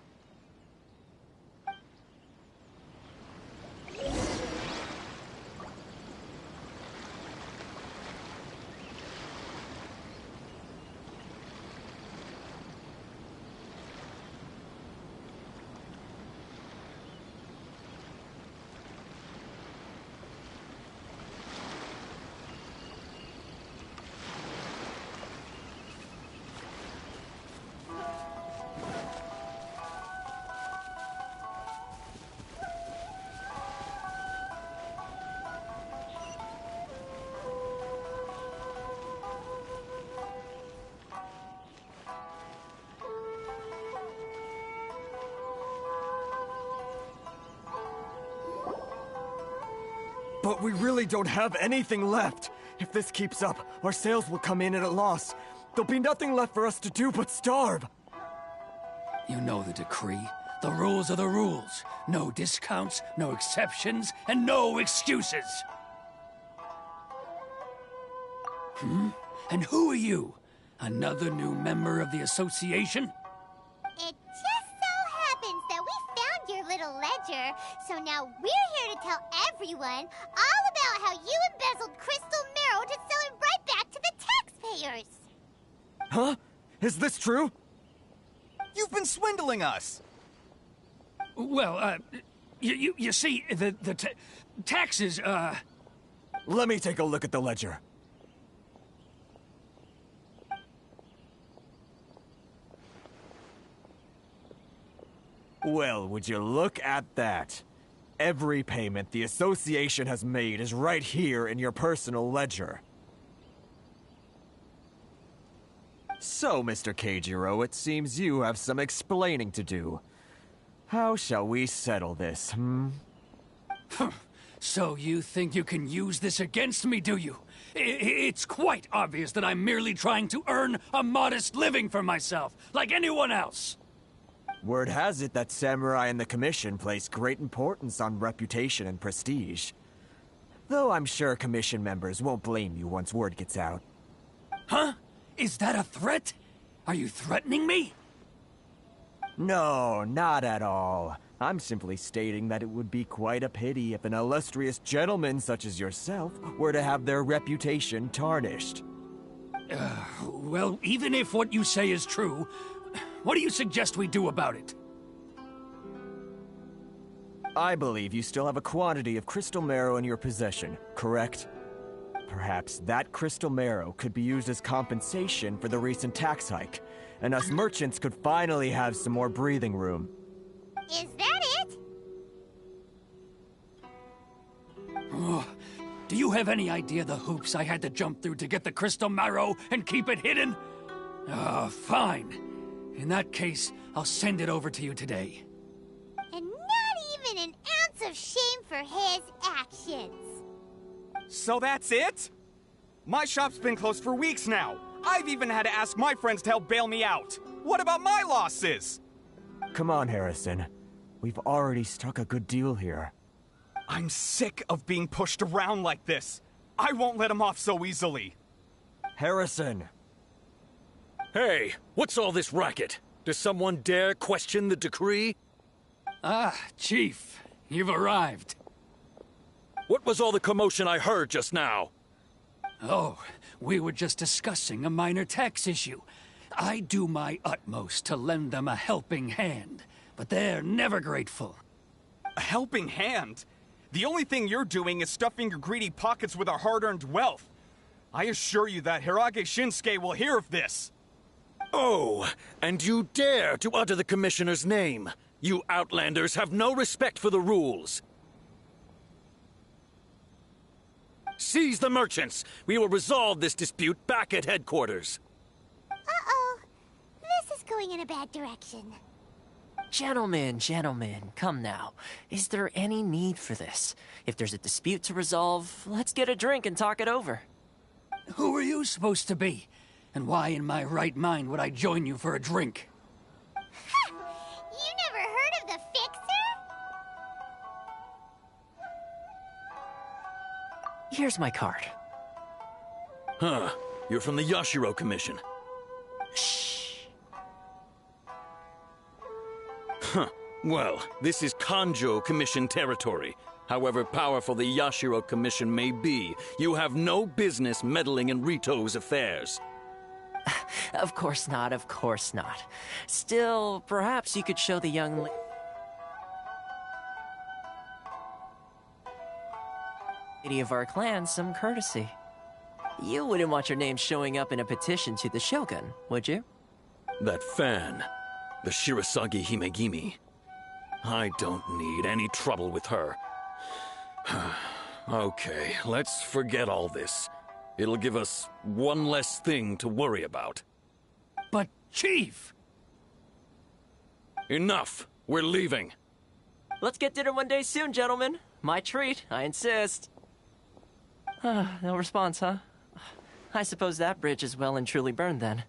But we really don't have anything left. If this keeps up, our sales will come in at a loss. There'll be nothing left for us to do but starve. You know the decree. The rules are the rules. No discounts, no exceptions, and no excuses. And who are you? Another new member of the association? It just so happens that we found your little ledger, so now we're here to tell everyone all about how you embezzled crystal marrow to sell it right back to the taxpayers. Huh? Is this true? You've been swindling us! Well, you see, the taxes, Let me take a look at the ledger. Well, would you look at that? Every payment the association has made is right here in your personal ledger. So, Mr. Keijiro, it seems you have some explaining to do. How shall we settle this, So you think you can use this against me, do you? It's quite obvious that I'm merely trying to earn a modest living for myself, like anyone else. Word has it that Samurai and the Commission place great importance on reputation and prestige. Though I'm sure Commission members won't blame you once word gets out. Huh? Is that a threat? Are you threatening me? No, not at all. I'm simply stating that it would be quite a pity if an illustrious gentleman such as yourself were to have their reputation tarnished. Well, even if what you say is true, what do you suggest we do about it? I believe you still have a quantity of crystal marrow in your possession, correct? Perhaps that crystal marrow could be used as compensation for the recent tax hike, and us merchants could finally have some more breathing room. Is that it? Oh, do you have any idea the hoops I had to jump through to get the crystal marrow and keep it hidden? Fine. In that case, I'll send it over to you today. And not even an ounce of shame for his actions. So that's it? My shop's been closed for weeks now. I've even had to ask my friends to help bail me out. What about my losses? Come on, Harrison. We've already struck a good deal here. I'm sick of being pushed around like this. I won't let him off so easily. Harrison! Hey, what's all this racket? Does someone dare question the decree? Ah, Chief, you've arrived. What was all the commotion I heard just now? Oh, we were just discussing a minor tax issue. I do my utmost to lend them a helping hand, but they're never grateful. A helping hand? The only thing you're doing is stuffing your greedy pockets with our hard-earned wealth. I assure you that Hirage Shinsuke will hear of this. Oh, and you dare to utter the Commissioner's name. You Outlanders have no respect for the rules. Seize the merchants! We will resolve this dispute back at headquarters. Uh-oh. This is going in a bad direction. Gentlemen, come now. Is there any need for this? If there's a dispute to resolve, let's get a drink and talk it over. Who are you supposed to be? And why in my right mind would I join you for a drink? Ha! You never heard of the Fixer? Here's my card. Huh. You're from the Yashiro Commission. Shh. Huh. Well, this is Kanjo Commission territory. However powerful the Yashiro Commission may be, you have no business meddling in Rito's affairs. Of course not, of course not. Still, perhaps you could show the young lady of our clan some courtesy. You wouldn't want your name showing up in a petition to the Shogun, would you? That fan, the Shirasagi Himegimi. I don't need any trouble with her. Okay, let's forget all this. It'll give us one less thing to worry about. But, Chief! Enough! We're leaving. Let's get dinner one day soon, gentlemen. My treat, I insist. No response, huh? I suppose that bridge is well and truly burned then.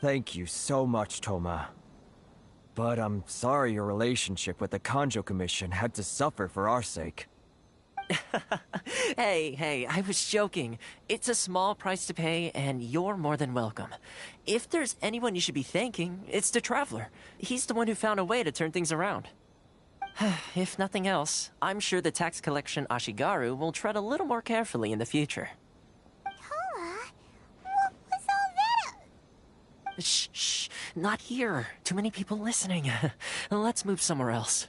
Thank you so much, Toma. But I'm sorry your relationship with the Kanjo Commission had to suffer for our sake. Hey, I was joking. It's a small price to pay, and you're more than welcome. If there's anyone you should be thanking, it's the Traveler. He's the one who found a way to turn things around. If nothing else, I'm sure the tax collection Ashigaru will tread a little more carefully in the future. Toma? What was all that? Shh, not here. Too many people listening. Let's move somewhere else.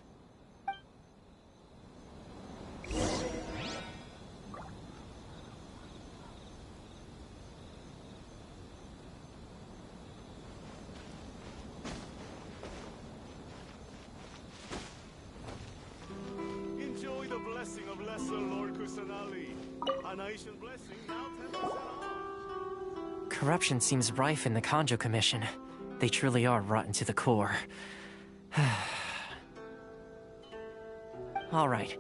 Enjoy the blessing of Lesser Lord Kusanali. A nation blessing now 10% off. Corruption seems rife in the Kanjo Commission. They truly are rotten to the core. All right,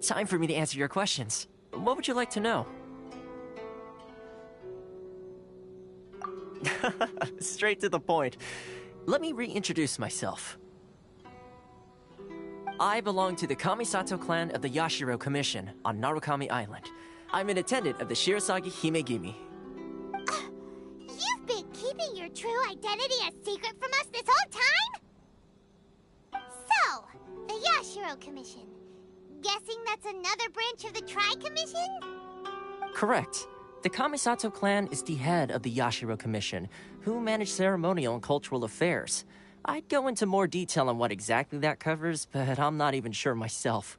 time for me to answer your questions. What would you like to know? Straight to the point. Let me reintroduce myself. I belong to the Kamisato clan of the Yashiro Commission on Narukami Island. I'm an attendant of the Shirasagi Himegimi. You've been keeping your true identity a secret from us this whole time? So, the Yashiro Commission. Guessing that's another branch of the Tri-Commission? Correct. The Kamisato clan is the head of the Yashiro Commission, who manage ceremonial and cultural affairs. I'd go into more detail on what exactly that covers, but I'm not even sure myself.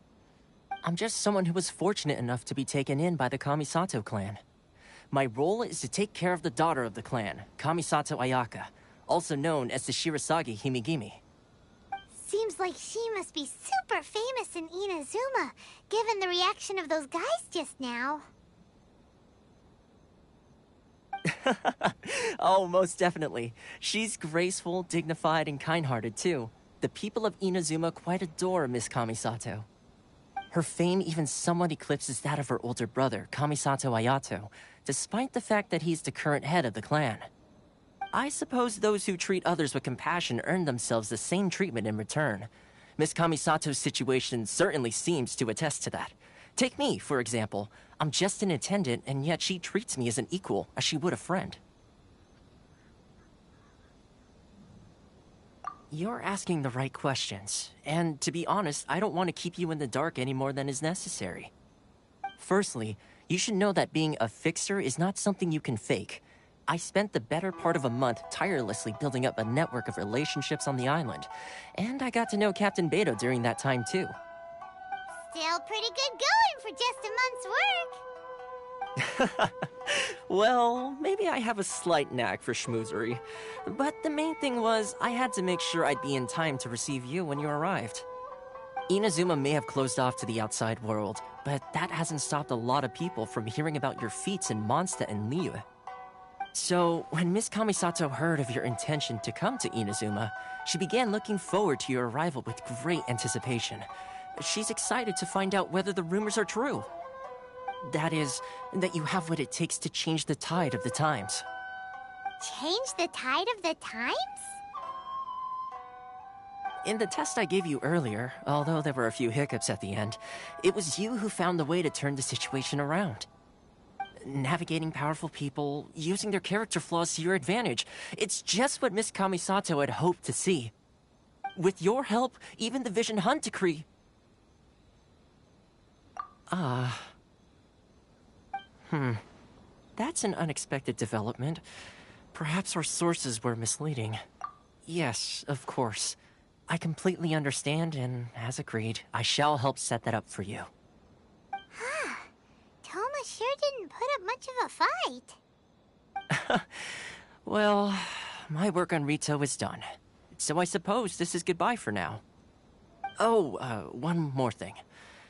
I'm just someone who was fortunate enough to be taken in by the Kamisato clan. My role is to take care of the daughter of the clan, Kamisato Ayaka, also known as the Shirasagi Himegimi. Seems like she must be super famous in Inazuma, given the reaction of those guys just now. Oh, most definitely. She's graceful, dignified, and kind-hearted, too. The people of Inazuma quite adore Miss Kamisato. Her fame even somewhat eclipses that of her older brother, Kamisato Ayato, despite the fact that he's the current head of the clan. I suppose those who treat others with compassion earn themselves the same treatment in return. Miss Kamisato's situation certainly seems to attest to that. Take me, for example. I'm just an attendant, and yet she treats me as an equal, as she would a friend. You're asking the right questions, and to be honest, I don't want to keep you in the dark any more than is necessary. Firstly, you should know that being a fixer is not something you can fake. I spent the better part of a month tirelessly building up a network of relationships on the island, and I got to know Captain Beto during that time too. Still pretty good going for just a month's work. Well, maybe I have a slight knack for schmoozery, but the main thing was I had to make sure I'd be in time to receive you when you arrived. Inazuma may have closed off to the outside world, but that hasn't stopped a lot of people from hearing about your feats in Mondstadt and Liyue. So, when Miss Kamisato heard of your intention to come to Inazuma, she began looking forward to your arrival with great anticipation. She's excited to find out whether the rumors are true. That is, that you have what it takes to change the tide of the times. Change the tide of the times? In the test I gave you earlier, although there were a few hiccups at the end, it was you who found the way to turn the situation around. Navigating powerful people, using their character flaws to your advantage. It's just what Miss Kamisato had hoped to see. With your help, even the Vision Hunt decree... That's an unexpected development. Perhaps our sources were misleading. Yes, of course. I completely understand, and as agreed, I shall help set that up for you. Toma sure didn't put up much of a fight. Well, my work on Rito is done. So I suppose this is goodbye for now. Oh, one more thing.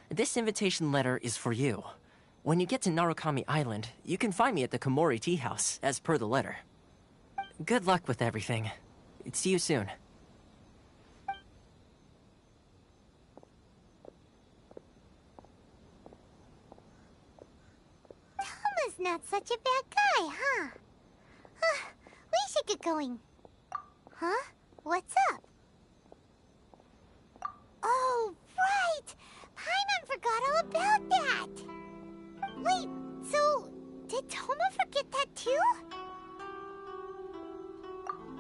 This invitation letter is for you. When you get to Narukami Island, you can find me at the Komori Tea House, as per the letter. Good luck with everything. See you soon. Toma's not such a bad guy, huh? We should get going. Huh? What's up? Oh, right! Paimon forgot all about that! Wait, so... did Toma forget that too?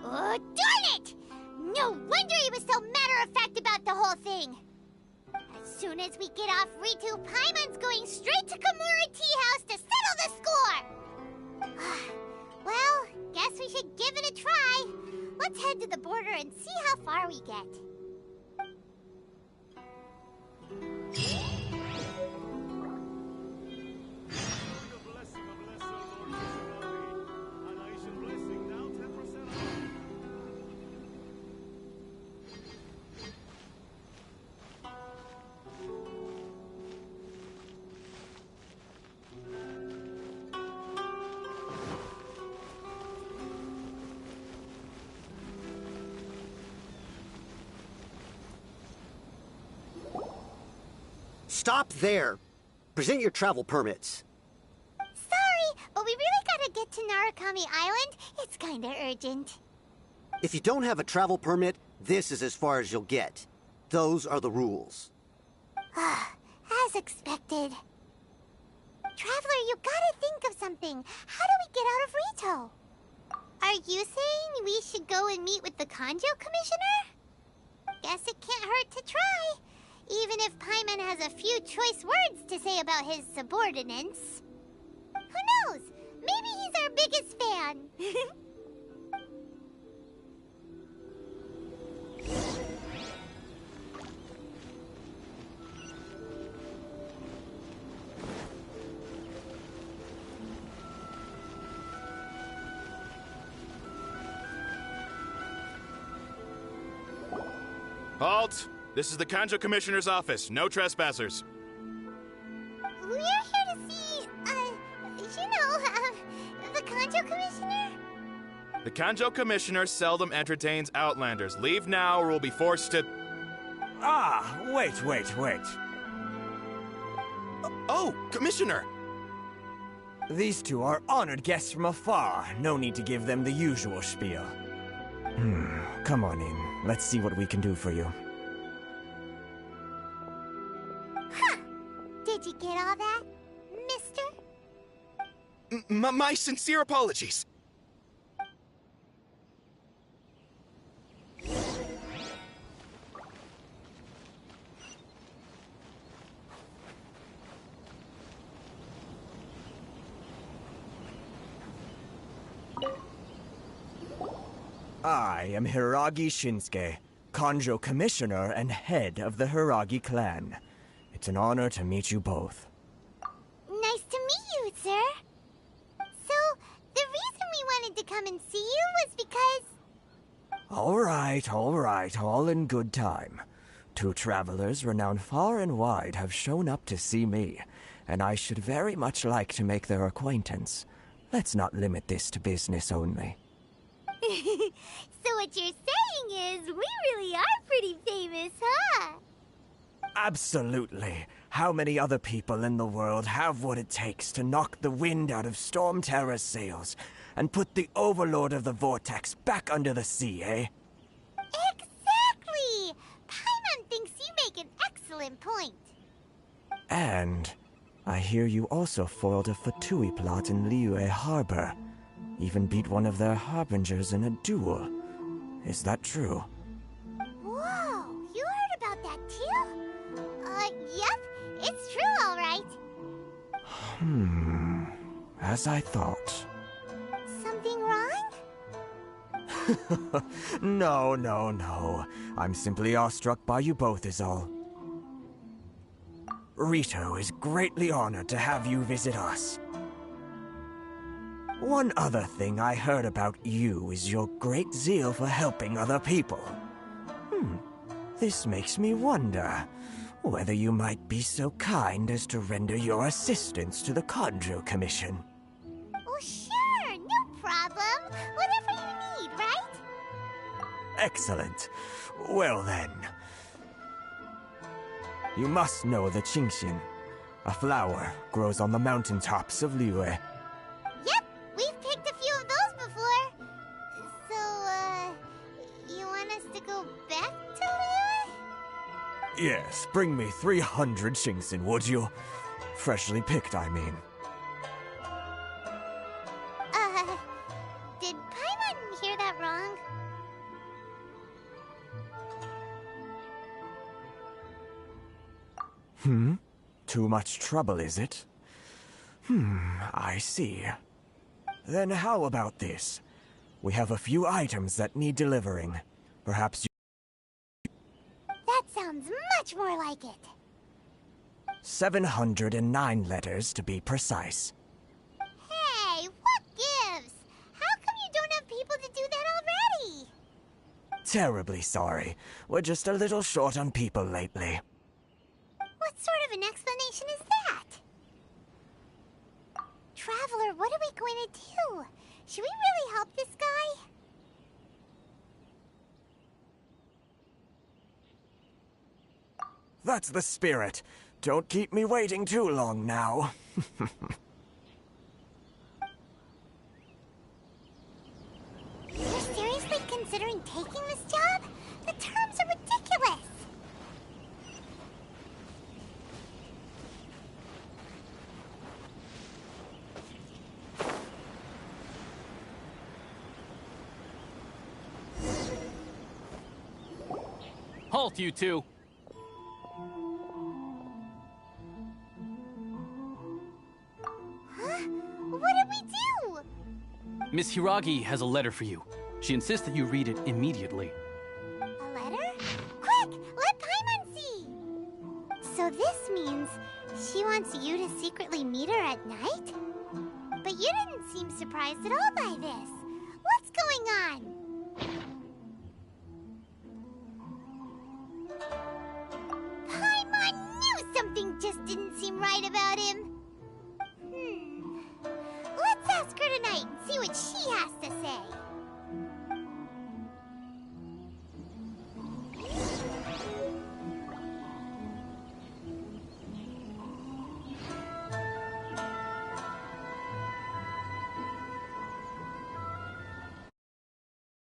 Oh, darn it! No wonder he was so matter-of-fact about the whole thing! As soon as we get off Ritu, Paimon's going straight to Komori Tea House to settle the score! Well, guess we should give it a try. Let's head to the border and see how far we get. Stop there. Present your travel permits. Sorry, but we really gotta get to Narukami Island. It's kinda urgent. If you don't have a travel permit, this is as far as you'll get. Those are the rules. As expected. Traveler, you gotta think of something. How do we get out of Rito? Are you saying we should go and meet with the Kanjo Commissioner? Guess it can't hurt to try. Even if Paimon has a few choice words to say about his subordinates. Who knows? Maybe he's our biggest fan. Halt! This is the Kanjo Commissioner's office. No trespassers. We're here to see, the Kanjo Commissioner? The Kanjo Commissioner seldom entertains Outlanders. Leave now or we'll be forced to... Wait. Oh, Commissioner! These two are honored guests from afar. No need to give them the usual spiel. Come on in. Let's see what we can do for you. Did you get all that, mister? My sincere apologies. I am Hiragi Shinsuke, Kanjo Commissioner and head of the Hiragi clan. It's an honor to meet you both. Nice to meet you, sir. So, the reason we wanted to come and see you was because... All right, all in good time. 2 travelers renowned far and wide have shown up to see me, and I should very much like to make their acquaintance. Let's not limit this to business only. So what you're saying is, we really are pretty famous, huh? Absolutely. How many other people in the world have what it takes to knock the wind out of Storm Terror's sails and put the Overlord of the Vortex back under the sea, eh? Exactly! Paimon thinks you make an excellent point. And I hear you also foiled a Fatui plot in Liyue Harbor. Even beat one of their harbingers in a duel. Is that true? Whoa, you heard about that too? Yep, it's true, all right. As I thought. Something wrong? No. I'm simply awestruck by you both is all. Rito is greatly honored to have you visit us. One other thing I heard about you is your great zeal for helping other people. This makes me wonder whether you might be so kind as to render your assistance to the Kanjo Commission. Oh, sure, no problem. Whatever you need, right? Excellent. Well then. You must know the Qingshin. A flower grows on the mountaintops of Liyue. Yep, we've picked a few of those before. So, you want us to go back to Liyue? Yes, bring me 300 Qingshin, would you? Freshly picked, I mean. Did Paimon hear that wrong? Too much trouble, is it? I see. Then how about this? We have a few items that need delivering. Perhaps you... That sounds much more like it. 709 letters to be precise. Hey, what gives? How come you don't have people to do that already? Terribly sorry. We're just a little short on people lately. What sort of an explanation is that? Traveler, what are we going to do? Should we really help this guy? That's the spirit. Don't keep me waiting too long now. You're seriously considering taking this job? The terms are ridiculous. Halt, you two! Huh? What did we do? Miss Hiragi has a letter for you. She insists that you read it immediately. A letter? Quick! Let Paimon see! So this means she wants you to secretly meet her at night? But you didn't seem surprised at all by this. What's going on?